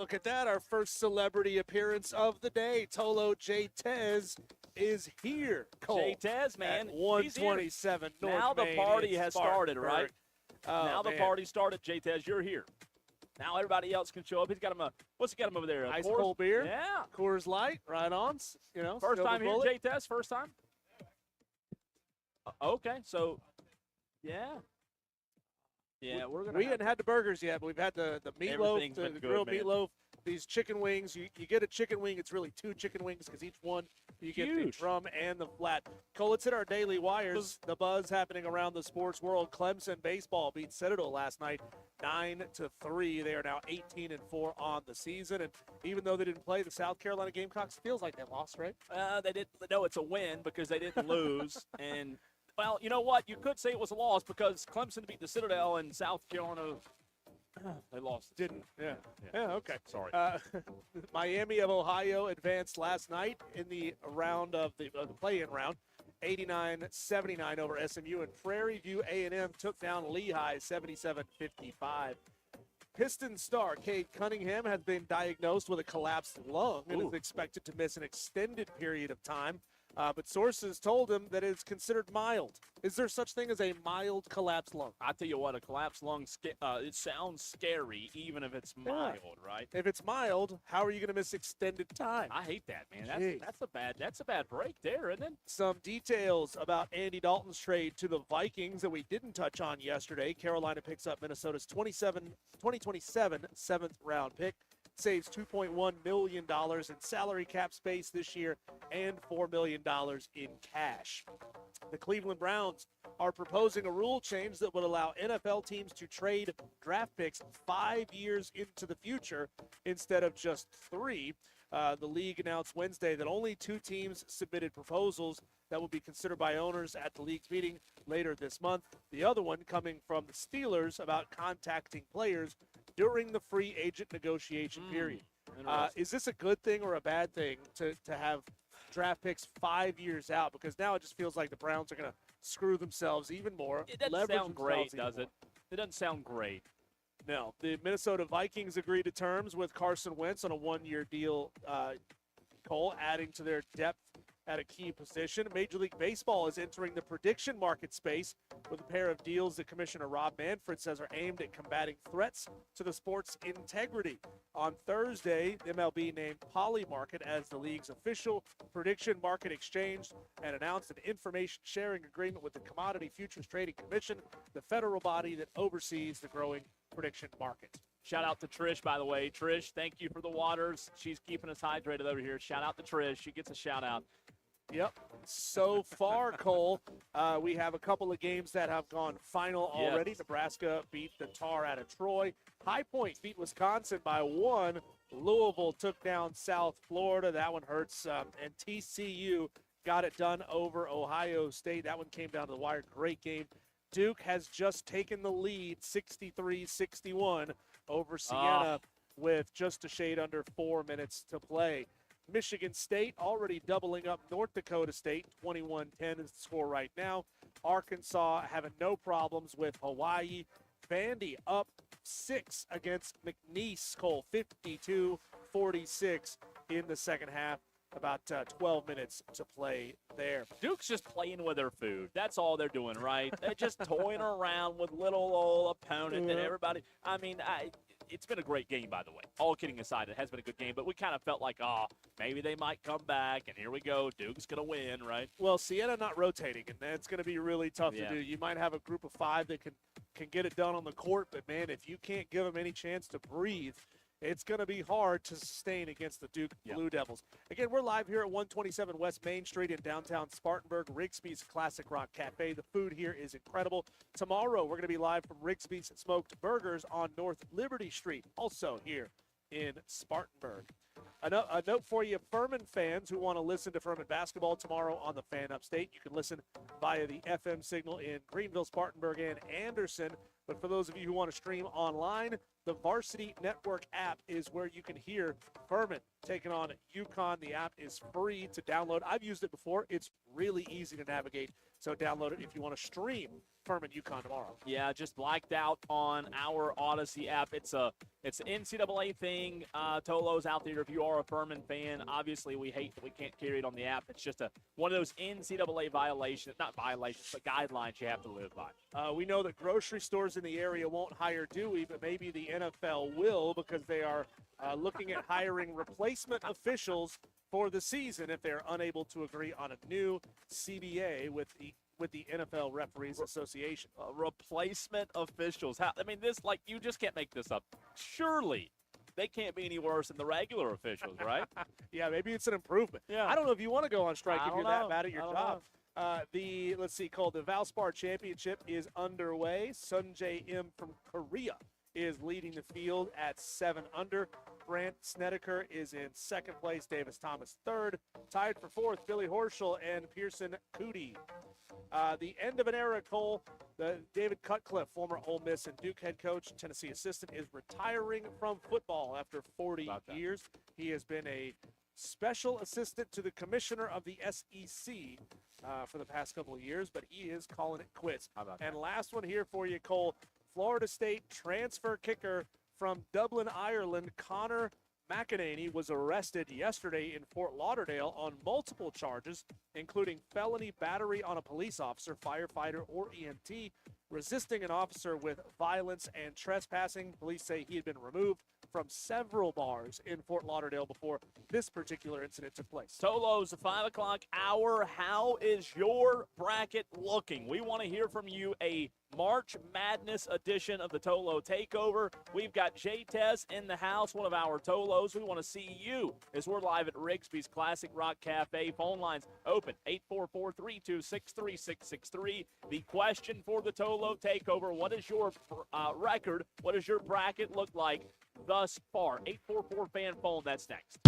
Speaker 2: Look at that. Our first celebrity appearance of the day. Tolo J. Tez is here. Cole,
Speaker 1: Jay Tez, man.
Speaker 2: at 127 North
Speaker 1: Now the
Speaker 2: Main
Speaker 1: party
Speaker 2: in
Speaker 1: has started, right?
Speaker 2: Spartanburg.
Speaker 1: Now the party started, Jay Tez. You're here. Now everybody else can show up. He's got him what's he got him over there?
Speaker 2: Ice
Speaker 1: Coors?
Speaker 2: cold beer.
Speaker 1: Yeah.
Speaker 2: Coors Light, right on. You know,
Speaker 1: First
Speaker 2: silver
Speaker 1: time here,
Speaker 2: bullet.
Speaker 1: Jay Tez? First time? Okay, so, yeah. Yeah, we're gonna.
Speaker 2: We hadn't had the burgers yet, but we've had the meatloaf,
Speaker 1: Everything's been
Speaker 2: the
Speaker 1: good,
Speaker 2: grilled
Speaker 1: man.
Speaker 2: meatloaf, these chicken wings. You get a chicken wing, it's really 2 chicken wings because each one you get the
Speaker 1: Huge.
Speaker 2: drum and the flat. Cole, let's hit our daily wires. The buzz happening around the sports world. Clemson baseball beat Citadel last night 9-3. They are now 18-4 on the season. And even though they didn't play, the South Carolina Gamecocks feels like they lost, right?
Speaker 1: They didn't. No, it's a win because they didn't lose. And, well, you know what? You could say it was a loss because Clemson beat the Citadel and South Carolina. They lost.
Speaker 2: Didn't. Yeah. Okay.
Speaker 1: Sorry.
Speaker 2: Miami of Ohio advanced last night in the round of the play-in round, 89-79 over SMU, and Prairie View A&M took down Lehigh 77-55. Piston star Cade Cunningham has been diagnosed with a collapsed lung and is expected to miss an extended period of time. But sources told him that it's considered mild. Is there such thing as a mild collapsed lung?
Speaker 1: I tell you what, a collapsed lung, it sounds scary even if it's mild, right?
Speaker 2: If it's mild, how are you going to miss extended time?
Speaker 1: I hate that, man.
Speaker 2: Jeez.
Speaker 1: That's a bad break there, isn't it?
Speaker 2: Some details about Andy Dalton's trade to the Vikings that we didn't touch on yesterday. Carolina picks up Minnesota's 2027 seventh-round pick. Saves $2.1 million in salary cap space this year and $4 million in cash. The Cleveland Browns are proposing a rule change that would allow NFL teams to trade draft picks 5 years into the future instead of just 3. The league announced Wednesday that only 2 teams submitted proposals that will be considered by owners at the league's meeting later this month. The other one coming from the Steelers about contacting players during the free agent negotiation period. Is this a good thing or a bad thing to have draft picks 5 years out? Because now it just feels like the Browns are going to screw themselves even more.
Speaker 1: It doesn't sound great, does it? It doesn't sound great.
Speaker 2: No. The Minnesota Vikings agreed to terms with Carson Wentz on a 1-year deal, Cole, adding to their depth at a key position. Major League Baseball is entering the prediction market space with a pair of deals that Commissioner Rob Manfred says are aimed at combating threats to the sport's integrity. On Thursday, MLB named Polymarket as the league's official prediction market exchange and announced an information sharing agreement with the Commodity Futures Trading Commission, the federal body that oversees the growing prediction market.
Speaker 1: Shout out to Trish, by the way. Trish, thank you for the waters. She's keeping us hydrated over here. Shout out to Trish. She gets a shout out.
Speaker 2: Yep. So far, Cole, we have a couple of games that have gone final already.
Speaker 1: Yes.
Speaker 2: Nebraska beat the Tar out of Troy. High Point beat Wisconsin by 1. Louisville took down South Florida. That one hurts. And TCU got it done over Ohio State. That one came down to the wire. Great game. Duke has just taken the lead 63-61 over Siena with just a shade under 4 minutes to play. Michigan State already doubling up North Dakota State. 21-10 is the score right now. Arkansas having no problems with Hawaii. Vandy up 6 against McNeese. Cole 52-46 in the second half. About 12 minutes to play there.
Speaker 1: Duke's just playing with their food. That's all they're doing, right? They're just toying around with little old opponent and everybody. I mean, it's been a great game, by the way. All kidding aside, it has been a good game, but we kind of felt like, maybe they might come back, and here we go. Duke's going to win, right?
Speaker 2: Well, Siena not rotating, and that's going to be really tough to do. You might have a group of 5 that can get it done on the court, but, man, if you can't give them any chance to breathe, it's going to be hard to sustain against the Duke Blue Devils. Again, we're live here at 127 West Main Street in downtown Spartanburg, Rigsby'S Classic Rock Cafe. The food here is incredible. Tomorrow, we're going to be live from Rigsby'S Smoked Burgers on North Liberty Street, also here in Spartanburg. A note for you, Furman fans who want to listen to Furman basketball tomorrow on the Fan Upstate. You can listen via the FM signal in Greenville, Spartanburg, and Anderson. But for those of you who want to stream online, the Varsity Network app is where you can hear Furman taking on UConn. The app is free to download. I've used it before. It's really easy to navigate. So download it if you want to stream Furman UConn tomorrow.
Speaker 1: Yeah, just blacked out on our Odyssey app. It's an NCAA thing. Tolo's out there if you are a Furman fan. Obviously, we hate that we can't carry it on the app. It's just one of those NCAA violations, not violations, but guidelines you have to live by.
Speaker 2: We know that grocery stores in the area won't hire Dewey, but maybe the NFL will because they are looking at hiring replacement officials for the season if they're unable to agree on a new CBA with the NFL Referees Association.
Speaker 1: Replacement officials. You just can't make this up. Surely they can't be any worse than the regular officials, right?
Speaker 2: Yeah, maybe it's an improvement.
Speaker 1: Yeah.
Speaker 2: I don't know if you want to go on strike if you're that bad at your job.
Speaker 1: Know.
Speaker 2: Let's see, called the Valspar Championship is underway. Sunjae M from Korea is leading the field at 7 under. Brant Snedeker is in second place. Davis Thomas third. Tied for fourth, Billy Horschel and Pearson Cootie. The end of an era, Cole. David Cutcliffe, former Ole Miss and Duke head coach, Tennessee assistant, is retiring from football after 40 years. He has been a special assistant to the commissioner of the SEC for the past couple of years, but he is calling it quits. And last one here for you, Cole. Florida State transfer kicker from Dublin, Ireland, Connor McEnany was arrested yesterday in Fort Lauderdale on multiple charges, including felony battery on a police officer, firefighter, or EMT, resisting an officer with violence and trespassing. Police say he had been removed from several bars in Fort Lauderdale before this particular incident took place.
Speaker 1: Tolo's the 5 o'clock hour. How is your bracket looking? We want to hear from you. A March Madness edition of the Tolo Takeover. We've got J-Tez in the house, one of our Tolos. We want to see you as we're live at Rigsby'S Classic Rock Cafe. Phone lines open, 844-326-6663. The question for the Tolo Takeover, what is your record? What does your bracket look like thus far? 844-FAN phone, that's next.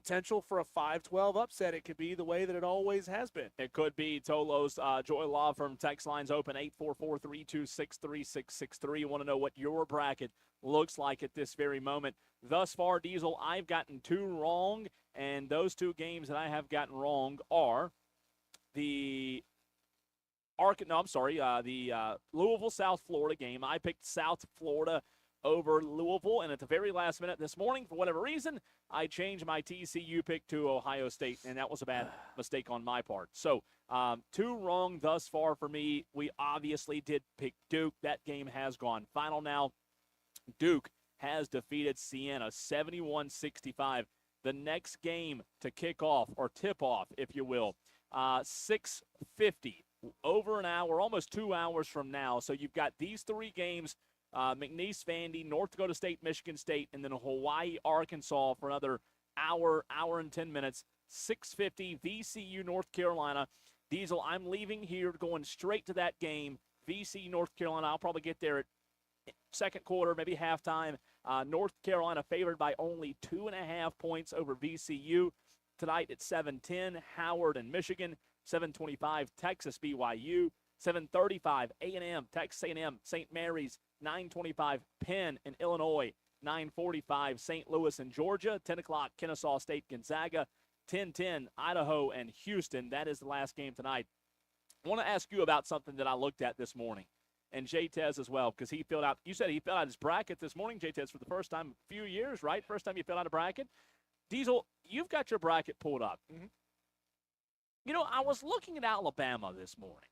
Speaker 2: potential for a 5-12 upset. It could be the way that it always has been.
Speaker 1: It could be. Tolo's Joy Law Firm text lines open 844-326-3663. You want to know what your bracket looks like at this very moment. Thus far, Diesel, I've gotten 2 wrong, and those 2 games that I have gotten wrong are the Louisville South Florida game. I picked South Florida over Louisville, and at the very last minute this morning, for whatever reason, I changed my TCU pick to Ohio State, and that was a bad mistake on my part. So 2 wrong thus far for me. We obviously did pick Duke. That game has gone final now. Duke has defeated Siena 71-65. The next game to kick off, or tip off, if you will, 6:50, over an hour, almost 2 hours from now. So you've got these 3 games, McNeese, Vandy, North Dakota State, Michigan State, and then Hawaii, Arkansas for another hour and 10 minutes. 6:50, VCU, North Carolina. Diesel, I'm leaving here, going straight to that game. VCU, North Carolina, I'll probably get there at second quarter, maybe halftime. North Carolina favored by only 2.5 points over VCU. Tonight at 7:10, Howard and Michigan. 7:25, Texas, BYU. 7:35, A&M, Texas A&M, St. Mary's. 9:25, Penn and Illinois. 9:45, St. Louis and Georgia. 10 o'clock, Kennesaw State, Gonzaga. 10:10, Idaho and Houston. That is the last game tonight. I want to ask you about something that I looked at this morning, and J-Tez as well, because he filled out, you said he filled out his bracket this morning, J-Tez, for the first time in a few years, right? First time you filled out a bracket. Diesel, you've got your bracket pulled up.
Speaker 2: Mm-hmm.
Speaker 1: You know, I was looking at Alabama this morning,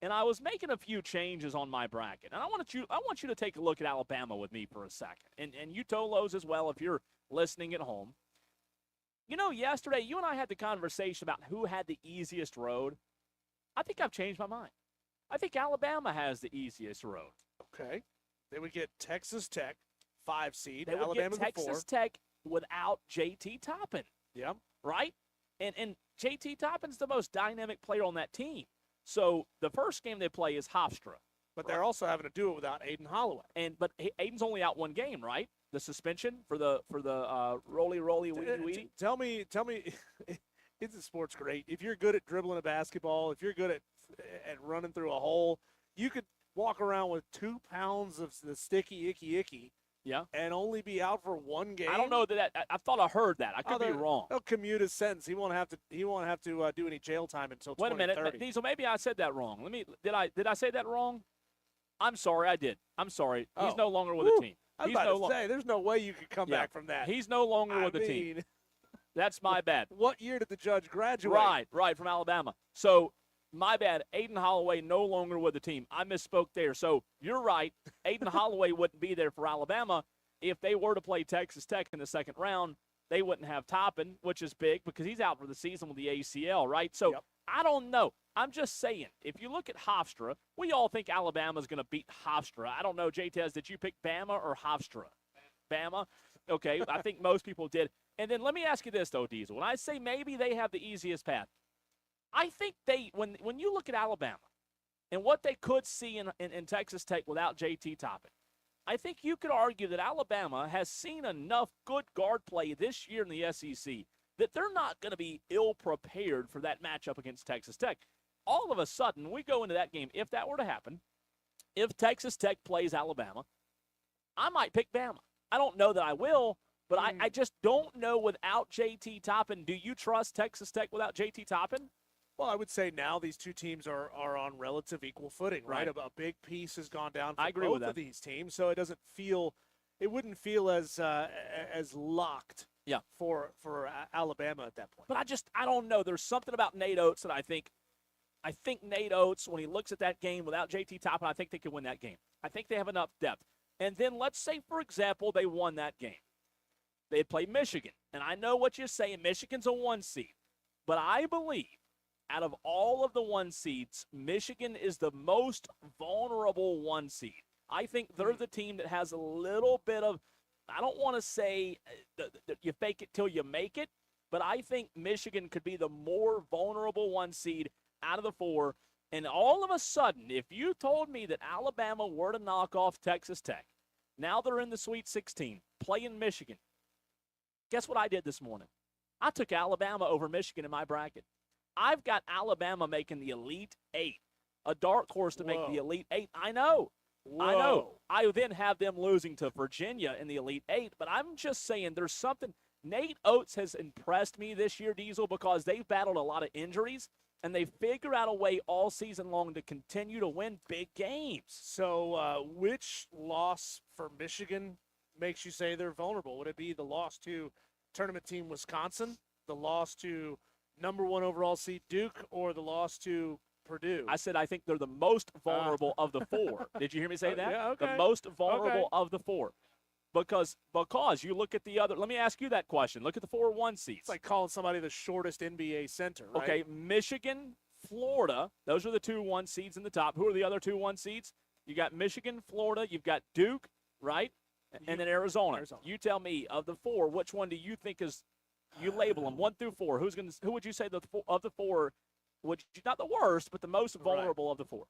Speaker 1: and I was making a few changes on my bracket. And I want you to take a look at Alabama with me for a second. And you Tolos as well, if you're listening at home. You know, yesterday you and I had the conversation about who had the easiest road. I think I've changed my mind. I think Alabama has the easiest road.
Speaker 2: Okay. They would get Texas Tech, 5 seed.
Speaker 1: They would
Speaker 2: Alabama's
Speaker 1: get Texas
Speaker 2: 4.
Speaker 1: Tech without J.T. Toppin.
Speaker 2: Yeah.
Speaker 1: Right? And J.T. Toppin's the most dynamic player on that team. So the first game they play is Hofstra.
Speaker 2: But they're also having to do it without Aiden Holloway.
Speaker 1: But Aiden's only out 1 game, right? The suspension for the roly weedy.
Speaker 2: Tell me, isn't sports great? If you're good at dribbling a basketball, if you're good at running through a hole, you could walk around with 2 pounds of the sticky, icky,
Speaker 1: yeah,
Speaker 2: and only be out for 1 game.
Speaker 1: I don't know that. I thought I heard that. I could be wrong.
Speaker 2: They'll commute his sentence. He won't have to do any jail time until 2030.
Speaker 1: Wait a minute, Diesel. Maybe I said that wrong. Did I say that wrong? I'm sorry, I did. I'm sorry. He's no longer with the team.
Speaker 2: I was about to say, there's no way you could come back from that.
Speaker 1: He's no longer with the team. That's my bad.
Speaker 2: What year did the judge graduate?
Speaker 1: Right, from Alabama. So, my bad. Aiden Holloway no longer with the team. I misspoke there. So, you're right. Aiden Holloway wouldn't be there for Alabama. If they were to play Texas Tech in the second round, they wouldn't have Toppin, which is big because he's out for the season with the ACL, right? So, I don't know. I'm just saying, if you look at Hofstra, we all think Alabama's going to beat Hofstra. I don't know, J-Tez, did you pick Bama or Hofstra? Bama? Okay, I think most people did. And then let me ask you this, though, Diesel. When I say maybe they have the easiest path, I think when you look at Alabama and what they could see in Texas Tech without J.T. Toppin, I think you could argue that Alabama has seen enough good guard play this year in the SEC that they're not going to be ill-prepared for that matchup against Texas Tech. All of a sudden, we go into that game, if that were to happen, if Texas Tech plays Alabama, I might pick Bama. I don't know that I will, but I just don't know without J.T. Toppin. Do you trust Texas Tech without J.T. Toppin?
Speaker 2: Well, I would say now these two teams are on relative equal footing, right? A big piece has gone down for both of these teams, so it wouldn't feel as locked for Alabama at that point.
Speaker 1: But I don't know. There's something about Nate Oates that I think Nate Oates, when he looks at that game without J.T. Toppin, I think they can win that game. I think they have enough depth. And then let's say, for example, they won that game. They'd play Michigan. And I know what you're saying. Michigan's a 1 seed. But I believe out of all of the 1 seeds, Michigan is the most vulnerable 1 seed. I think they're the team that has a little bit of, I don't want to say that you fake it till you make it, but I think Michigan could be the more vulnerable 1 seed out of the 4. And all of a sudden, if you told me that Alabama were to knock off Texas Tech, now they're in the Sweet 16, playing Michigan. Guess what I did this morning? I took Alabama over Michigan in my bracket. I've got Alabama making the Elite Eight, a dark horse to make the Elite Eight. I know. I know. I then have them losing to Virginia in the Elite Eight, but I'm just saying there's something. Nate Oates has impressed me this year, Diesel, because they've battled a lot of injuries, and they figure out a way all season long to continue to win big games.
Speaker 2: So which loss for Michigan makes you say they're vulnerable? Would it be the loss to tournament team Wisconsin, the loss to number 1 overall seed Duke, or the loss to Purdue?
Speaker 1: I said I think they're the most vulnerable of the 4. Did you hear me say that?
Speaker 2: Yeah, okay.
Speaker 1: The most vulnerable of the 4. Because you look at the other – let me ask you that question. Look at the 4-1 seeds.
Speaker 2: It's like calling somebody the shortest NBA center, right?
Speaker 1: Okay, Michigan, Florida, those are the 2-1 seeds in the top. Who are the other 2-1 seeds? You got Michigan, Florida, you've got Duke, right? And then Arizona. You tell me, of the 4, which one do you think is – you label them 1 through 4. Who would you say of the 4 – not the worst, but the most vulnerable of the 4?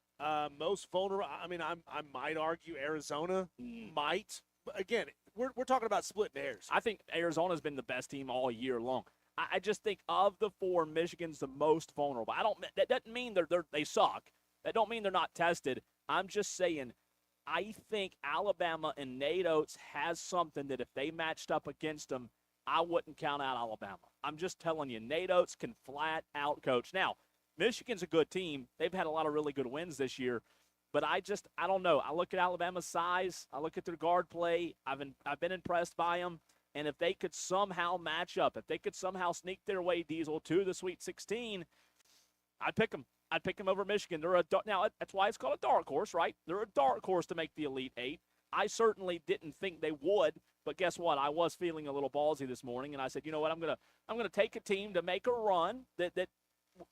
Speaker 2: Most vulnerable. I mean, I might argue Arizona might. But again, we're talking about splitting hairs.
Speaker 1: I think Arizona's been the best team all year long. I just think of the 4, Michigan's the most vulnerable. That doesn't mean they suck. That don't mean they're not tested. I'm just saying I think Alabama and Nate Oates has something that if they matched up against them, I wouldn't count out Alabama. I'm just telling you, Nate Oates can flat out coach. Now, Michigan's a good team. They've had a lot of really good wins this year. But I don't know. I look at Alabama's size. I look at their guard play. I've been impressed by them. And if they could somehow match up, if they could somehow sneak their way, Diesel, to the Sweet 16, I'd pick them. I'd pick them over Michigan. Now, that's why it's called a dark horse, right? They're a dark horse to make the Elite Eight. I certainly didn't think they would, but guess what? I was feeling a little ballsy this morning, and I said, you know what? I'm gonna take a team to make a run that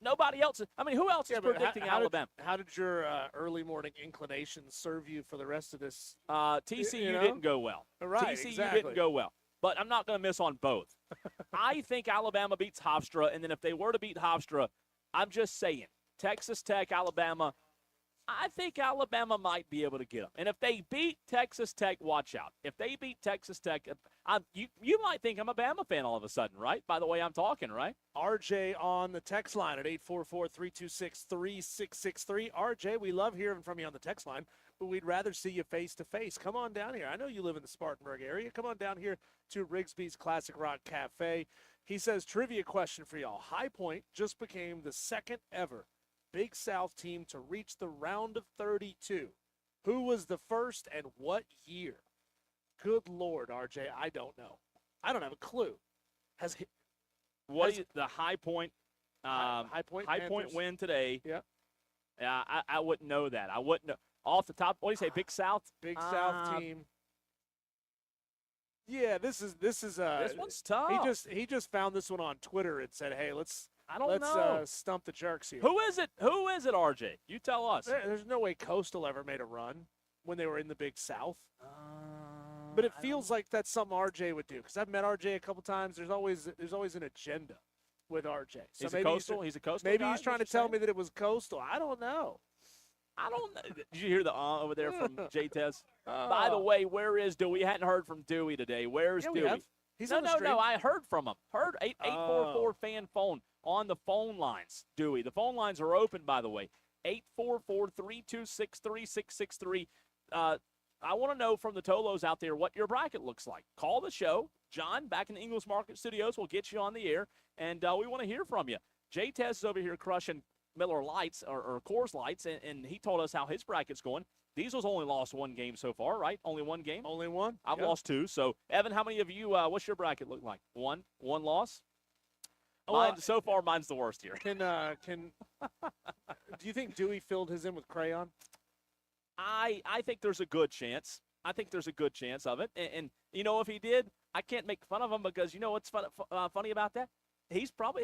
Speaker 1: nobody else. I mean, who else is predicting Alabama?
Speaker 2: How did your early morning inclinations serve you for the rest of this?
Speaker 1: TCU didn't go well.
Speaker 2: Right,
Speaker 1: TCU
Speaker 2: exactly.
Speaker 1: didn't go well. But I'm not going to miss on both. I think Alabama beats Hofstra, and then if they were to beat Hofstra, I'm just saying, Texas Tech, Alabama, I think Alabama might be able to get them. And if they beat Texas Tech, watch out. If they beat Texas Tech, you might think I'm a Bama fan all of a sudden, right? By the way I'm talking, right?
Speaker 2: RJ on the text line at 844-326-3663. RJ, we love hearing from you on the text line, but we'd rather see you face-to-face. Come on down here. I know you live in the Spartanburg area. Come on down here to Rigsby'S Classic Rock Cafe. He says, trivia question for y'all. High Point just became the second ever Big South team to reach the round of 32. Who was the first and what year? Good Lord, RJ, I don't know. I don't have a clue.
Speaker 1: The High Point
Speaker 2: High Point
Speaker 1: win today?
Speaker 2: Yeah.
Speaker 1: I wouldn't know that. I wouldn't know. Off the top, what do you say, Big South?
Speaker 2: Big South team. Yeah, this is
Speaker 1: this one's tough.
Speaker 2: He just found this one on Twitter and said, "Hey, let's
Speaker 1: know.
Speaker 2: Stump the jerks here."
Speaker 1: Who is it, RJ? You tell us.
Speaker 2: There's no way Coastal ever made a run when they were in the Big South. But it feels like that's something RJ would do, because I've met RJ a couple times. There's always an agenda with RJ. So
Speaker 1: he's a Coastal. He's a Coastal.
Speaker 2: Maybe
Speaker 1: guy,
Speaker 2: he's trying to tell me that it was Coastal. I don't know.
Speaker 1: Did you hear the over there from J-Tez? By the way, where is Dewey? We hadn't heard from Dewey today. Where's Dewey?
Speaker 2: He's on the stream.
Speaker 1: No, I heard from him. Heard 844 fan phone on the phone lines, Dewey. The phone lines are open, by the way. 844-326-3663. I want to know from the Tolos out there what your bracket looks like. Call the show. John, back in the Ingles Market Studios, will get you on the air, and we want to hear from you. J-Tez is over here crushing Miller Lights or Coors Lights, and he told us how his bracket's going. Diesel's only lost one game so far, right? Only one game?
Speaker 2: Only one.
Speaker 1: I've lost two. So, Evan, how many of you, what's your bracket look like? One loss? So far, mine's the worst here.
Speaker 2: Do you think Dewey filled his in with crayon?
Speaker 1: I think there's a good chance. I think there's a good chance of it. And you know, if he did, I can't make fun of him, because you know what's funny about that? His is probably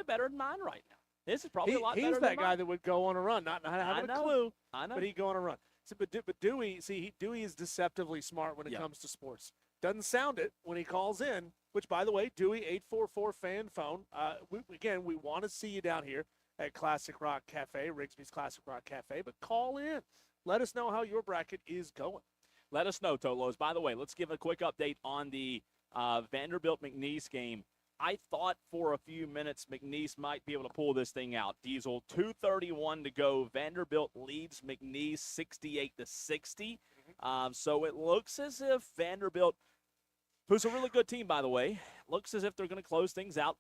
Speaker 1: better than mine right now. This is probably a lot better than mine.
Speaker 2: He's that guy that would go on a run, not having a clue.
Speaker 1: I know.
Speaker 2: But he'd go on a run. So, but Dewey, Dewey is deceptively smart when it comes to sports. Doesn't sound it when he calls in, which, by the way, Dewey, 844 fan phone. We want to see you down here at Classic Rock Cafe, Rigsby'S Classic Rock Cafe, but call in. Let us know how your bracket is going.
Speaker 1: Let us know, Tolos. By the way, let's give a quick update on the Vanderbilt-McNeese game. I thought for a few minutes McNeese might be able to pull this thing out. Diesel, 2:31 to go. Vanderbilt leads McNeese 68-60. So it looks as if Vanderbilt, who's a really good team, by the way, looks as if they're going to close things out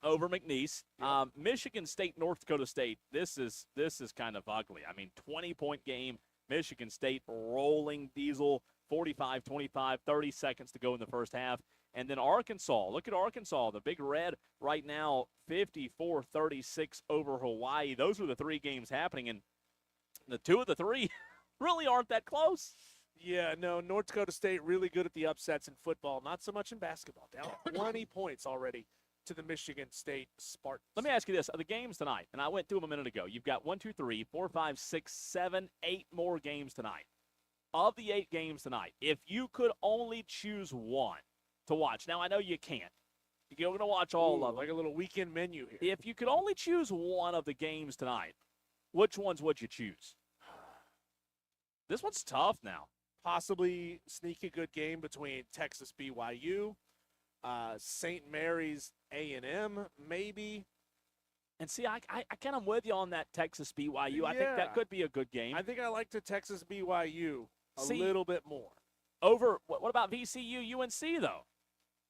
Speaker 1: over McNeese.
Speaker 2: Yep.
Speaker 1: Michigan State, North Dakota State, this is kind of ugly. I mean, 20-point game. Michigan State rolling. Diesel, 45-25, 30 seconds to go in the first half. And then Arkansas, look at Arkansas, the Big Red right now, 54-36 over Hawaii. Those are the three games happening, and the two of the three really aren't that close.
Speaker 2: Yeah, no, North Dakota State really good at the upsets in football, not so much in basketball. Down 20 points already to the Michigan State Spartans.
Speaker 1: Let me ask you this. The games tonight, and I went through them a minute ago. You've got 1, 2, 3, 4, 5, 6, 7, 8 more games tonight. Of the 8 games tonight, if you could only choose one to watch. Now, I know you can't. You're going to watch all of them.
Speaker 2: Like a little weekend menu here.
Speaker 1: If you could only choose one of the games tonight, which ones would you choose? This one's tough now.
Speaker 2: Possibly sneak a good game between Texas BYU, St. Mary's A&M, maybe.
Speaker 1: And see, I kind of with you on that Texas BYU. I think
Speaker 2: Yeah.
Speaker 1: that could be a good game.
Speaker 2: I think I like the Texas BYU a little bit more.
Speaker 1: Over, what about VCU UNC, though?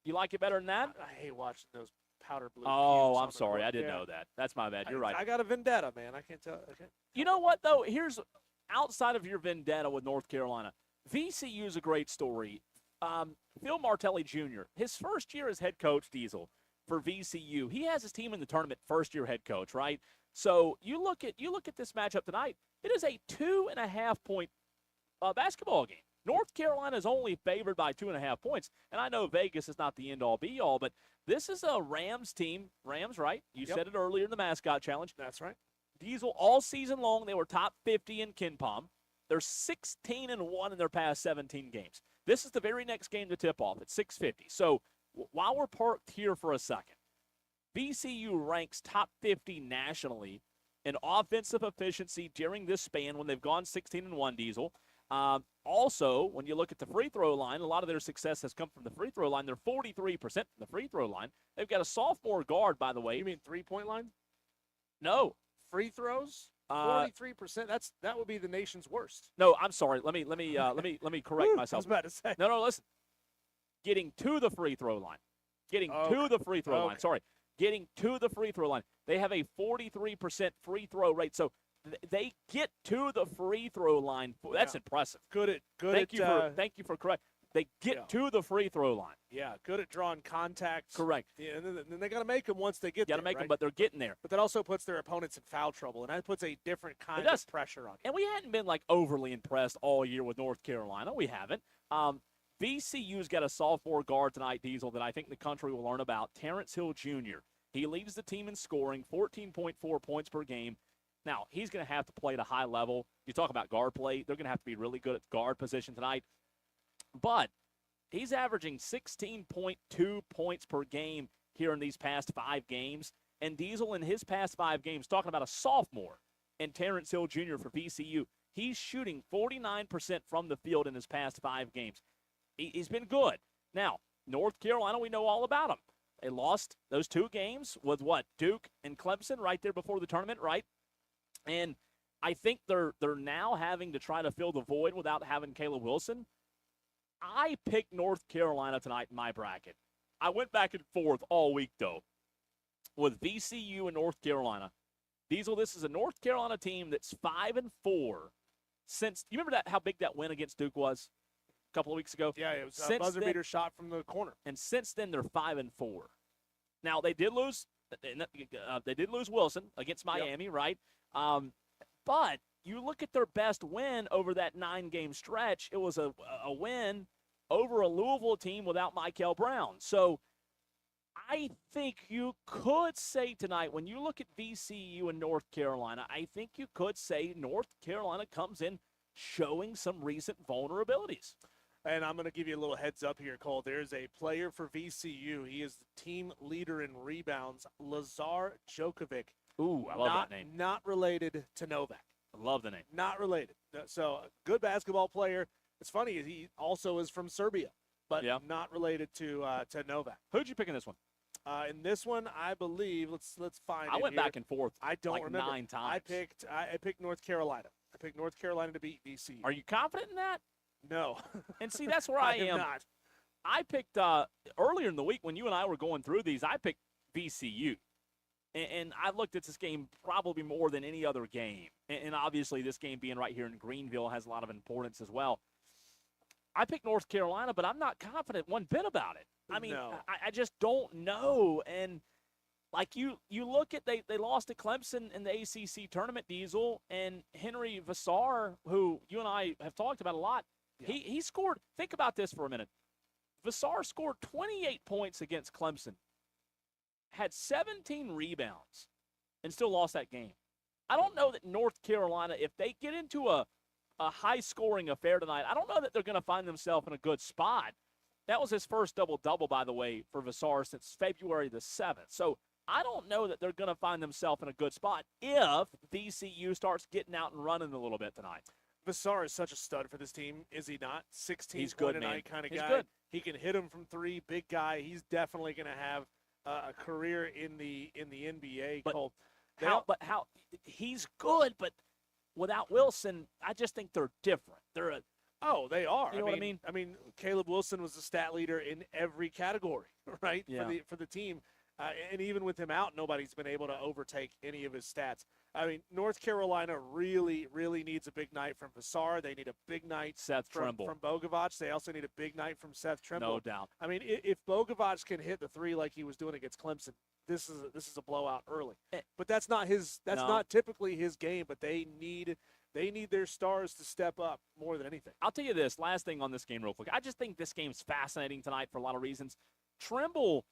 Speaker 1: You like it better than that?
Speaker 2: I hate watching those powder blue.
Speaker 1: Oh,
Speaker 2: cubes
Speaker 1: I'm
Speaker 2: on the
Speaker 1: sorry.
Speaker 2: court.
Speaker 1: I didn't
Speaker 2: Yeah.
Speaker 1: know that. That's my bad. You're right.
Speaker 2: I got a vendetta, man. I can't tell.
Speaker 1: You know what, though? Here's, outside of your vendetta with North Carolina, VCU is a great story. Phil Martelli Jr., his first year as head coach, Diesel, for VCU, he has his team in the tournament, first-year head coach, right? So you look at this matchup tonight. It is a 2.5-point basketball game. North Carolina is only favored by 2.5 points, and I know Vegas is not the end-all, be-all, but this is a Rams team. Rams, right? You said it earlier in the mascot challenge.
Speaker 2: That's right.
Speaker 1: Diesel, all season long, they were top 50 in KenPom. They're 16-1 in their past 17 games. This is the very next game to tip off at 6:50. So while we're parked here for a second, VCU ranks top 50 nationally in offensive efficiency during this span when they've gone 16-1, Diesel. Also, when you look at the free throw line, a lot of their success has come from the free throw line. They're 43% from the free throw line. They've got a sophomore guard, by the way.
Speaker 2: You mean 3-point line?
Speaker 1: No.
Speaker 2: Free throws? 43%. That would be the nation's worst.
Speaker 1: No, I'm sorry. Let me correct
Speaker 2: I
Speaker 1: myself.
Speaker 2: was about to say.
Speaker 1: No, listen. Getting to the free throw line. To the free throw line. Sorry. Getting to the free throw line. They have a 43% free throw rate. So they get to the free throw line. That's impressive. Thank you for correct. They get to the free throw line.
Speaker 2: Yeah, good at drawing contact.
Speaker 1: Correct.
Speaker 2: Yeah, and then they got to make them once they get there.
Speaker 1: Got to make them,
Speaker 2: right?
Speaker 1: but they're getting there.
Speaker 2: But that also puts their opponents in foul trouble, and that puts a different kind of pressure on you.
Speaker 1: And we hadn't been overly impressed all year with North Carolina. We haven't. VCU's got a sophomore guard tonight, Diesel, that I think the country will learn about. Terrence Hill Jr. He leads the team in scoring, 14.4 points per game. Now, he's going to have to play at a high level. You talk about guard play. They're going to have to be really good at guard position tonight. But he's averaging 16.2 points per game here in these past 5 games. And Diesel, in his past 5 games, talking about a sophomore and Terrence Hill Jr. for VCU, he's shooting 49% from the field in his past 5 games. He's been good. Now, North Carolina, we know all about them. They lost those 2 games with Duke and Clemson right there before the tournament, right? And I think they're now having to try to fill the void without having Caleb Wilson. I picked North Carolina tonight in my bracket. I went back and forth all week, though, with VCU and North Carolina. Diesel, this is a North Carolina team that's 5-4 since – you remember how big that win against Duke was a couple of weeks ago?
Speaker 2: Yeah, it was a buzzer beater shot from the corner.
Speaker 1: And since then, they're 5-4. Now, they did lose Wilson against Miami, right? But you look at their best win over that 9-game stretch, it was a win over a Louisville team without Michael Brown. So I think you could say tonight, when you look at VCU and North Carolina, I think you could say North Carolina comes in showing some recent vulnerabilities.
Speaker 2: And I'm going to give you a little heads up here, Cole. There's a player for VCU. He is the team leader in rebounds, Lazar Djokovic.
Speaker 1: Ooh, I love that name.
Speaker 2: Not related to Novak.
Speaker 1: I love the name.
Speaker 2: Not related. So, a good basketball player. It's funny, he also is from Serbia, but not related to Novak.
Speaker 1: Who'd you pick in this one?
Speaker 2: In this one, I believe, let's find
Speaker 1: I
Speaker 2: it
Speaker 1: went
Speaker 2: here.
Speaker 1: back and forth
Speaker 2: I don't
Speaker 1: like
Speaker 2: remember.
Speaker 1: 9 times.
Speaker 2: I picked North Carolina. I picked North Carolina to beat VCU.
Speaker 1: Are you confident in that?
Speaker 2: No.
Speaker 1: And see, that's where I am.
Speaker 2: Not.
Speaker 1: I picked earlier in the week when you and I were going through these, I picked VCU. And I looked at this game probably more than any other game. And obviously this game being right here in Greenville has a lot of importance as well. I picked North Carolina, but I'm not confident one bit about it. I mean,
Speaker 2: No.
Speaker 1: I just don't know. And like you look at they lost to Clemson in the ACC tournament, Diesel, and Henry Vassar, who you and I have talked about a lot,
Speaker 2: Yeah.
Speaker 1: he scored. Think about this for a minute. Vassar scored 28 points against Clemson, had 17 rebounds, and still lost that game. I don't know that North Carolina, if they get into a high-scoring affair tonight, I don't know that they're going to find themselves in a good spot. That was his first double-double, by the way, for Vassar since February the 7th. So I don't know that they're going to find themselves in a good spot if VCU starts getting out and running a little bit tonight.
Speaker 2: Vassar is such a stud for this team, is he not? 16
Speaker 1: He's good,
Speaker 2: point a
Speaker 1: man.
Speaker 2: night kind of
Speaker 1: He's
Speaker 2: guy.
Speaker 1: good.
Speaker 2: He can hit him from three, big guy. He's definitely going to have a career in the NBA.
Speaker 1: But
Speaker 2: Cole.
Speaker 1: How he's good, but without Wilson, I just think they're different. They're
Speaker 2: They are.
Speaker 1: You know what I mean?
Speaker 2: I mean, Caleb Wilson was the stat leader in every category, right?
Speaker 1: Yeah.
Speaker 2: For the team. And even with him out, nobody's been able to overtake any of his stats. I mean, North Carolina really, really needs a big night from Vassar. They need a big night
Speaker 1: Seth
Speaker 2: from
Speaker 1: Trimble.
Speaker 2: Bogovac. They also need a big night from Seth Trimble.
Speaker 1: No doubt.
Speaker 2: I mean, if Bogovac can hit the three like he was doing against Clemson, this is a blowout early. But that's not his. That's
Speaker 1: No.
Speaker 2: not typically his game. But they need their stars to step up more than anything.
Speaker 1: I'll tell you this, last thing on this game real quick. I just think this game's fascinating tonight for a lot of reasons. Trimble,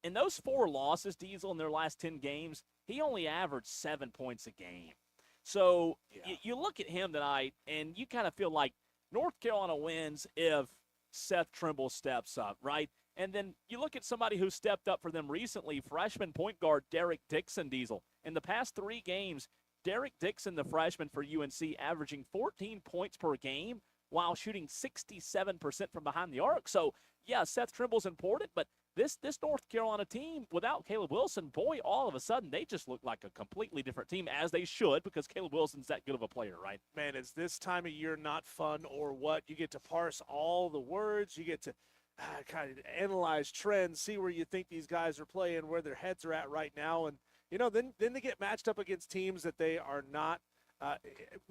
Speaker 1: in those 4 losses, Diesel, in their last 10 games, he only averaged 7 points a game. So
Speaker 2: Yeah.
Speaker 1: you look at him tonight, and you kind of feel like North Carolina wins if Seth Trimble steps up, right? And then you look at somebody who stepped up for them recently, freshman point guard Derek Dixon, Diesel. In the past 3 games, Derek Dixon, the freshman for UNC, averaging 14 points per game while shooting 67% from behind the arc. So, yeah, Seth Trimble's important, but this North Carolina team, without Caleb Wilson, boy, all of a sudden, they just look like a completely different team, as they should, because Caleb Wilson's that good of a player, right?
Speaker 2: Man, is this time of year not fun or what? You get to parse all the words. You get to kind of analyze trends, see where you think these guys are playing, where their heads are at right now. And, then they get matched up against teams that they are not.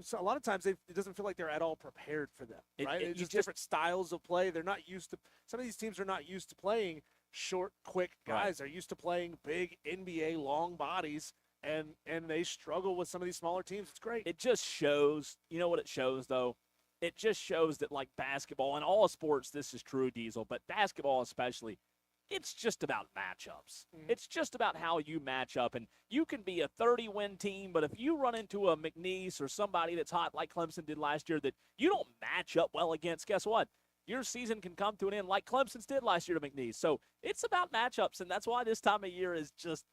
Speaker 2: So a lot of times it doesn't feel like they're at all prepared for them, right? It's just different styles of play. They're not used to – some of these teams are not used to playing short, quick guys.
Speaker 1: Right.
Speaker 2: They're used to playing big NBA long bodies, and they struggle with some of these smaller teams. It's great.
Speaker 1: It just shows – you know what it shows, though? It just shows that, like basketball, and all sports, this is true, Diesel, but basketball especially – it's just about matchups.
Speaker 2: Mm-hmm.
Speaker 1: It's just about how you match up. And you can be a 30-win team, but if you run into a McNeese or somebody that's hot like Clemson did last year that you don't match up well against, guess what? Your season can come to an end like Clemson's did last year to McNeese. So it's about matchups, and that's why this time of year is just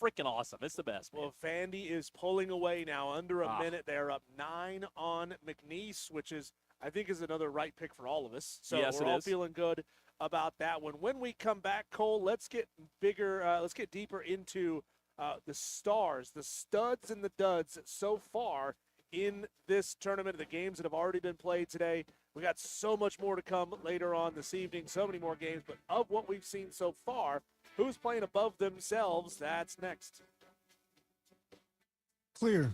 Speaker 1: freaking awesome. It's the best, man.
Speaker 2: Well, Vandy is pulling away now under a minute. They're up 9 on McNeese, which I think is another right pick for all of us. So
Speaker 1: Yes,
Speaker 2: we're
Speaker 1: it
Speaker 2: all
Speaker 1: is.
Speaker 2: feeling good about that one. When we come back, Cole, let's get deeper into the stars, the studs and the duds so far in this tournament, the games that have already been played today. We got so much more to come later on this evening, so many more games, but of what we've seen so far, who's playing above themselves? That's next.
Speaker 4: Clear.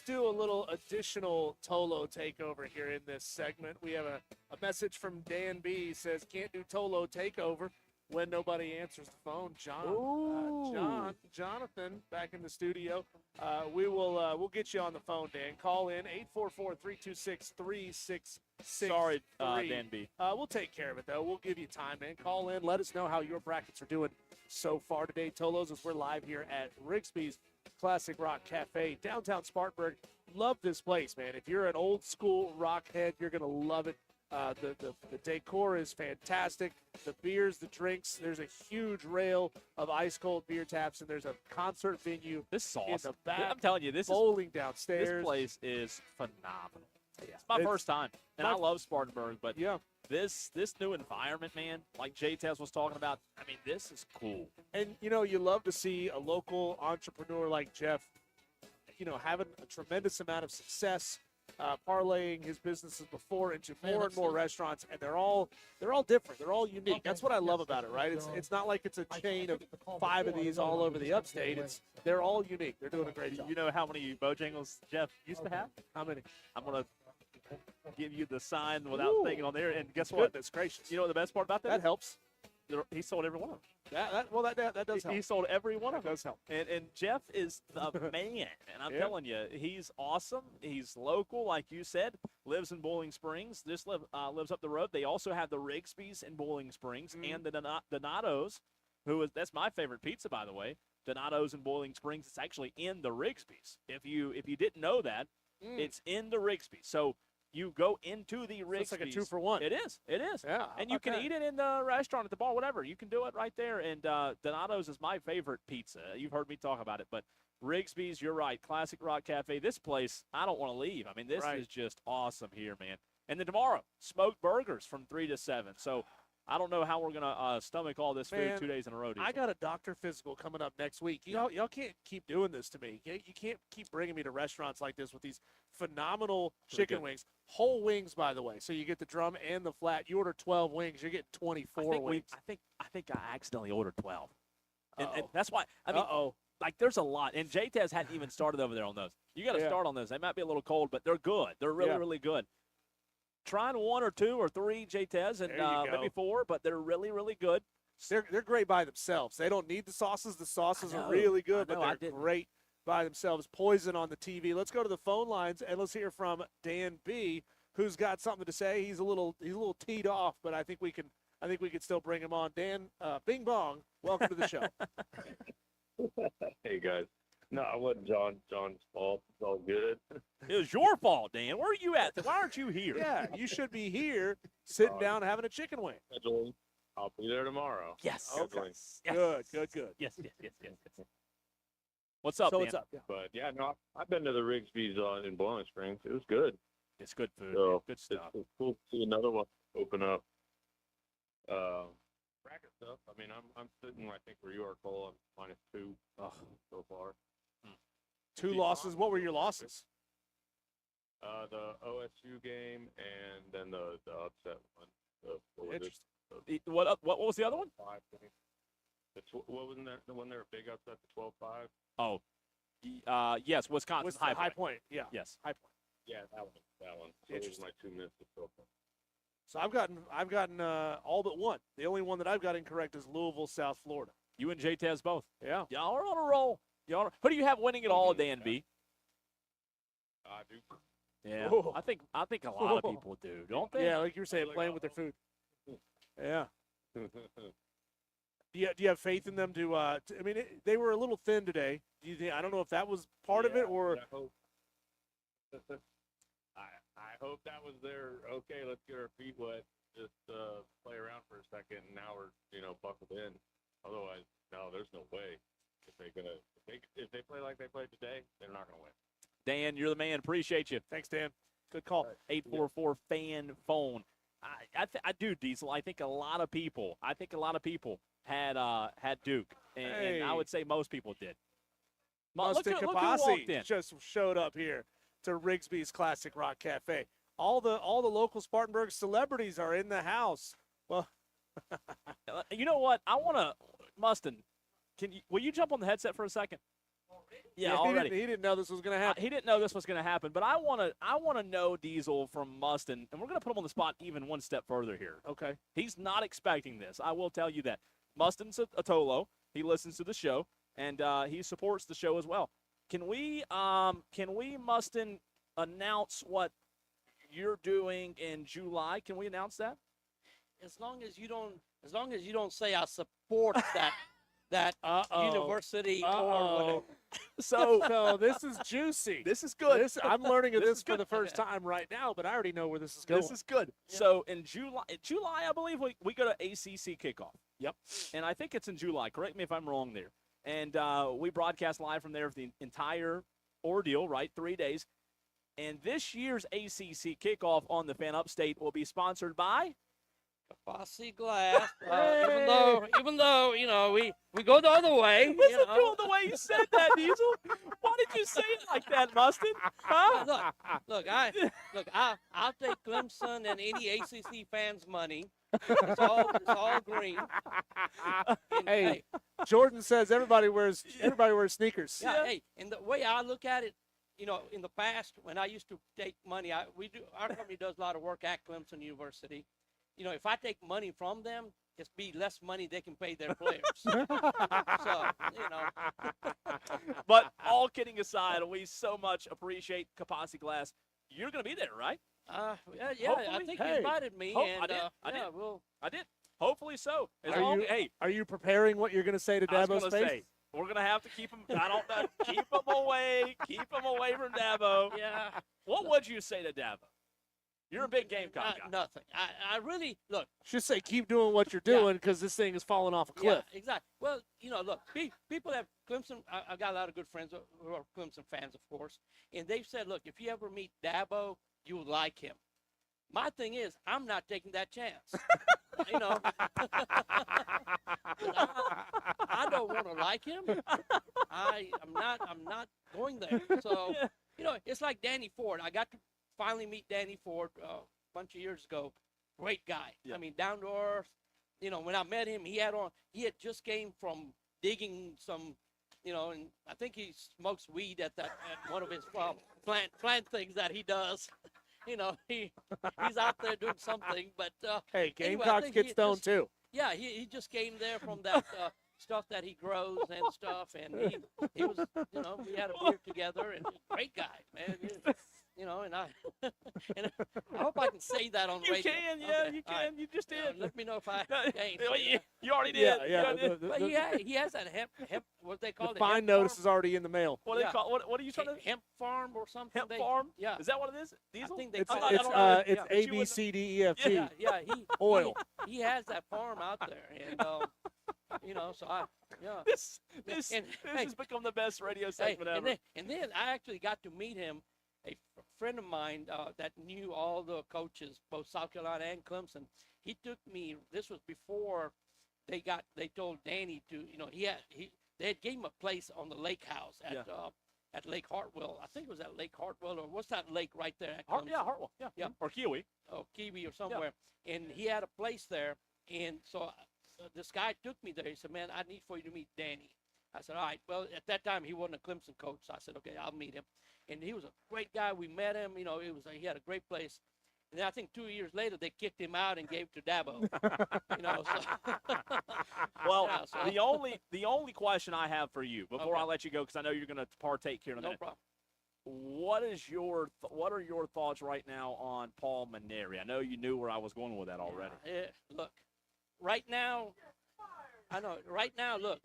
Speaker 2: let's do a little additional Tolo takeover here in this segment. We have a message from Dan B. He says, can't do Tolo takeover when nobody answers the phone. Jonathan, back in the studio. We'll get you on the phone, Dan. Call in 844-326-3663.
Speaker 1: Sorry, Dan B.
Speaker 2: We'll take care of it, though. We'll give you time, man. Call in. Let us know how your brackets are doing so far today, Tolos, as we're live here at Rigsby'S Classic Rock Cafe, downtown Spartanburg. Love this place, man. If you're an old school rock head, you're going to love it. The decor is fantastic. The beers, the drinks. There's a huge rail of ice cold beer taps, and there's a concert venue.
Speaker 1: This is awesome.
Speaker 2: In the back.
Speaker 1: I'm telling you,
Speaker 2: bowling downstairs.
Speaker 1: This place is phenomenal.
Speaker 2: Yeah.
Speaker 1: It's my first time, and I love Spartanburg, but
Speaker 2: yeah,
Speaker 1: this new environment, man, like J-Tez was talking about, I mean, this is cool.
Speaker 2: And, you love to see a local entrepreneur like Jeff, having a tremendous amount of success, parlaying his businesses before into more and more restaurants, and they're all different. They're all unique. That's what I love about it, right? It's not like it's a chain of 5 of these all over the upstate. They're all unique. They're doing a great job.
Speaker 1: You know how many Bojangles Jeff used to have?
Speaker 2: How many?
Speaker 1: I'm going to give you the sign without thinking on there, and guess what?
Speaker 2: Goodness gracious.
Speaker 1: You know what the best part about that?
Speaker 2: That helps.
Speaker 1: He sold every one of them.
Speaker 2: That does help.
Speaker 1: He sold every one of them.
Speaker 2: That does help.
Speaker 1: And Jeff is the man. And I'm telling you, he's awesome. He's local, like you said. Lives in Bowling Springs. Lives up the road. They also have the Rigsby'S in Bowling Springs and the Donato's, that's my favorite pizza, by the way. Donato's in Bowling Springs. It's actually in the Rigsby'S. If you didn't know that, it's in the Rigsby'S. So you go into the Rigsby'S.
Speaker 2: It's like a 2-for-1.
Speaker 1: It is.
Speaker 2: Yeah.
Speaker 1: And you can eat it in the restaurant, at the bar, whatever. You can do it right there. And Donato's is my favorite pizza. You've heard me talk about it. But Rigsby'S, you're right. Classic Rock Cafe. This place, I don't want to leave. I mean, this is just awesome here, man. And then tomorrow, smoked burgers from 3 to 7. So I don't know how we're going to stomach all this food 2 days in a row.
Speaker 2: I got a doctor physical coming up next week. Y'all can't keep doing this to me. You can't keep bringing me to restaurants like this with these phenomenal chicken wings. Whole wings, by the way. So you get the drum and the flat. You order 12 wings, you're getting 24 wings.
Speaker 1: I think I accidentally ordered 12. And that's why, I mean, like there's a lot. And J-Tez hadn't even started over there on those. You got to start on those. They might be a little cold, but they're good. They're really, really good. Trying 1 or 2 or 3 J-Tez and maybe 4, but they're really, really good.
Speaker 2: They're great by themselves. They don't need the sauces. The sauces are really good, but they're great by themselves. Poison on the TV. Let's go to the phone lines and let's hear from Dan B, who's got something to say. He's a little teed off, but I think we can still bring him on. Dan, Bing Bong, welcome to the show.
Speaker 4: Hey guys. No, it wasn't John's fault. It's all good.
Speaker 1: It was your fault, Dan. Where are you at? Why aren't you here?
Speaker 2: Yeah, you should be here sitting down having a chicken wing.
Speaker 4: Scheduling. I'll be there tomorrow.
Speaker 1: Yes.
Speaker 2: Okay.
Speaker 1: Yes.
Speaker 2: Good.
Speaker 1: Yes. What's up, Dan?
Speaker 2: What's up? Yeah.
Speaker 4: But yeah, no, I've been to the Rigsby's in Bowling Springs. It was good.
Speaker 1: It's good food.
Speaker 4: So
Speaker 1: Good stuff.
Speaker 4: It's cool to see another one open up. Bracket stuff. I mean, I'm sitting, I think, where you are, Cole. I'm -2 so far.
Speaker 2: 2 losses. What were your losses?
Speaker 4: The OSU game and then the upset one.
Speaker 2: Interesting.
Speaker 1: What was the other one?
Speaker 4: 5 game. What wasn't there? The one they were big upset, the 12-5.
Speaker 1: Oh, yes, Wisconsin.
Speaker 2: High Point. Yeah.
Speaker 1: Yes.
Speaker 2: High Point.
Speaker 4: Yeah, that one. So it was my 2 minutes of football.
Speaker 2: So I've gotten all but one. The only one that I've got incorrect is Louisville, South Florida.
Speaker 1: You and J-Tez both.
Speaker 2: Yeah.
Speaker 1: Y'all are on a roll. Who do you have winning it all, Dan B?
Speaker 4: I do.
Speaker 1: Yeah.
Speaker 2: Ooh.
Speaker 1: I think a lot of people do, don't they?
Speaker 2: Yeah, like you were saying, playing with their food. Yeah. Do you have faith in them to I mean, they were a little thin today. Do you think, I don't know if that was part of it or.
Speaker 4: I hope. I hope that was their, okay, let's get our feet wet, just play around for a second, and now we're, buckled in. Otherwise, no, there's no way. If they play like they played today, they're not gonna win.
Speaker 1: Dan, you're the man. Appreciate you.
Speaker 2: Thanks, Dan. Good call.
Speaker 1: 844 fan phone. I do, Diesel. I think a lot of people had Duke, and I would say most people did.
Speaker 2: Mustin
Speaker 1: Look who walked in.
Speaker 2: just showed up here to Rigsby's Classic Rock Cafe. All the local Spartanburg celebrities are in the house. Well,
Speaker 1: you know what? I want to, Mustin. Will you jump on the headset for a second? Yeah,
Speaker 2: he
Speaker 1: already.
Speaker 2: didn't know this was going to happen.
Speaker 1: He didn't know this was going to happen, but I want to know Diesel from Mustin, and we're going to put him on the spot even one step further here.
Speaker 2: Okay.
Speaker 1: He's not expecting this. I will tell you that. Mustin's a Tolo. He listens to the show, and he supports the show as well. Can we Mustin, announce what you're doing in July? Can we announce that?
Speaker 5: As long as you don't say I support that university or whatever.
Speaker 2: So this is juicy.
Speaker 1: This is good.
Speaker 2: I'm learning of
Speaker 1: This
Speaker 2: this
Speaker 1: is
Speaker 2: for
Speaker 1: good.
Speaker 2: the first time right now, but I already know where this is going.
Speaker 1: This is good.
Speaker 5: Yeah.
Speaker 1: So in July, I believe we go to ACC kickoff.
Speaker 2: Yep.
Speaker 1: And I think it's in July. Correct me if I'm wrong there. And we broadcast live from there for the entire ordeal, right? 3 days. And this year's ACC kickoff on the Fan Upstate will be sponsored by
Speaker 5: Capacity Glass. Even though we go the other way.
Speaker 1: Listen to him the way you said that, Diesel. Why did you say it like that, Mustin? Huh?
Speaker 5: Look, I'll take Clemson and any ACC fans' money. It's all green. And,
Speaker 2: Hey, Jordan says everybody wears sneakers.
Speaker 5: yeah, hey, and the way I look at it, in the past when I used to take money, our company does a lot of work at Clemson University. If I take money from them, it's be less money they can pay their players. So,
Speaker 1: But all kidding aside, we so much appreciate Capacity Glass. You're going to be there, right?
Speaker 5: yeah, I
Speaker 1: Hopefully.
Speaker 5: think
Speaker 1: Hey.
Speaker 5: you invited me,
Speaker 1: I
Speaker 5: and
Speaker 1: did. I
Speaker 5: yeah,
Speaker 1: did.
Speaker 5: well,
Speaker 1: I did. Hopefully so.
Speaker 2: Hey, are you preparing what you're going to say to
Speaker 1: I was
Speaker 2: Dabo's
Speaker 1: gonna
Speaker 2: face?
Speaker 1: say, we're going to have to keep him, I don't know, keep him away. Keep him away from Dabo.
Speaker 5: yeah.
Speaker 1: What would you say to Dabo? You're a big Gamecock guy.
Speaker 5: Nothing. I really look.
Speaker 2: Just say keep doing what you're
Speaker 5: Yeah.
Speaker 2: doing because this thing is falling off a cliff.
Speaker 5: Yeah, exactly. Well, look, people have Clemson. I got a lot of good friends who are Clemson fans, of course, and they've said, look, if you ever meet Dabo, you will like him. My thing is, I'm not taking that chance. I don't want to like him. I'm not going there. So, it's like Danny Ford. I got to finally meet Danny Ford a bunch of years ago. Great guy.
Speaker 1: Yeah.
Speaker 5: I mean, down to earth. When I met him, he had just came from digging some, and I think he smokes weed at one of his plant things that he does. He's out there doing something. But
Speaker 2: Hey,
Speaker 5: anyway, I
Speaker 2: Gamecocks
Speaker 5: think
Speaker 2: get
Speaker 5: he
Speaker 2: stoned
Speaker 5: just-
Speaker 2: too.
Speaker 5: Yeah, he just came there from that stuff that he grows and stuff, and he was, we had a beer together, and great guy, man. And I hope I can say that on
Speaker 1: You
Speaker 5: radio.
Speaker 1: can, yeah,
Speaker 5: Okay,
Speaker 1: you
Speaker 5: all
Speaker 1: can.
Speaker 5: right.
Speaker 1: You just did.
Speaker 5: Let me know if I can't.
Speaker 1: You already did.
Speaker 2: Yeah,
Speaker 1: You
Speaker 2: yeah.
Speaker 1: already did.
Speaker 5: But he has that hemp what they call
Speaker 2: The
Speaker 5: it.
Speaker 2: fine
Speaker 5: hemp
Speaker 2: notice
Speaker 5: farm?
Speaker 2: is already in the mail.
Speaker 1: What do they
Speaker 5: Yeah.
Speaker 1: call? What are you trying to?
Speaker 5: Hemp farm or something?
Speaker 1: Hemp farm?
Speaker 5: Yeah.
Speaker 1: Is that what it is? Diesel?
Speaker 5: I think they
Speaker 2: It's
Speaker 5: call
Speaker 1: I
Speaker 5: it.
Speaker 1: don't know.
Speaker 2: it's
Speaker 1: But
Speaker 2: A
Speaker 1: you
Speaker 2: B
Speaker 1: would-
Speaker 2: C D E F G.
Speaker 5: Yeah.
Speaker 2: Oil.
Speaker 5: He has that farm out there, and so
Speaker 1: This
Speaker 5: And, hey,
Speaker 1: has become the best radio
Speaker 5: Hey,
Speaker 1: segment ever.
Speaker 5: and then I actually got to meet him. A friend of mine that knew all the coaches, both South Carolina and Clemson. He took me. This was before they told Danny to. They had gave him a place on the lake house at Lake Hartwell. I think it was at Lake Hartwell, or what's that lake right there at Clemson?
Speaker 1: Hartwell. Yeah.
Speaker 5: Yeah.
Speaker 1: Or Kiwi.
Speaker 5: Oh, Kiwi or somewhere. And he had a place there. And so this guy took me there. He said, man, I need for you to meet Danny. I said, all right. Well, at that time, he wasn't a Clemson coach. So I said, okay, I'll meet him. And he was a great guy. We met him. He had a great place. And then I think 2 years later, they kicked him out and gave it to Dabo. So.
Speaker 1: Well,
Speaker 5: Yeah, so-
Speaker 1: the only question I have for you before
Speaker 5: Okay.
Speaker 1: I let you go, because I know you're going to partake here in a
Speaker 5: No
Speaker 1: minute.
Speaker 5: problem.
Speaker 1: What are your thoughts right now on Paul Maneri? I know you knew where I was going with that already.
Speaker 5: Yeah, look, right now, look,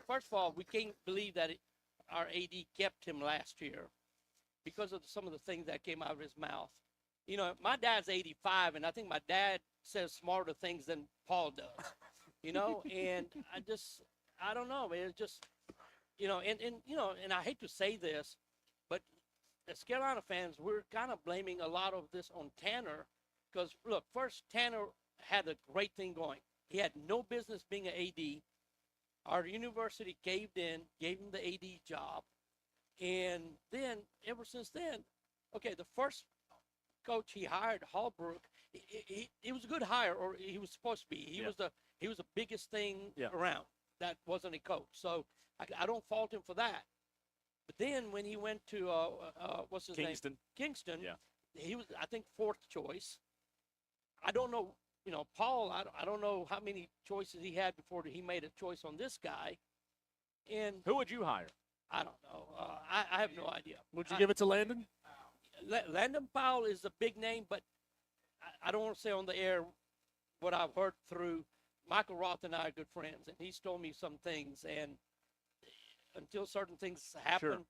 Speaker 5: first of all, we can't believe that our AD kept him last year because of some of the things that came out of his mouth. My dad's 85, and I think my dad says smarter things than Paul does, and I don't know, man. It's just, and I hate to say this, but as Carolina fans, we're kind of blaming a lot of this on Tanner because, look, first, Tanner had a great thing going. He had no business being an AD. Our university caved in, gave him the AD job. And then, ever since then, okay, the first coach he hired, Hallbrook, he was a good hire, or he was supposed to be. He was the biggest thing around. That wasn't a coach. So I don't fault him for that. But then when he went to what's his
Speaker 1: Kingston.
Speaker 5: name? Kingston.
Speaker 1: Yeah.
Speaker 5: He was, I think, 4th choice. I don't know, Paul. I don't know how many choices he had before he made a choice on this guy. And
Speaker 1: Who would you hire?
Speaker 5: I don't know. I have no idea.
Speaker 2: Would you give it to Landon?
Speaker 5: Landon Powell is a big name, but I don't want to say on the air what I've heard through. Michael Roth and I are good friends, and he's told me some things. And until certain things happen,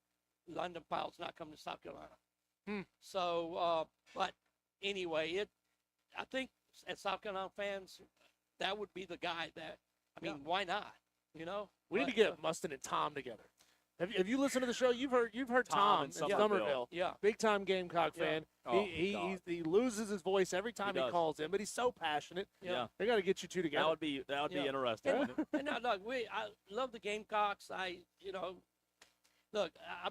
Speaker 5: Landon Powell's not coming to South Carolina. So, but anyway, I think as South Carolina fans, that would be the guy that. I mean, why not?
Speaker 2: We need to get Mustin and Tom together. Have you listened to the show? You've heard Tom in Somerville.
Speaker 5: Yeah.
Speaker 2: Big time Gamecock fan.
Speaker 1: Oh,
Speaker 2: He loses his voice every time he calls in, but he's so passionate.
Speaker 1: Yeah.
Speaker 2: They got to get you two together.
Speaker 1: That would be interesting.
Speaker 5: And now, look, I love the Gamecocks. Look, I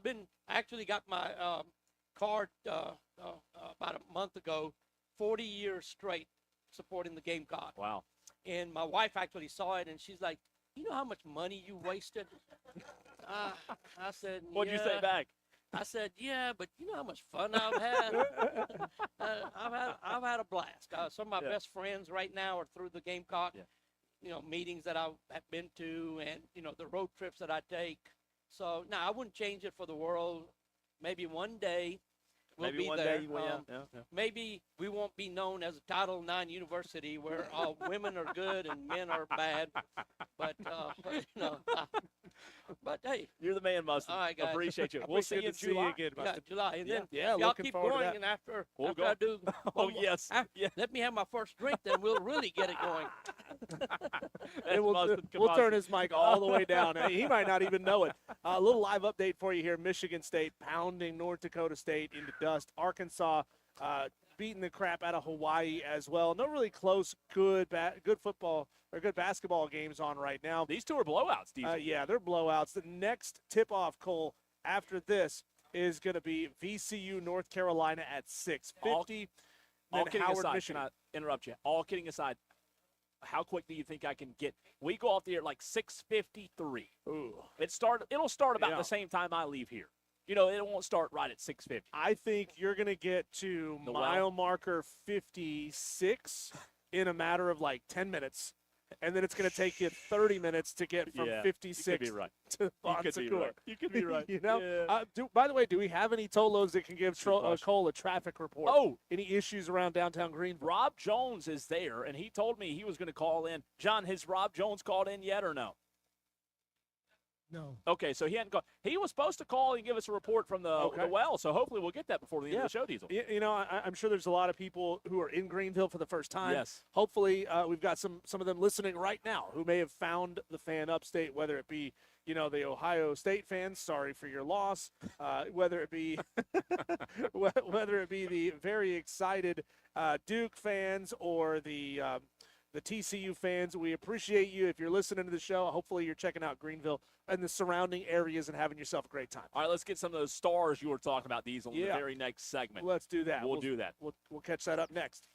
Speaker 5: actually got my card about a month ago, 40 years straight supporting the Gamecock.
Speaker 1: Wow.
Speaker 5: And my wife actually saw it, and she's like, you know how much money you wasted? I said,
Speaker 1: What'd you say back?
Speaker 5: I said, yeah, but you know how much fun I've had? I've had a blast. Some of my best friends right now are through the Gamecock, meetings that I have been to and, the road trips that I take. So, no, I wouldn't change it for the world. Maybe one day we'll
Speaker 1: Maybe
Speaker 5: be
Speaker 1: one
Speaker 5: there.
Speaker 1: day,
Speaker 5: Maybe we won't be known as a Title IX university where women are good and men are bad. But but hey,
Speaker 1: You're the man, Mustin.
Speaker 5: All right, guys.
Speaker 1: Appreciate you. We'll see you in July.
Speaker 2: again,
Speaker 5: yeah,
Speaker 2: Mustin.
Speaker 5: July, and then
Speaker 2: Yeah,
Speaker 5: y'all
Speaker 2: looking
Speaker 5: keep
Speaker 2: forward to
Speaker 5: going.
Speaker 2: that.
Speaker 5: And after
Speaker 1: go.
Speaker 5: I do,
Speaker 1: Oh, yes.
Speaker 5: let me have my first drink, then we'll really get it going.
Speaker 2: And we'll turn his mic all the way down. He might not even know it. A little live update for you here. Michigan State pounding North Dakota State into dust. Arkansas beating the crap out of Hawaii as well. No really close, good football or good basketball games on right now.
Speaker 1: These two are blowouts, Diesel.
Speaker 2: Yeah, they're blowouts. The next tip-off, Cole, after this is going to be VCU North Carolina at 6:50.
Speaker 1: All
Speaker 2: Then
Speaker 1: kidding
Speaker 2: Howard,
Speaker 1: aside,
Speaker 2: Michigan.
Speaker 1: can I interrupt you? All kidding aside, how quick do you think I can get? We go off the air at like 6:53.
Speaker 2: Ooh.
Speaker 1: It'll start about
Speaker 2: Yeah.
Speaker 1: the same time I leave here. It won't start right at 6:50.
Speaker 2: I think you're going to get to
Speaker 1: The
Speaker 2: mile marker 56 in a matter of like 10 minutes. And then it's going to take you 30 minutes to get from
Speaker 1: Yeah,
Speaker 2: 56
Speaker 1: you could be right.
Speaker 2: to
Speaker 1: You could be
Speaker 2: Bonsecourt.
Speaker 1: right. You could be right.
Speaker 2: Yeah. By the way, do we have any Tolos that can give Cole a traffic report?
Speaker 1: Oh,
Speaker 2: any issues around downtown Greenville?
Speaker 1: Rob Jones is there, and he told me he was going to call in. John, has Rob Jones called in yet or no?
Speaker 6: No.
Speaker 1: Okay, so he hadn't called. He was supposed to call and give us a report from the well, so hopefully we'll get that before the end of the show, Diesel.
Speaker 2: I'm sure there's a lot of people who are in Greenville for the first time.
Speaker 1: Yes.
Speaker 2: Hopefully we've got some of them listening right now who may have found the fan upstate, whether it be, the Ohio State fans, sorry for your loss, whether it be the very excited Duke fans or the TCU fans. We appreciate you. If you're listening to the show, hopefully you're checking out Greenville and the surrounding areas and having yourself a great time.
Speaker 1: All right, let's get some of those stars you were talking about, Diesel, in the
Speaker 2: Yeah.
Speaker 1: very next segment.
Speaker 2: Let's do that.
Speaker 1: We'll do that.
Speaker 2: We'll catch that up next.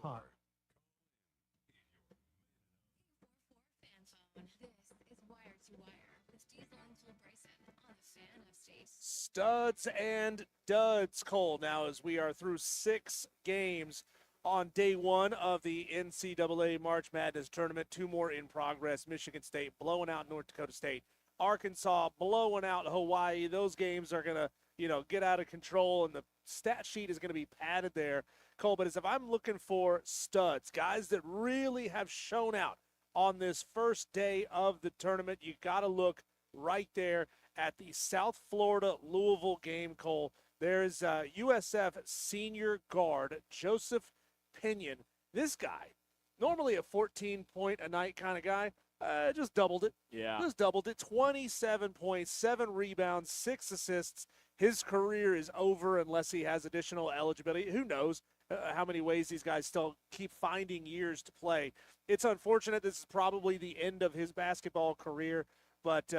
Speaker 6: hot.
Speaker 2: Studs and duds, Cole. Now, as we are through 6 games on day 1 of the NCAA March Madness tournament, 2 more in progress. Michigan State blowing out North Dakota State. Arkansas blowing out Hawaii. Those games are going to, get out of control, and the stat sheet is going to be padded there, Cole. But as if I'm looking for studs, guys that really have shown out on this first day of the tournament, you got to look right there at the South Florida Louisville game, Cole. There's USF senior guard Joseph Pinion. This guy, normally a 14-point-a-night kind of guy, just doubled it.
Speaker 1: Yeah.
Speaker 2: Just doubled it. 27 points, 7 rebounds, 6 assists. His career is over unless he has additional eligibility. Who knows how many ways these guys still keep finding years to play. It's unfortunate. This is probably the end of his basketball career. But,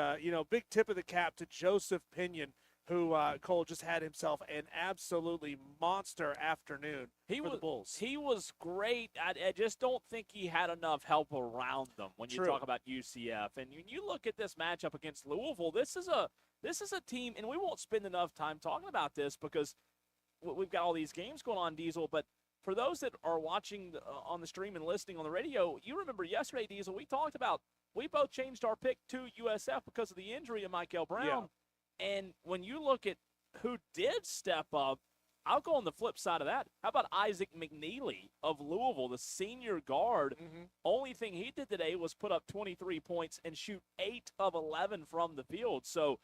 Speaker 2: big tip of the cap to Joseph Pinion, who, Cole, just had himself an absolutely monster afternoon for the Bulls.
Speaker 1: He was great. I just don't think he had enough help around them when you talk about UCF. And when you look at this matchup against Louisville, this is a team, and we won't spend enough time talking about this because we've got all these games going on, Diesel, but for those that are watching on the stream and listening on the radio, you remember yesterday, Diesel, we both changed our pick to USF because of the injury of Michael Brown.
Speaker 2: Yeah.
Speaker 1: And when you look at who did step up, I'll go on the flip side of that. How about Isaac McNeely of Louisville, the senior guard?
Speaker 2: Mm-hmm.
Speaker 1: Only thing he did today was put up 23 points and shoot 8 of 11 from the field. So,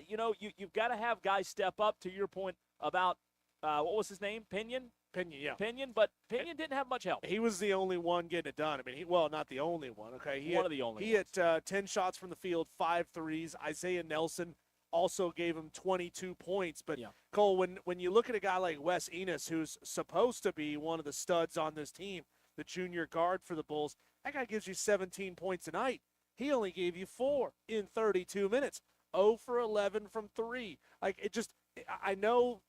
Speaker 1: you've got to have guys step up, to your point about, what was his name, Pinion?
Speaker 2: Pinion, yeah.
Speaker 1: But Pinion didn't have much help.
Speaker 2: He was the only one getting it done. I mean, not the only one, okay?
Speaker 1: One of the only
Speaker 2: He hit 10 shots from the field, 5 threes. Isaiah Nelson also gave him 22 points. But, Cole, when you look at a guy like Wes Enos, who's supposed to be one of the studs on this team, the junior guard for the Bulls, that guy gives you 17 points a night. He only gave you 4 in 32 minutes. 0 for 11 from 3. I know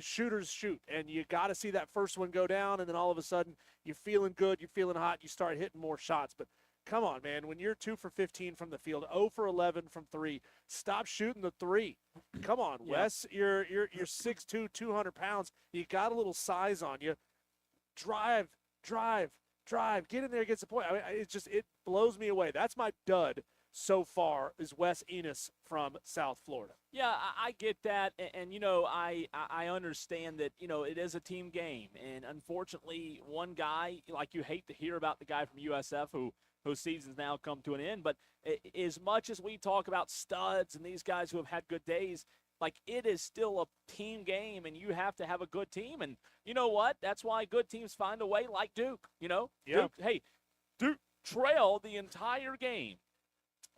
Speaker 2: shooters shoot, and you got to see that first one go down, and then all of a sudden you're feeling good, you're feeling hot, you start hitting more shots. But come on, man, when you're 2 for 15 from the field, 0 for 11 from 3, stop shooting the 3. Come on, Wes, you're 6'2", 200 pounds. You got a little size on you. Drive, get in there, get the point. I mean, it blows me away. That's my dud so far is Wes Enos from South Florida.
Speaker 1: Yeah, I get that, and I understand that, it is a team game, and unfortunately, one guy, like you hate to hear about the guy from USF whose season's now come to an end, but as much as we talk about studs and these guys who have had good days, like, it is still a team game, and you have to have a good team, and you know what? That's why good teams find a way, like Duke, Duke trailed the entire game.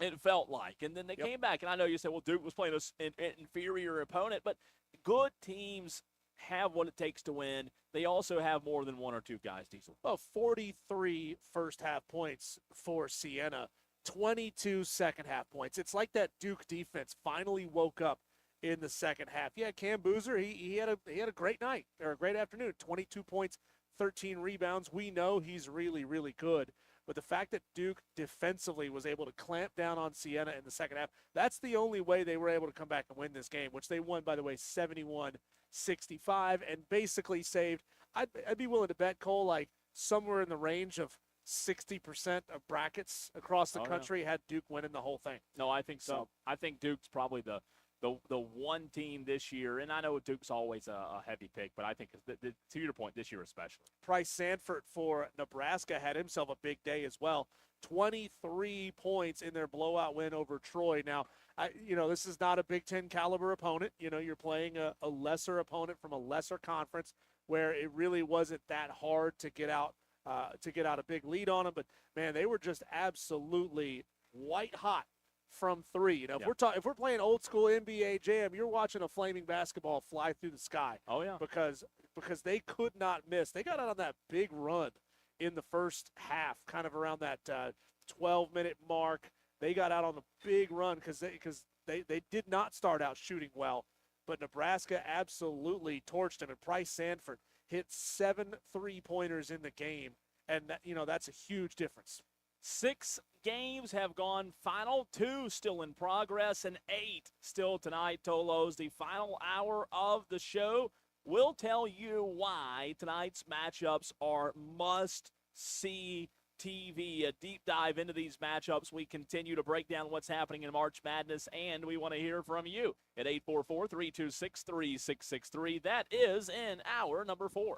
Speaker 1: It felt like. And then they came back. And I know you said, well, Duke was playing an inferior opponent. But good teams have what it takes to win. They also have more than 1 or 2 guys, Diesel.
Speaker 2: Well, 43 first-half points for Siena, 22 second-half points. It's like that Duke defense finally woke up in the second half. Yeah, Cam Boozer, he had a great night, or a great afternoon. 22 points, 13 rebounds. We know he's really, really good. But the fact that Duke defensively was able to clamp down on Siena in the second half, that's the only way they were able to come back and win this game, which they won, by the way, 71-65, and basically saved, I'd be willing to bet, Cole, like somewhere in the range of 60% of brackets across the country had Duke winning the whole thing.
Speaker 1: No, I think so. I think Duke's probably the one team this year, and I know Duke's always a heavy pick, but I think, to your point, this year especially.
Speaker 2: Price Sanford for Nebraska had himself a big day as well. 23 points in their blowout win over Troy. Now, this is not a Big Ten caliber opponent. You're playing a lesser opponent from a lesser conference where it really wasn't that hard to get out a big lead on them. But, man, they were just absolutely white hot from 3. If we're playing old school NBA Jam, you're watching a flaming basketball fly through the sky.
Speaker 1: Oh yeah,
Speaker 2: because they could not miss. They got out on that big run in the first half, kind of around that 12-minute mark. They got out on the big run because they did not start out shooting well, but Nebraska absolutely torched them. And Price Sanford, hit 7 3-pointers in the game, and that, that's a huge difference.
Speaker 1: 6 games have gone final, 2 still in progress, and 8 still tonight. Tolos, the final hour of the show, will tell you why tonight's matchups are must-see TV. A deep dive into these matchups. We continue to break down what's happening in March Madness, and we want to hear from you at 844-326-3663. That is in hour number 4.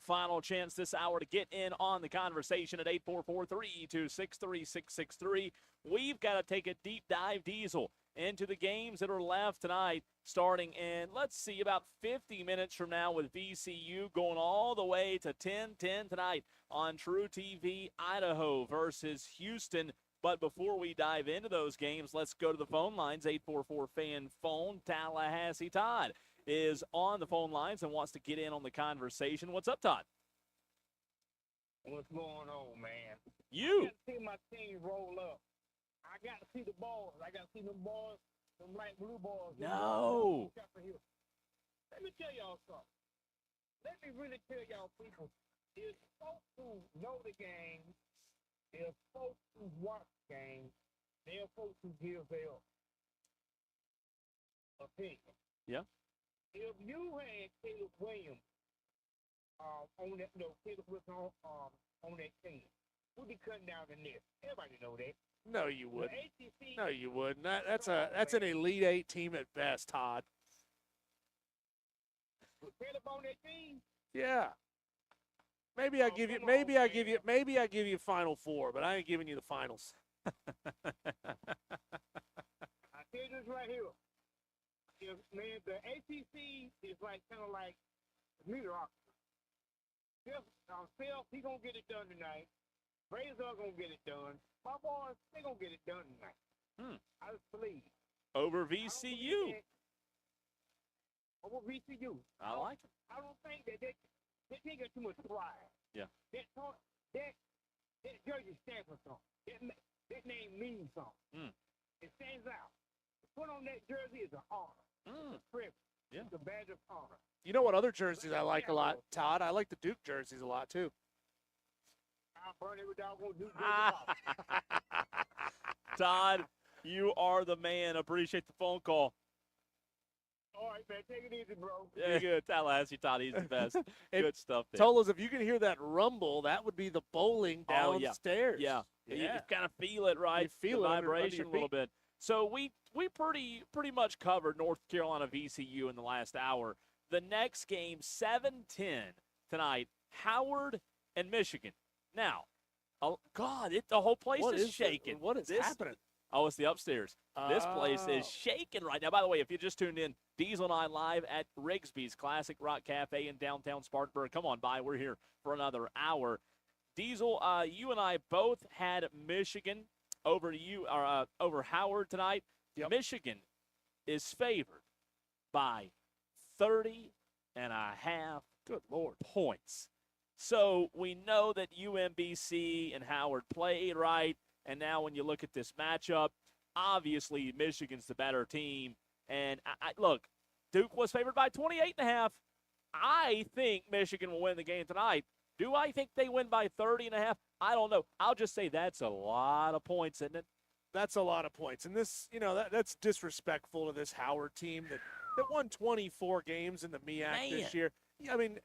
Speaker 1: final chance this hour to get in on the conversation at 844-326-3663. We've got to take a deep dive, Diesel, into the games that are left tonight, starting in, let's see, about 50 minutes from now with VCU going all the way to 10:10 tonight on True TV, Idaho versus Houston. But before we dive into those games, let's go to the phone lines, 844-FAN-PHONE. Tallahassee Todd is on the phone lines and wants to get in on the conversation. What's up, Todd?
Speaker 6: What's going on, man?
Speaker 1: You.
Speaker 6: I got to see my team roll up. I got to see the balls. I got to see them balls, them light blue balls.
Speaker 1: No.
Speaker 6: Let me tell y'all something. Let me really tell y'all people, there's folks who know the game, there's folks who watch the game, there's folks who give their opinion.
Speaker 1: Yeah.
Speaker 6: If you had Caleb Williams on that, Caleb Williams on that team, we'd be cutting down the net. Everybody know that.
Speaker 2: No, you wouldn't.
Speaker 6: The ACC,
Speaker 2: No, you wouldn't. That's an Elite Eight team at best, Todd.
Speaker 6: with Caleb on that team,
Speaker 2: Yeah. Maybe I give you Final Four, but I ain't giving you the finals.
Speaker 6: I tell you this right here. If, man, the ACC is like kind of like mediocrity. Phil, he gonna get it done tonight. Razor gonna get it done. My boys, they gonna get it done tonight. I just believe.
Speaker 1: Over
Speaker 6: I don't believe
Speaker 1: VCU.
Speaker 6: that- Over VCU.
Speaker 1: I like it.
Speaker 6: I don't think that they got too much pride.
Speaker 1: Yeah.
Speaker 6: That jersey stands for something. That name means something. It stands out. To put on that jersey is an honor. It's a privilege.
Speaker 1: Yeah.
Speaker 6: It's a badge of honor.
Speaker 2: You know what other jerseys I like a lot, Todd? I like the Duke jerseys a lot, too.
Speaker 6: I'll burn every dog on Duke jersey off.
Speaker 1: Todd, you are the man. Appreciate the phone call.
Speaker 6: All right, man. Take it easy, bro.
Speaker 1: Yeah, good. Tallahassee Todd, he's the best. Good stuff there.
Speaker 2: Tolos, if you can hear that rumble, that would be the bowling
Speaker 1: Oh, yeah.
Speaker 2: downstairs.
Speaker 1: Yeah. You kind of feel it, right?
Speaker 2: You feel
Speaker 1: the
Speaker 2: it under
Speaker 1: vibration
Speaker 2: your
Speaker 1: a little
Speaker 2: feet.
Speaker 1: bit. So we pretty much covered North Carolina VCU in the last hour. The next game, 7:10 tonight, Howard and Michigan. Now, oh God, the whole place is shaking.
Speaker 2: What is happening?
Speaker 1: Oh, it's the upstairs. This place is shaking right now. By the way, if you just tuned in, Diesel and I live at Rigsby'S Classic Rock Cafe in downtown Spartanburg. Come on by. We're here for another hour. Diesel, you and I both had Michigan over Howard tonight.
Speaker 2: Yep.
Speaker 1: Michigan is favored by 30.5
Speaker 2: Good Lord.
Speaker 1: points. So we know that UMBC and Howard played right, and now when you look at this matchup, obviously Michigan's the better team. And look, Duke was favored by 28.5. I think Michigan will win the game tonight. Do I think they win by 30.5? I don't know. I'll just say that's a lot of points, isn't it?
Speaker 2: That's a lot of points. And this, that's disrespectful to this Howard team that won 24 games in the MEAC this year. Yeah, I mean,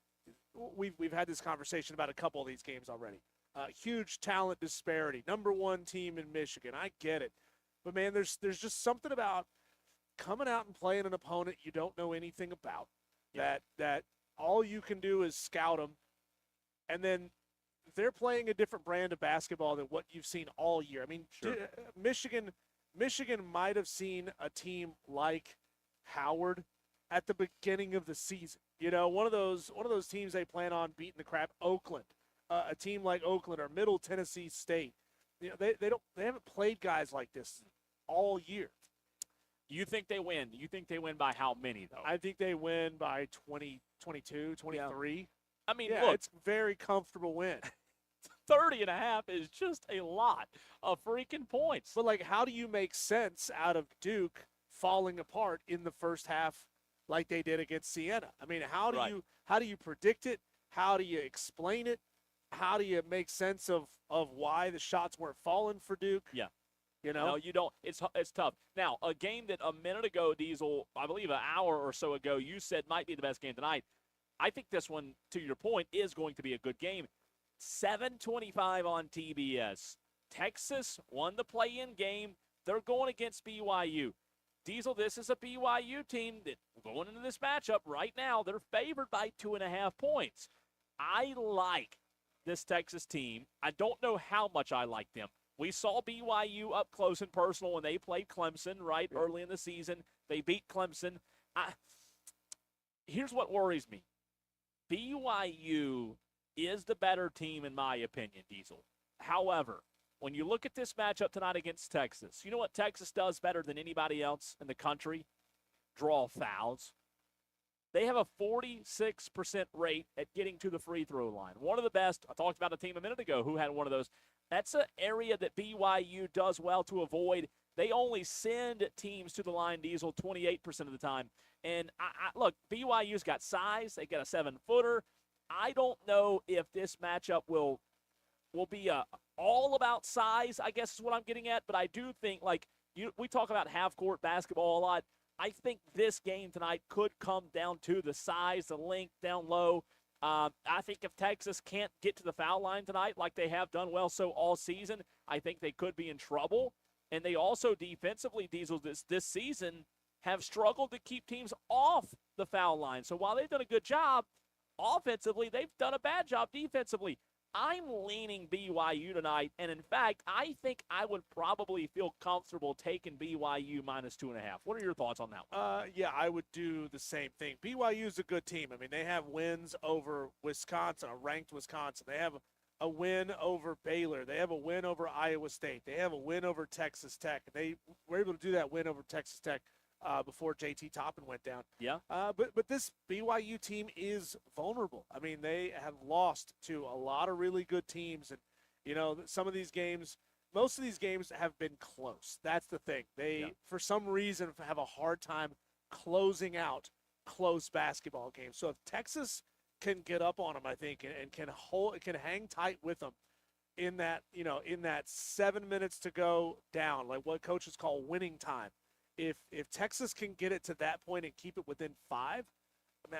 Speaker 2: we've had this conversation about a couple of these games already. Huge talent disparity. Number one team in Michigan. I get it. But, man, there's just something about coming out and playing an opponent you don't know anything about.
Speaker 1: Yeah.
Speaker 2: That all you can do is scout them. And then they're playing a different brand of basketball than what you've seen all year. I mean,
Speaker 1: Sure.
Speaker 2: Michigan might have seen a team like Howard at the beginning of the season. One of those teams they plan on beating the crap. Oakland, a team like Oakland or Middle Tennessee State. They haven't played guys like this all year.
Speaker 1: You think they win? You think they win by how many, though?
Speaker 2: I think they win by 20, 22, 23.
Speaker 1: I mean,
Speaker 2: Yeah,
Speaker 1: look,
Speaker 2: it's a very comfortable win.
Speaker 1: 30.5 is just a lot of freaking points.
Speaker 2: But, how do you make sense out of Duke falling apart in the first half like they did against Siena? I mean, how do you predict it? How do you explain it? How do you make sense of why the shots weren't falling for Duke?
Speaker 1: Yeah.
Speaker 2: No,
Speaker 1: you don't. It's tough. Now, a game that a minute ago, Diesel, I believe an hour or so ago, you said might be the best game tonight. I think this one, to your point, is going to be a good game. 7:25 on TBS. Texas won the play-in game. They're going against BYU. Diesel, this is a BYU team that going into this matchup right now, they're favored by 2.5 points. I like this Texas team. I don't know how much I like them. We saw BYU up close and personal when they played Clemson, right, early in the season. They beat Clemson. Here's what worries me. BYU is the better team, in my opinion, Diesel. However, when you look at this matchup tonight against Texas, you know what Texas does better than anybody else in the country? Draw fouls. They have a 46% rate at getting to the free throw line. One of the best. I talked about a team a minute ago who had one of those. That's an area that BYU does well to avoid. They only send teams to the line, Diesel, 28% of the time. And, look, BYU's got size. They got a 7-footer. I don't know if this matchup will be all about size, I guess is what I'm getting at. But I do think, we talk about half-court basketball a lot. I think this game tonight could come down to the size, the length down low. I think if Texas can't get to the foul line tonight like they have done well so all season, I think they could be in trouble. And they also defensively, Diesel, this season have struggled to keep teams off the foul line. So while they've done a good job offensively, they've done a bad job defensively. I'm leaning BYU tonight, and in fact, I think I would probably feel comfortable taking BYU minus 2.5. What are your thoughts on that one?
Speaker 2: Yeah, I would do the same thing. BYU is a good team. I mean, they have wins over Wisconsin, a ranked Wisconsin. They have a win over Baylor. They have a win over Iowa State. They have a win over Texas Tech. They were able to do that win over Texas Tech before JT Toppin went down.
Speaker 1: Yeah.
Speaker 2: But this BYU team is vulnerable. I mean, they have lost to a lot of really good teams. And, some of these games, most of these games have been close. That's the thing. They, for some reason, have a hard time closing out close basketball games. So if Texas can get up on them, I think, and can hang tight with them in that, in that 7 minutes to go down, like what coaches call winning time. If Texas can get it to that point and keep it within 5,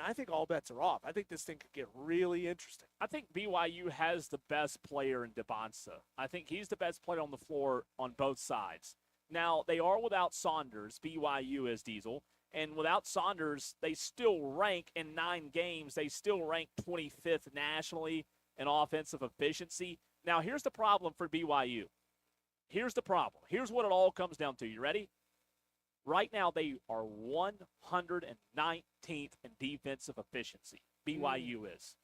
Speaker 2: I think all bets are off. I think this thing could get really interesting.
Speaker 1: I think BYU has the best player in DeBonsa. I think he's the best player on the floor on both sides. Now, they are without Saunders, BYU is, Diesel, and without Saunders, they still rank in 9 games. They still rank 25th nationally in offensive efficiency. Now, here's the problem for BYU. Here's the problem. Here's what it all comes down to. You ready? Right now, they are 119th in defensive efficiency. BYU is.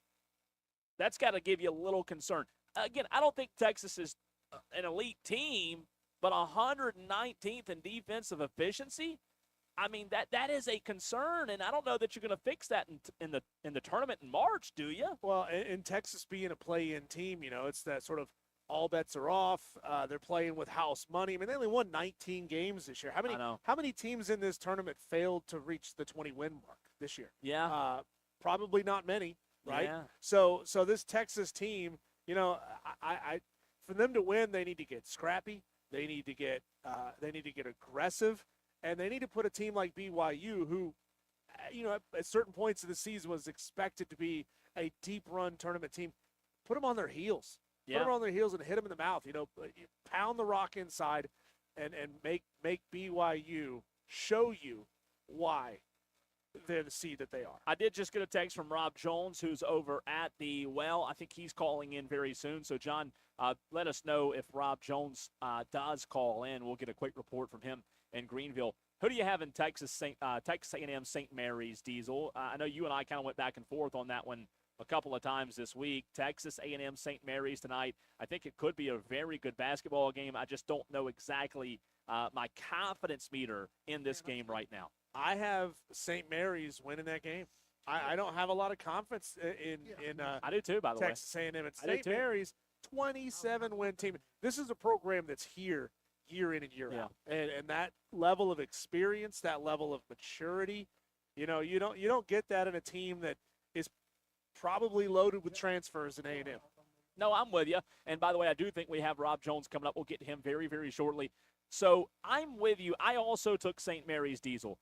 Speaker 1: That's got to give you a little concern. Again, I don't think Texas is an elite team, but 119th in defensive efficiency, that is a concern, and I don't know that you're going to fix that in the tournament in March, do you?
Speaker 2: Well, in Texas being a play-in team, it's that sort of all bets are off. They're playing with house money. They only won 19 games this year. How many teams in this tournament failed to reach the 20-win mark this year?
Speaker 1: Yeah.
Speaker 2: Probably not many, right?
Speaker 1: Yeah.
Speaker 2: So this Texas team, I for them to win, they need to get scrappy. They need to get aggressive, and they need to put a team like BYU, who, at certain points of the season was expected to be a deep run tournament team, put them on their heels.
Speaker 1: Yeah.
Speaker 2: Put them on their heels and hit them in the mouth. Pound the rock inside and make BYU show you why they're the seed that they are.
Speaker 1: I did just get a text from Rob Jones, who's over at the well. I think he's calling in very soon. So, John, let us know if Rob Jones does call in. We'll get a quick report from him in Greenville. Who do you have in Texas A&M St. Mary's, Diesel? I know you and I kind of went back and forth on that one a couple of times this week. Texas A&M St. Mary's tonight. I think it could be a very good basketball game. I just don't know exactly my confidence meter in this game right now.
Speaker 2: I have St. Mary's winning that game. I don't have a lot of confidence in
Speaker 1: I do too, by the
Speaker 2: Texas A&M. It's
Speaker 1: I do
Speaker 2: St.
Speaker 1: too.
Speaker 2: Mary's 27-win team. This is a program that's here year in and year out, and that level of experience, that level of maturity, you don't get that in a team that is probably loaded with transfers in A&M.
Speaker 1: No, I'm with you. And by the way, I do think we have Rob Jones coming up. We'll get to him very, very shortly. So I'm with you. I also took St. Mary's, Diesel.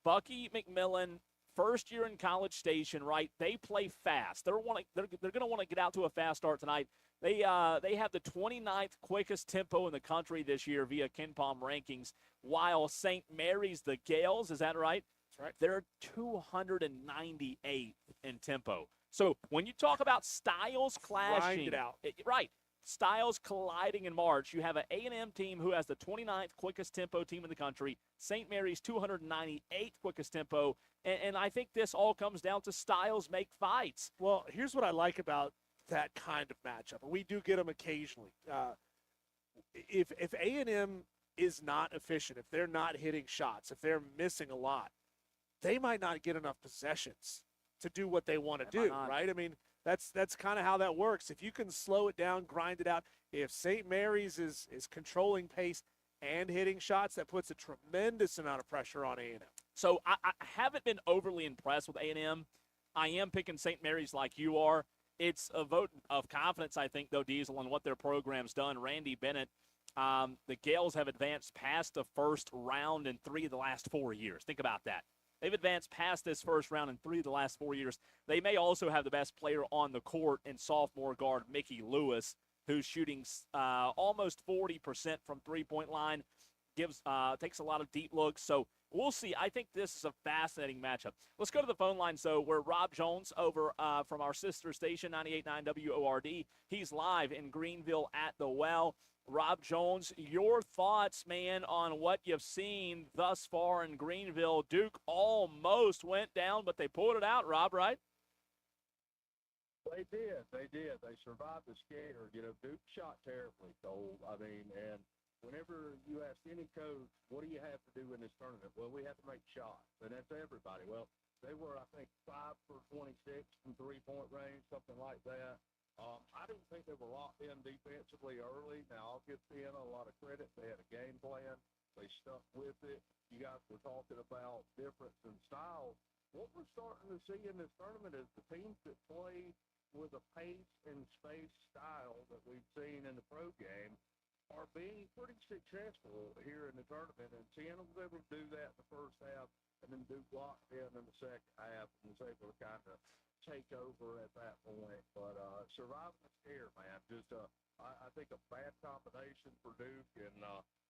Speaker 1: Bucky McMillan, first year in College Station, right? They play fast. They're going to want to get out to a fast start tonight. They have the 29th quickest tempo in the country this year via KenPom rankings, while St. Mary's, the Gales, is that right?
Speaker 2: That's right.
Speaker 1: They're 298th in tempo. So when you talk about styles
Speaker 2: Grind
Speaker 1: clashing,
Speaker 2: it out.
Speaker 1: right, styles colliding in March, you have an A&M team who has the 29th quickest tempo team in the country, St. Mary's 298th quickest tempo, and I think this all comes down to styles make fights.
Speaker 2: Well, here's what I like about that kind of matchup, and we do get them occasionally. If A&M is not efficient, if they're not hitting shots, if they're missing a lot, they might not get enough possessions to do what they want to do, right? I mean, that's kind of how that works. If you can slow it down, grind it out, if St. Mary's is controlling pace and hitting shots, that puts a tremendous amount of pressure on A&M.
Speaker 1: So I haven't been overly impressed with A&M. I am picking St. Mary's like you are. It's a vote of confidence, I think, though, Diesel, on what their program's done. Randy Bennett, the Gales have advanced past the first round in 3 of the last 4 years. Think about that. They've advanced past this first round in 3 of the last 4 years. They may also have the best player on the court in sophomore guard Mickey Lewis, who's shooting almost 40% from three-point line, takes a lot of deep looks. So we'll see. I think this is a fascinating matchup. Let's go to the phone line. So we're Rob Jones over from our sister station, 98.9 WORD. He's live in Greenville at the Well. Rob Jones, your thoughts, man, on what you've seen thus far in Greenville. Duke almost went down, but they pulled it out, Rob, right?
Speaker 4: They did. They survived the scare. Duke shot terribly, Cole. I mean, and whenever you ask any coach, what do you have to do in this tournament? Well, we have to make shots, and that's everybody. Well, they were, I think, 5 for 26 from three-point range, something like that. I didn't think they were locked in defensively early. Now, I'll give Siena a lot of credit. They had a game plan. They stuck with it. You guys were talking about difference in styles. What we're starting to see in this tournament is the teams that play with a pace and space style that we've seen in the pro game are being pretty successful here in the tournament. And Siena was able to do that in the first half, and then Duke locked in the second half and was able to kind of take over at that point. But surviving the scare, man, just I think a bad combination for Duke, and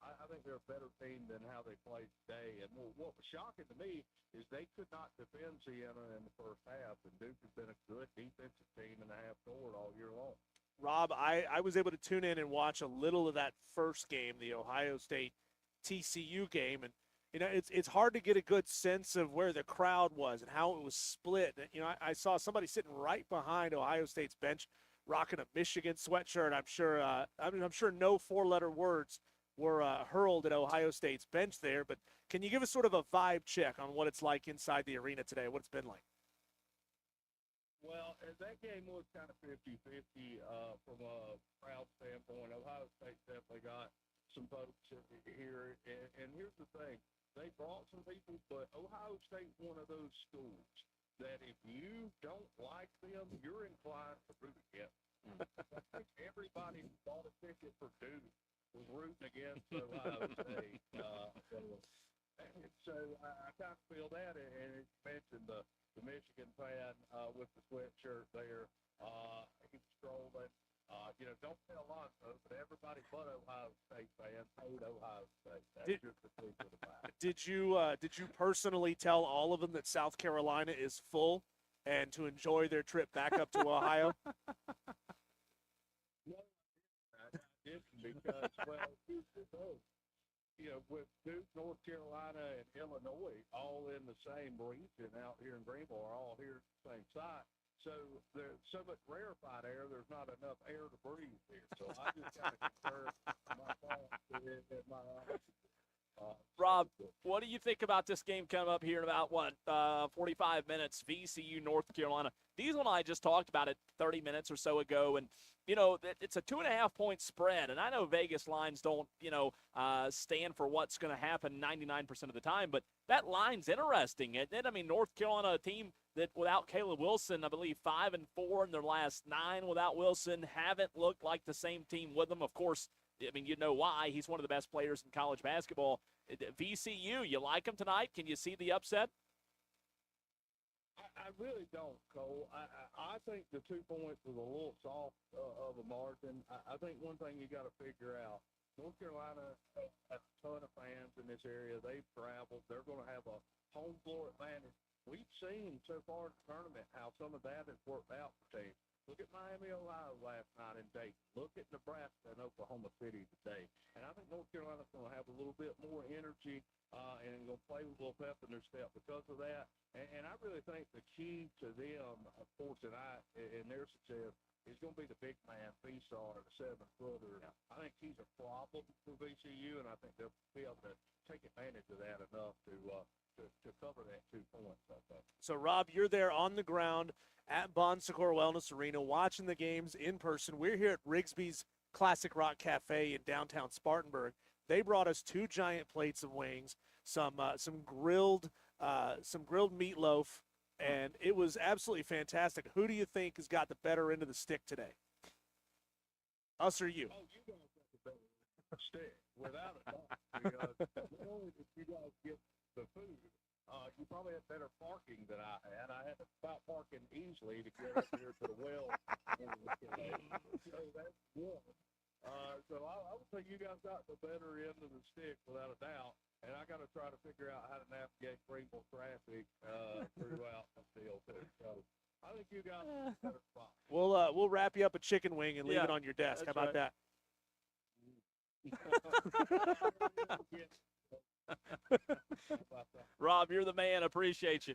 Speaker 4: I think they're a better team than how they played today. And what was shocking to me is they could not defend Siena in the first half, and Duke has been a good defensive team in the half court all year long.
Speaker 2: Rob, I was able to tune in and watch a little of that first game, the Ohio State TCU game, and it's hard to get a good sense of where the crowd was and how it was split. I saw somebody sitting right behind Ohio State's bench, rocking a Michigan sweatshirt. I'm sure no 4-letter words were hurled at Ohio State's bench there. But can you give us sort of a vibe check on what it's like inside the arena today? What it's been like?
Speaker 4: Well, that game was kind of 50-50 from a crowd standpoint. Ohio State definitely got some folks here, and here's the thing. They brought some people, but Ohio State's one of those schools that if you don't like them, you're inclined to root against them. I think everybody who bought a ticket for Duke was rooting against Ohio State. So I kind of feel that, and you mentioned the Michigan fan with the sweatshirt there. He was strolling. Don't tell Lonzo, but everybody but Ohio State fans hate Ohio State. That's just the truth of the matter.
Speaker 2: Did you personally tell all of them that South Carolina is full and to enjoy their trip back up to Ohio?
Speaker 4: No, I didn't because, well, with Duke, North Carolina, and Illinois all in the same region out here in Greenville, are all here at the same site. So there's so much rarefied air, there's not enough air to breathe here. So I just got to conserve my phone and my
Speaker 1: Rob, what do you think about this game coming up here in about, 45 minutes, VCU, North Carolina? Diesel and I just talked about it 30 minutes or so ago, and, it's a 2.5-point spread, and I know Vegas lines don't, stand for what's going to happen 99% of the time, but that line's interesting, isn't it? I mean, North Carolina, a team that without Caleb Wilson, I believe 5-4 in their last 9 without Wilson, haven't looked like the same team with them. Of course, I mean, you know why. He's one of the best players in college basketball. VCU, you like him tonight? Can you see the upset?
Speaker 4: I really don't, Cole. I think the 2 points was a little soft of a margin. I think one thing you got to figure out, North Carolina has a ton of fans in this area. They've traveled. They're going to have a home floor advantage. We've seen so far in the tournament how some of that has worked out for teams. Look at Miami, Ohio last night in Dayton. Look at Nebraska and Oklahoma City today. And I think North Carolina's going to have a little bit more energy and going to play with a little pep in their step because of that. And I really think the key to them, of course, tonight in their success is going to be the big man, Feasar, the 7-footer. Yeah. I think he's a problem for VCU, and I think they'll be able to take advantage of that enough to cover that 2 points, I think.
Speaker 2: So, Rob, you're there on the ground at Bon Secours Wellness Arena watching the games in person. We're here at Rigsby'S Classic Rock Cafe in downtown Spartanburg. They brought us 2 giant plates of wings, some grilled meatloaf, and it was absolutely fantastic. Who do you think has got the better end of the stick today? Us or you?
Speaker 4: Oh, you guys got the better end of the stick, without a doubt. Because not only did you guys get the food, you probably had better parking than I had. I had to stop parking easily to get up here to the well. So that's one. So I would say you guys got the better end of the stick without a doubt. And I got to try to figure out how to navigate Greenville traffic throughout the deal too. So I think you guys are a better spot.
Speaker 2: We'll wrap you up a chicken wing and leave it on your desk. How about that?
Speaker 1: Rob, you're the man. Appreciate you.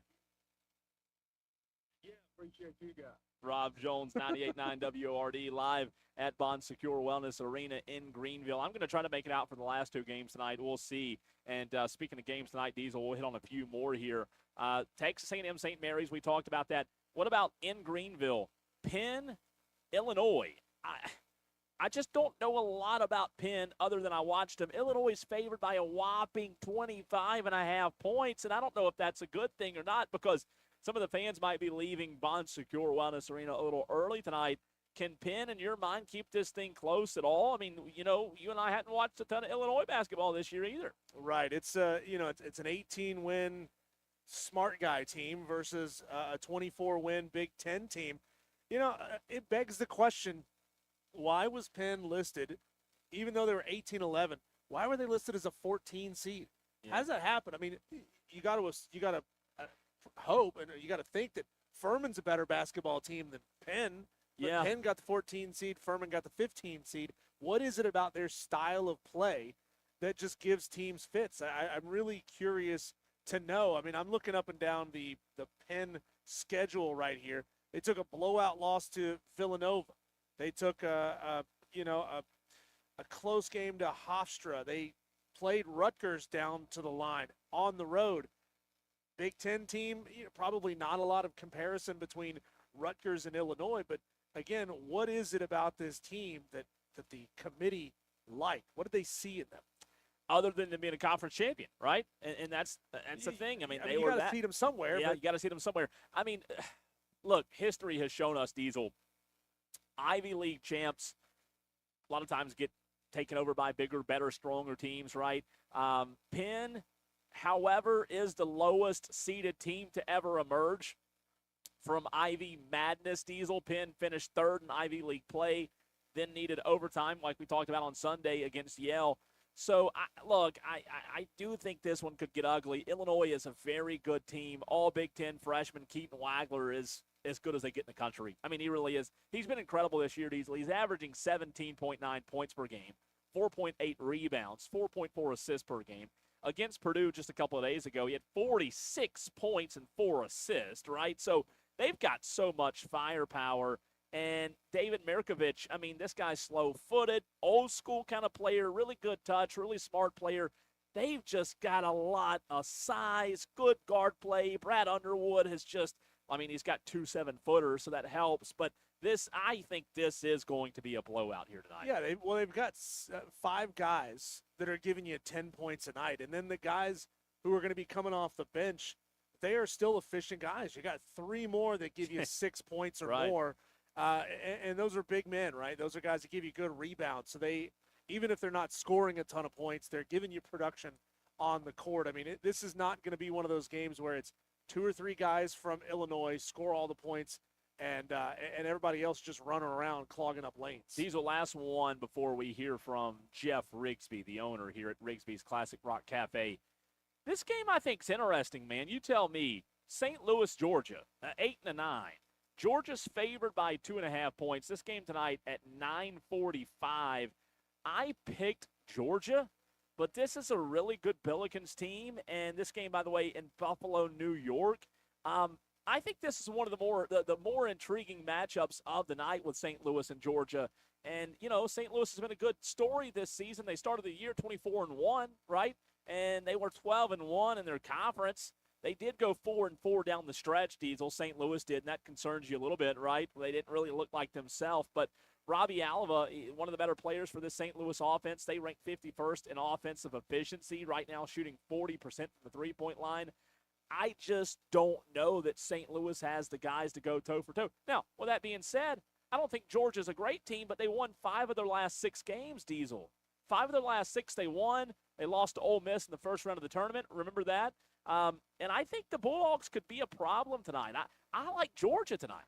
Speaker 4: Yeah, appreciate you guys.
Speaker 1: Rob Jones, 98.9 WORD, live at Bon Secours Wellness Arena in Greenville. I'm going to try to make it out for the last 2 games tonight. We'll see. And speaking of games tonight, Diesel, we'll hit on a few more here. Texas A&M St. Mary's, we talked about that. What about in Greenville? Penn, Illinois. I just don't know a lot about Penn other than I watched them. Illinois is favored by a whopping 25.5 points, and I don't know if that's a good thing or not because some of the fans might be leaving Bon Secours Wellness Arena a little early tonight. Can Penn, in your mind, keep this thing close at all? I mean, you and I hadn't watched a ton of Illinois basketball this year either.
Speaker 2: Right. It's it's an 18-win smart guy team versus a 24-win Big Ten team. It begs the question, why was Penn listed, even though they were 18-11, why were they listed as a 14 seed? Yeah. How does that happen? I mean, you got to hope and you got to think that Furman's a better basketball team than Penn. But Penn got the 14 seed, Furman got the 15 seed. What is it about their style of play that just gives teams fits? I'm really curious to know. I mean, I'm looking up and down the Penn schedule right here. They took a blowout loss to Villanova. They took a close game to Hofstra. They played Rutgers down to the line on the road. Big Ten team, probably not a lot of comparison between Rutgers and Illinois, but again, what is it about this team that the committee liked? What did they see in them?
Speaker 1: Other than them being a conference champion, right? And that's the thing. I mean, they
Speaker 2: you
Speaker 1: were
Speaker 2: got to see them somewhere.
Speaker 1: Yeah, you got to see them somewhere. I mean, look, history has shown us, Diesel, Ivy League champs a lot of times get taken over by bigger, better, stronger teams, right? Penn, however, is the lowest seeded team to ever emerge from Ivy Madness. Diesel. Penn finished 3rd in Ivy League play, then needed overtime like we talked about on Sunday against Yale. So, I do think this one could get ugly. Illinois is a very good team. All Big Ten freshman Keaton Wagler is as good as they get in the country. I mean, he really is. He's been incredible this year, Diesel. He's averaging 17.9 points per game, 4.8 rebounds, 4.4 assists per game. Against Purdue just a couple of days ago, he had 46 points and 4 assists, right? So they've got so much firepower. And David Mirkovic, I mean, this guy's slow-footed, old-school kind of player, really good touch, really smart player. They've just got a lot of size, good guard play. Brad Underwood has just, I mean, he's got 2 7-footers, so that helps. But I think this is going to be a blowout here tonight.
Speaker 2: Yeah, they've got 5 guys that are giving you 10 points a night. And then the guys who are going to be coming off the bench, they are still efficient guys. You got 3 more that give you 6 points or more. And those are big men, right? Those are guys that give you good rebounds. So even if they're not scoring a ton of points, they're giving you production on the court. I mean, this is not going to be one of those games where it's 2 or 3 guys from Illinois score all the points and everybody else just running around clogging up lanes.
Speaker 1: Diesel, last one before we hear from Jeff Rigsby, the owner here at Rigsby's Classic Rock Cafe. This game, I think, is interesting, man. You tell me. St. Louis, Georgia, 8-9. Georgia's favored by 2.5 points. This game tonight at 9:45. I picked Georgia, but this is a really good Billikens team. And this game, by the way, in Buffalo, New York. I think this is one of the more intriguing matchups of the night with St. Louis and Georgia. And, St. Louis has been a good story this season. They started the year 24-1, right? And they were 12-1 in their conference. They did go 4-4 down the stretch, Diesel. St. Louis did, and that concerns you a little bit, right? They didn't really look like themselves. But Robbie Alva, one of the better players for this St. Louis offense, they rank 51st in offensive efficiency right now, shooting 40% from the three-point line. I just don't know that St. Louis has the guys to go toe-for-toe. Now, with that being said, I don't think Georgia's a great team, but they won 5 of their last 6 games, Diesel. 5 of their last 6 they won. They lost to Ole Miss in the first round of the tournament. Remember that? And I think the Bulldogs could be a problem tonight. I like Georgia tonight.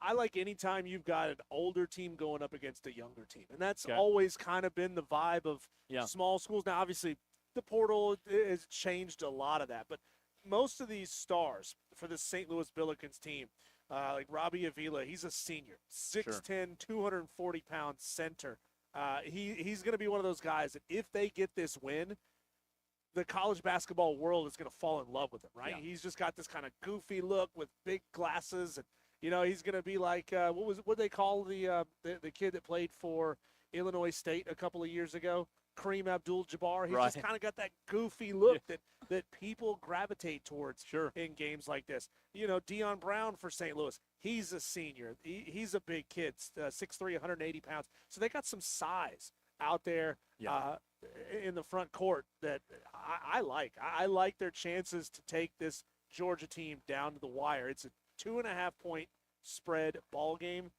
Speaker 2: I like any time you've got an older team going up against a younger team. And that's always kind of been the vibe of small schools. Now, obviously, the portal has changed a lot of that. But most of these stars for the St. Louis Billikens team, like Robbie Avila, he's a senior, 6'10", 240-pound center. He's going to be one of those guys that if they get this win, the college basketball world is going to fall in love with him, right? Yeah. He's just got this kind of goofy look with big glasses, and he's going to be like what they call the kid that played for Illinois State a couple of years ago, Kareem Abdul-Jabbar. He's just kind of got that goofy look that people gravitate towards in games like this. Deion Brown for St. Louis, he's a senior. He's a big kid, 6'3", 180 pounds. So they got some size out there in the front court that I like. I like their chances to take this Georgia team down to the wire. It's a 2.5-point spread ball game.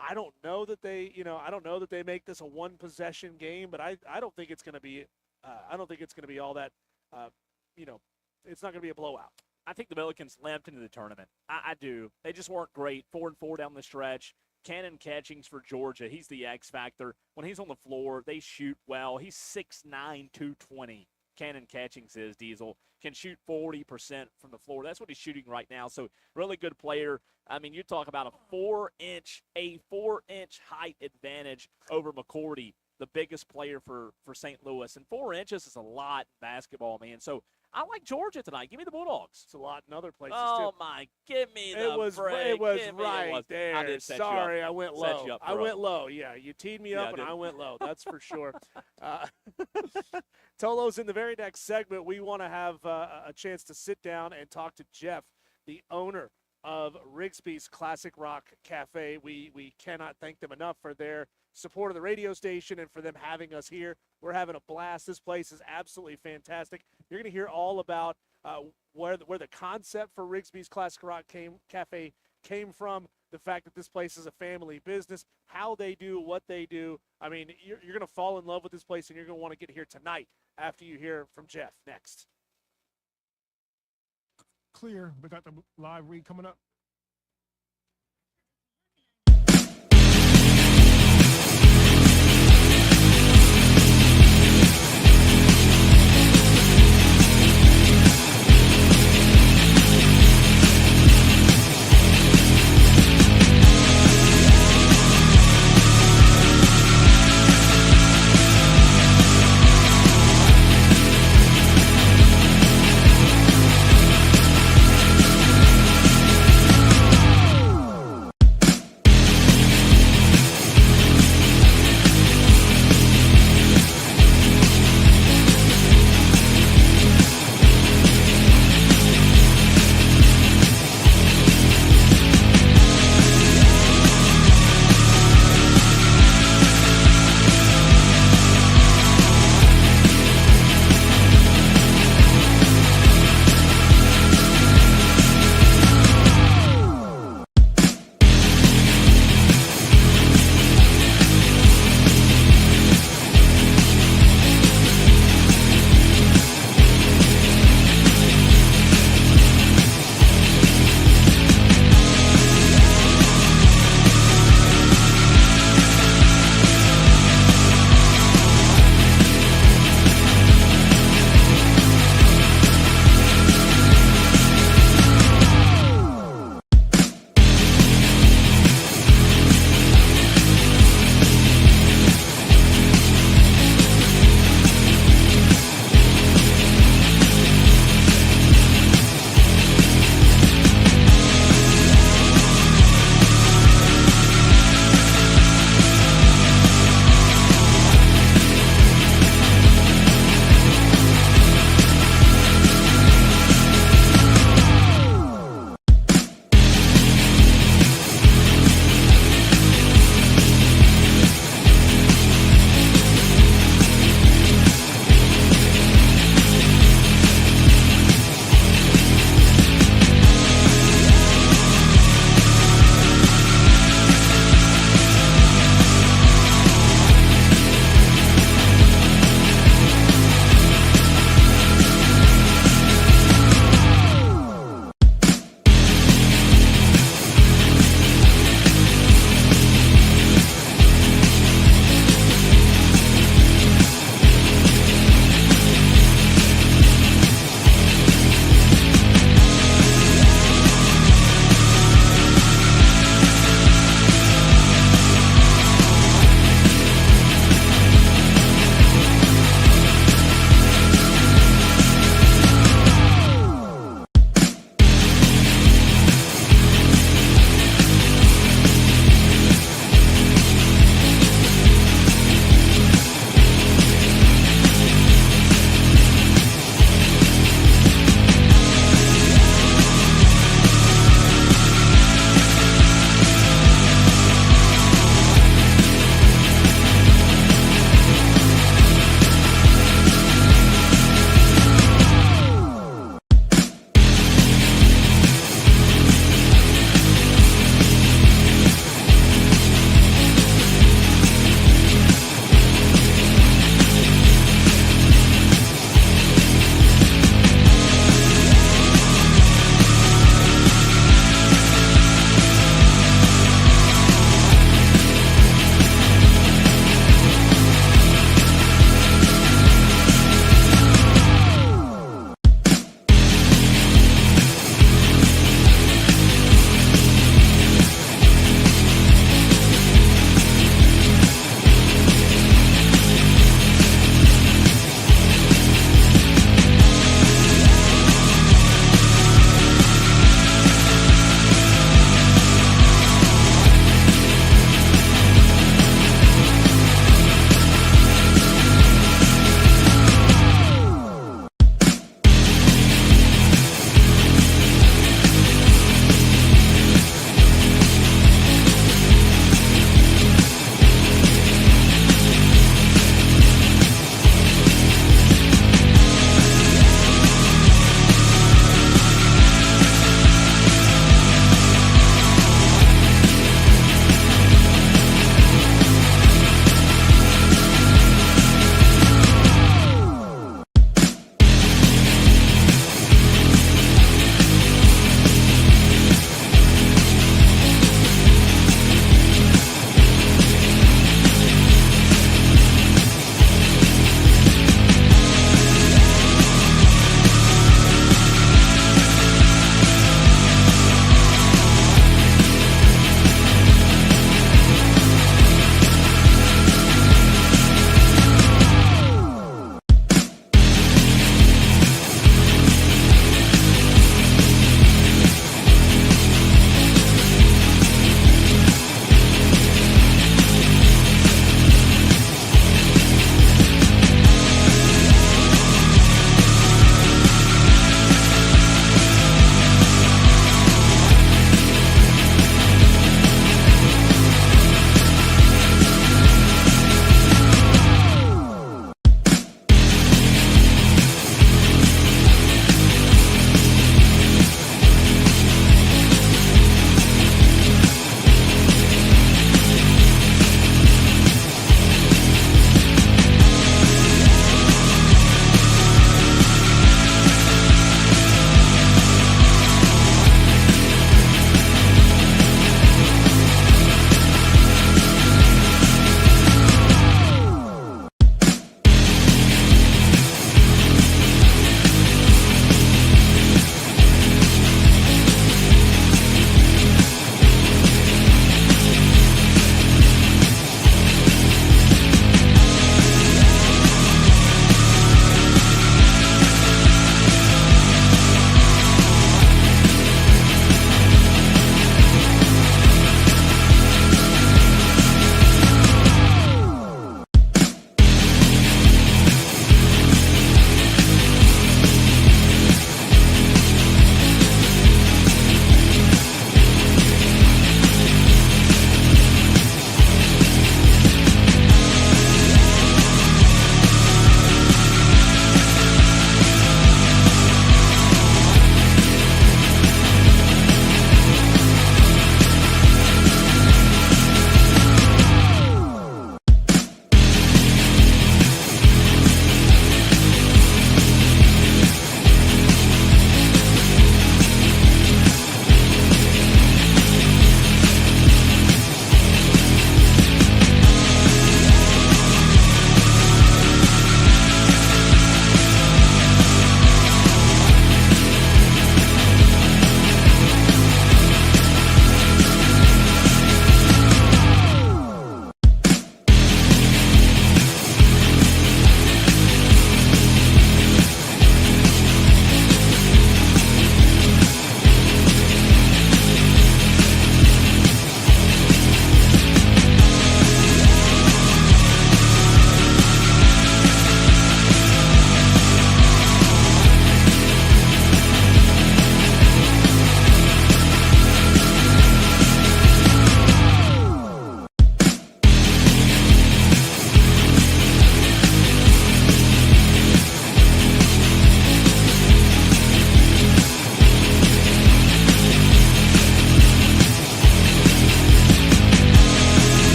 Speaker 2: I don't know that they make this a one-possession game, but I don't think it's going to be. I don't think it's going to be all that. It's not going to be a blowout.
Speaker 1: I think the Billikens lamped into the tournament. I do. They just weren't great. 4-4 down the stretch. Cannon Catchings for Georgia. He's the X factor. When he's on the floor, they shoot well. He's 6'9", 220. Cannon Catchings is, Diesel. Can shoot 40% from the floor. That's what he's shooting right now. So really good player. I mean, you talk about a 4-inch height advantage over McCourty, the biggest player for St. Louis. And 4 inches is a lot in basketball, man. So I like Georgia tonight. Give me the Bulldogs.
Speaker 2: It's a lot in other places,
Speaker 1: too. My, give me the break.
Speaker 2: It was right there.
Speaker 1: I did set
Speaker 2: Sorry,
Speaker 1: you up.
Speaker 2: I went low. I went low. Yeah, you teed me up, and I went low. That's for sure. Tolo's in the very next segment. We want to have a chance to sit down and talk to Jeff, the owner of Rigsby'S Classic Rock Cafe. We cannot thank them enough for their support of the radio station and for them having us here. We're having a blast. This place is absolutely fantastic. You're going to hear all about where the concept for Rigsby'S Classic Rock Cafe came from, the fact that this place is a family business, how they do what they do. I mean, you're going to fall in love with this place, and you're going to want to get here tonight after you hear from Jeff next.
Speaker 7: Clear. We got the live read coming up.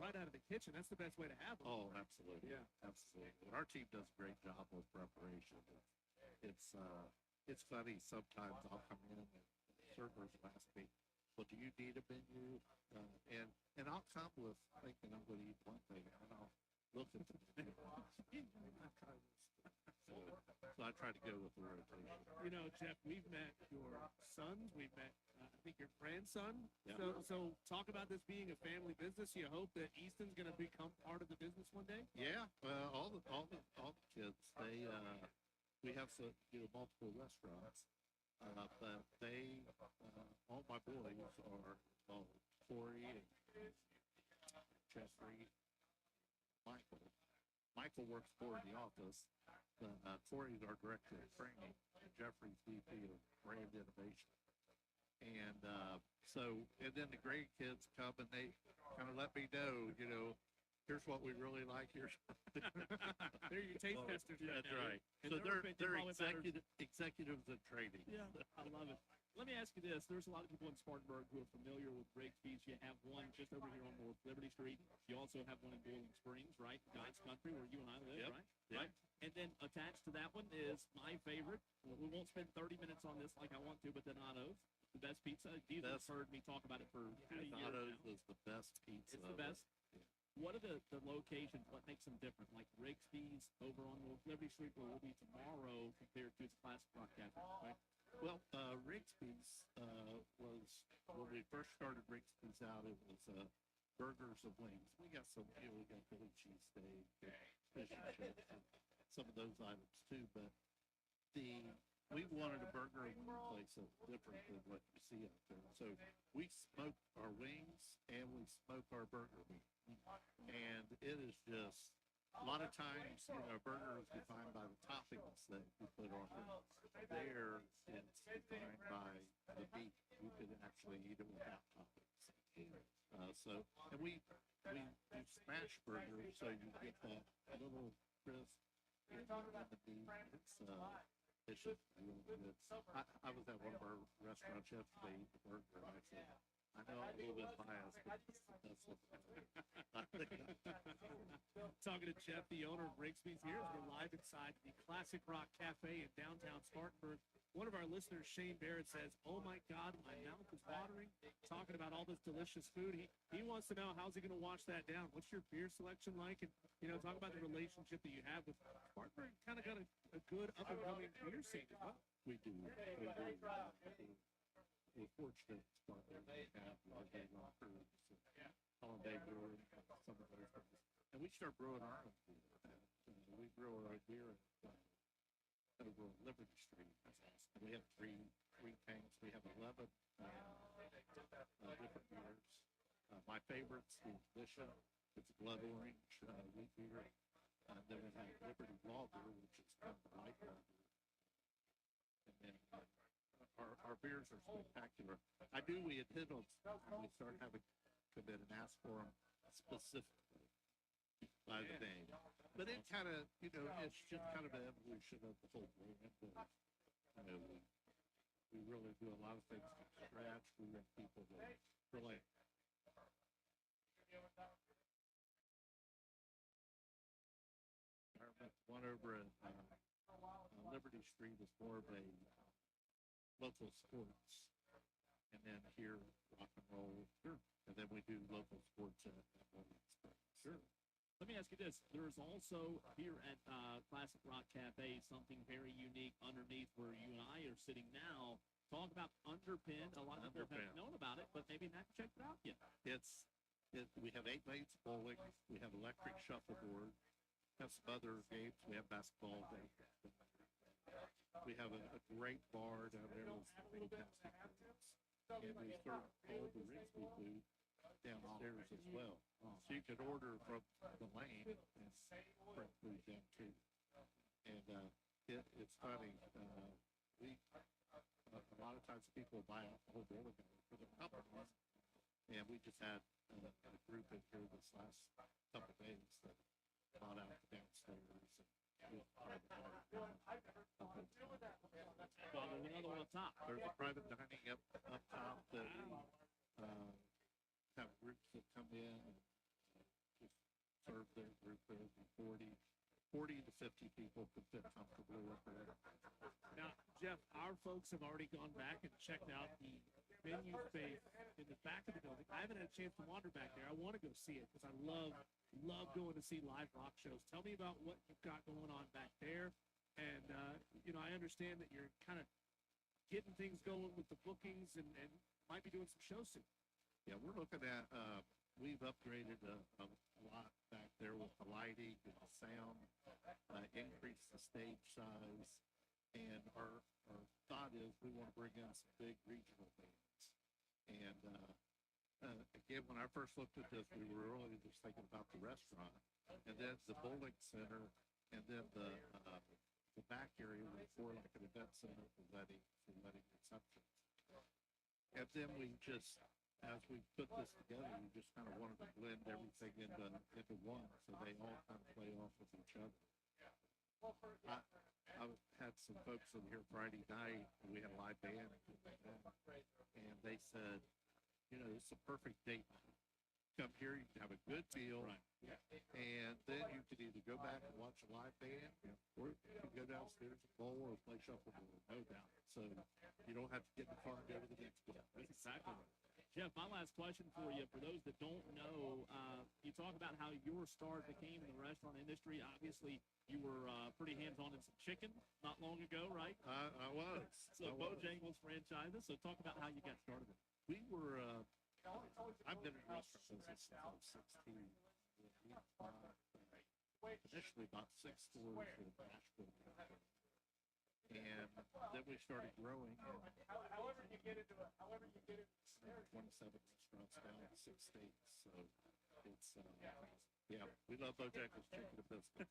Speaker 2: right out of the kitchen. That's the best way to have them.
Speaker 3: Oh, absolutely.
Speaker 2: Yeah.
Speaker 3: Absolutely. And our team does a great job with preparation. It's funny. Sometimes I'll come in and servers will ask me, well, do you need a menu? And I'll come with thinking I'm going to eat one thing, and I'll look at the menu. So I try to go with the rotation.
Speaker 2: You know, Jeff, we've met your sons. We've met, I think, your grandson.
Speaker 3: Yeah.
Speaker 2: So talk about this being a family business. You hope that Easton's going to become part of the business one day.
Speaker 3: Yeah, all the kids, we have some, multiple restaurants, but all my boys are Corey and Jeffrey, Michael. Michael works more in the office. Corey's our director of training, and Jeffrey's VP of brand innovation. And and then the grandkids come and they kind of let me know, here's what we really like. Here's
Speaker 2: They're your taste testers.
Speaker 3: That's
Speaker 2: now.
Speaker 3: right.
Speaker 2: And
Speaker 3: So
Speaker 2: their
Speaker 3: they're
Speaker 2: opinion probably matters.
Speaker 3: executives in training.
Speaker 1: Yeah, I love it. Let me ask you this. There's a lot of people in Spartanburg who are familiar with Rigsby'S. You have one just over here on North Liberty Street. You also have one in Boiling Springs, right? God's Country, where you and I live,
Speaker 3: Yep.
Speaker 1: right?
Speaker 3: Yep.
Speaker 1: Right. And then attached to that one is my favorite. We won't spend 30 minutes on this like I want to, but Donato's, the best pizza. You've heard me talk about it for 20 years
Speaker 3: Donato's
Speaker 1: now.
Speaker 3: is the best pizza.
Speaker 1: It's the best. What are the locations? What makes them different? Like Rigsby'S over on North Liberty Street, where we'll be tomorrow, compared to its classic rock cafe, right?
Speaker 3: Well, Rigsby'S was, when we first started Rigsby'S out, it was burgers and wings. We got some, we got Philly cheesesteak, fish and chips, and some of those items too. But we wanted a burger and wing place that's different than what you see out there. So we smoke our wings and we smoke our burger meat. And it is just, a lot of times, a burger is defined by the toppings that you put on it. There, it's defined by the meat. You can actually eat it without toppings. And we do smash burgers, so you get that little crisp in the meat. It's just really good. I was at one of our restaurants yesterday eating the burger, and I said, I know I'm a little bit biased, but that's what
Speaker 2: Talking to Jeff, the owner of Rigsby'S here, as we're live inside the Classic Rock Cafe in downtown Spartanburg. One of our listeners, Shane Barrett, says, "Oh my God, my mouth is watering." Talking about all this delicious food, he wants to know, how's he going to wash that down? What's your beer selection like? And talk about the relationship that you have with Spartanburg. Kind of got a good up and coming beer scene as well.
Speaker 3: we do. We're fortunate in Spartanburg. We have Holiday Rockers, Holiday Brewing, some of those things. And we start brewing our own beer. We brew our beer over on Liberty Street. And we have three tanks. We have 11 different beers. My favorite's the Bishop. It's blood orange wheat beer. Then we have Liberty Lager, which is kind of light lager. And then our beers are spectacular. We had hit on, we started having come in and ask for them specifically by the name. But it kind of, it's just kind of an evolution of the whole brand. We really do a lot of things from scratch. We want people that really. One over at Liberty Street is more of a local sports. And then here, rock and roll. Sure. And then we do local sports at Boiling Springs.
Speaker 1: Sure. Let me ask you this. There's also here at Classic Rock Cafe something very unique underneath where you and I are sitting now. Talk about Underpin. A lot of people have known about it, but maybe not checked it out yet.
Speaker 3: We have 8 lanes bowling. We have electric shuffleboard. We have some other games. We have basketball games. We have a great bar down there with fantastic drinks. And we serve all the Rigsby food downstairs as well. So you can order from the lane and bring food down too. And it's funny. A lot of times people buy out the whole bowling alley for their companies. And we just had a group in here this last couple of days that bought out the downstairs. And private dining.
Speaker 1: Well, there's another one up top.
Speaker 3: There's a private dining up top that we have groups that come in and their group, there would be 40 to 50 people could fit comfortably up there.
Speaker 2: Now, Jeff, our folks have already gone back and checked out the venue space in the back of the building. I haven't had a chance to wander back there. I want to go see it because I love going to see live rock shows. Tell me about what you've got going on back there. And, I understand that you're kind of getting things going with the bookings and might be doing some shows soon.
Speaker 3: Yeah, we're looking at, we've upgraded a lot back there with the lighting and the sound, increased the stage size, and our thought is we want to bring in some big regional bands. And again, when I first looked at this, we were really just thinking about the restaurant, and then the bowling center, and then the back area was more like an event center for wedding receptions. And then we just, as we put this together, we just kind of wanted to blend everything into one, so they all kind of play off of each other. I had some folks in here Friday night, and we had a live band, and they said, it's a perfect date night. Come here, you can have a good meal, and then you can either go back and watch a live band, or you can go downstairs and bowl or play shuffleboard, no doubt. So you don't have to get in the car and go to the next one.
Speaker 2: That's exactly right. Jeff, my last question for you, for those that don't know, you talk about how your start became in the restaurant industry. Obviously, you were pretty hands-on in some chicken not long ago, right?
Speaker 3: I was.
Speaker 2: So Bojangles franchises. So talk about how you got started.
Speaker 3: We were, I've been in the restaurant business since I was 16. Initially about 6 stores in Nashville. And then we started growing.
Speaker 6: However you get into it,
Speaker 3: 27 restaurants down in 6 states. So it's, we love Bojangles chicken and biscuits.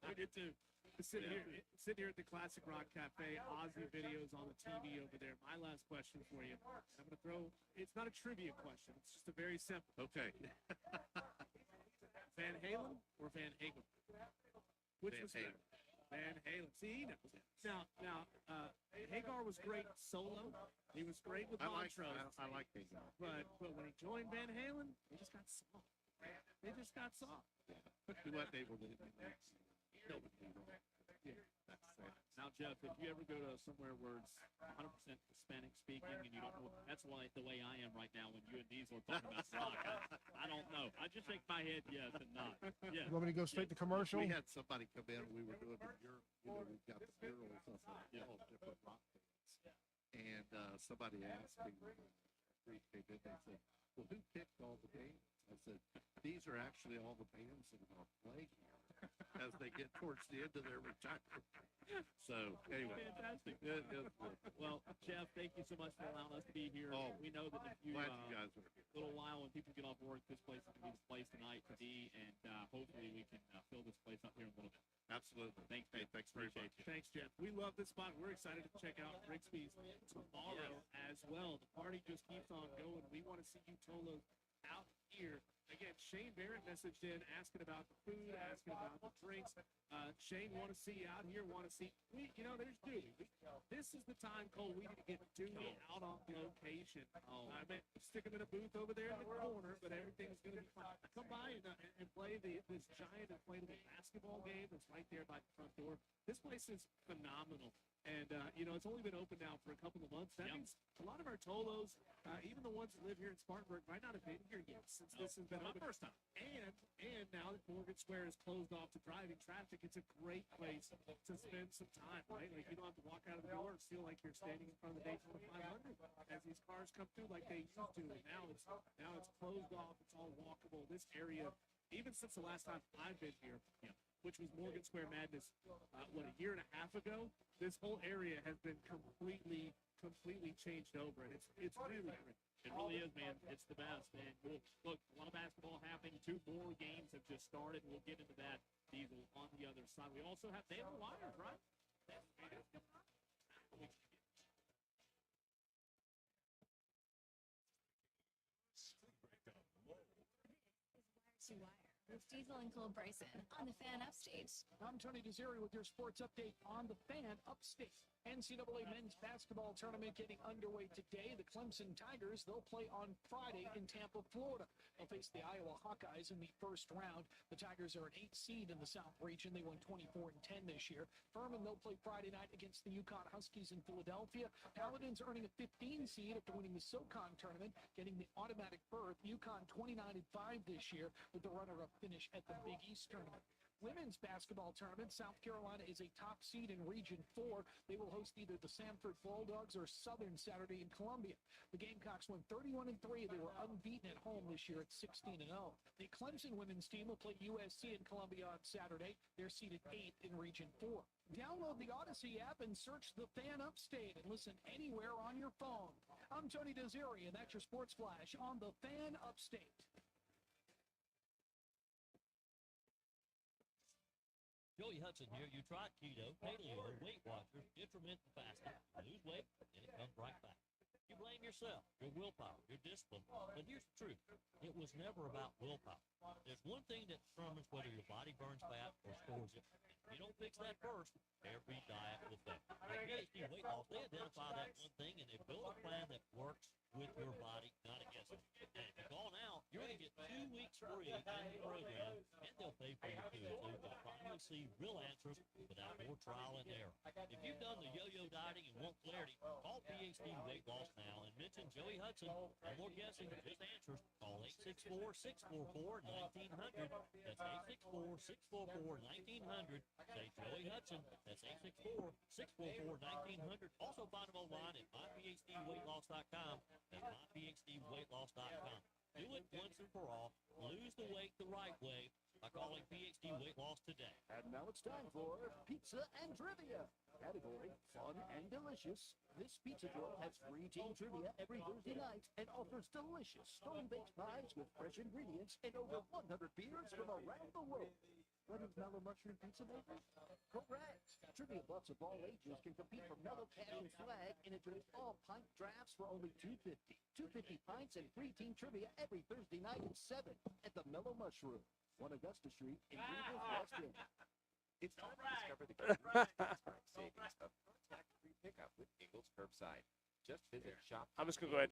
Speaker 2: We do too. Sitting here at the Classic Rock Cafe, Ozzy videos on the TV over there. My last question for you. I'm going to throw, it's not a trivia question. It's just a very simple.
Speaker 3: Okay.
Speaker 2: Van Halen or Van Halen? Which
Speaker 3: Van
Speaker 2: was
Speaker 3: Halen.
Speaker 2: Van Halen. See, he knows. Now, Hagar was great solo. He was great with Montrose.
Speaker 3: I like Hagar.
Speaker 2: But when he joined Van Halen, they just got soft. They just got soft.
Speaker 3: He wasn't able to.
Speaker 2: Now, Jeff, if you ever go to somewhere where it's 100% Hispanic speaking and you don't know, that's the way I am right now when you and Diesel are talking about rock. I don't know. I just shake my head yes and not. Yeah.
Speaker 7: You want me to go straight to commercial?
Speaker 3: We had somebody come in. We were doing the mural. We've got the murals of all different rock bands. And somebody asked me, they said, well, who picked all the bands? I said, these are actually all the bands that are going to play here as they get towards the end of their retirement. So, anyway.
Speaker 2: Fantastic.
Speaker 3: Good.
Speaker 2: Well, Jeff, thank you so much for allowing us to be here.
Speaker 3: Oh,
Speaker 2: we know that if you,
Speaker 3: glad you guys are here.
Speaker 2: A little while when people get off work, this place is going to be the place tonight to be, and hopefully we can fill this place up here in a little bit.
Speaker 3: Absolutely.
Speaker 2: Thanks,
Speaker 3: Hey, thanks very much.
Speaker 2: Thanks, Jeff. We love this spot. We're excited to check out Rigsby'S tomorrow as well. The party just keeps on going. We want to see you Tolos out here. Again, Shane Barrett messaged in asking about the food, asking about the drinks. Shane, want to see you out here, want to see, there's Dewey. This is the time, Cole, we need to get Dewey out on location. I mean, stick him in a booth over there in the corner, but everything's going to be fine. Come by and play this giant inflatable basketball game that's right there by the front door. This place is phenomenal. And, it's only been open now for a couple of months. That means a lot of our Tolos, even the ones that live here in Spartanburg, might not have been here yet since this has been open. First time. And now that Morgan Square is closed off to driving traffic, it's a great place to spend some time, right? Like, you don't have to walk out of the door and feel like you're standing in front of the Daytona 500 as these cars come through like they used to. And now it's closed off. It's all walkable. This area, even since the last time I've been here, which was Morgan Square Madness, a year and a half ago, this whole area has been completely changed over, and it's really great. It really is, man. It's the best, man. Look, a lot of basketball happening. 2 more games have just started. We'll get into that, Diesel, on the other side. We also have, they have the Lions, right?
Speaker 8: It's Diesel and Cole Bryson on the Fan Upstate.
Speaker 9: I'm Tony Desiri with your sports update on the Fan Upstate. NCAA men's basketball tournament getting underway today. The Clemson Tigers, they'll play on Friday in Tampa, Florida. They'll face the Iowa Hawkeyes in the first round. The Tigers are an 8 seed in the South region. They won 24-10 this year. Furman, they'll play Friday night against the UConn Huskies in Philadelphia. Paladins earning a 15 seed after winning the SoCon tournament, getting the automatic berth. UConn 29-5 this year with the runner-up finish at the Big East tournament. Women's basketball tournament, South Carolina is a top seed in Region 4. They will host either the Samford Bulldogs or Southern Saturday in Columbia. The Gamecocks won 31-3. They were unbeaten at home this year at 16-0. The Clemson women's team will play USC in Columbia on Saturday. They're seeded 8th in Region 4. Download the Odyssey app and search the Fan Upstate and listen anywhere on your phone. I'm Tony Desiri, and that's your Sports Flash on the Fan Upstate.
Speaker 10: Joey Hudson here. You try keto, paleo, Weight Watchers, intermittent fasting, lose weight, and it comes right back. You blame yourself, your willpower, your discipline. But here's the truth. It was never about willpower. There's one thing that determines whether your body burns fat or stores it. If you don't fix that first, every diet will fail. At PhD Weight Loss, they identify that one thing, and they build a plan that works with your body, not against it. And if you call now, you're going to get 2 weeks free in the program, and they'll pay for your food, so you can finally see real answers without more trial and error. If you've done the yo-yo dieting and want clarity, call PhD Weight Loss now and mention Joey Hudson. No more guessing, just answers. Call 864-644-1900. That's 864-644-1900. Say Joey Hudson. That's 864-644-1900. Also find them online at myphdweightloss.com. That's myphdweightloss.com. Do it once and for all. Lose the weight the right way by calling PhD Weight Loss today.
Speaker 11: And now it's time for Pizza and Trivia. Category, fun and delicious. This pizza joint has free team trivia every Thursday night and offers delicious stone-baked pies with fresh ingredients and over 100 beers from around the world. What is Mellow Mushroom Pizza Maker? Correct. Trivia buffs of all ages can compete for Mellow Passion Flag and enjoy all pint drafts for only $2.50. 250 pints and free team trivia every Thursday night at 7 at the Mellow Mushroom, 1 Augusta Street in Greenville, West End.
Speaker 12: It's time to discover the great savings of tax-free pickup with Ingles Curbside. Just visit shop.
Speaker 2: I'm just going to go ahead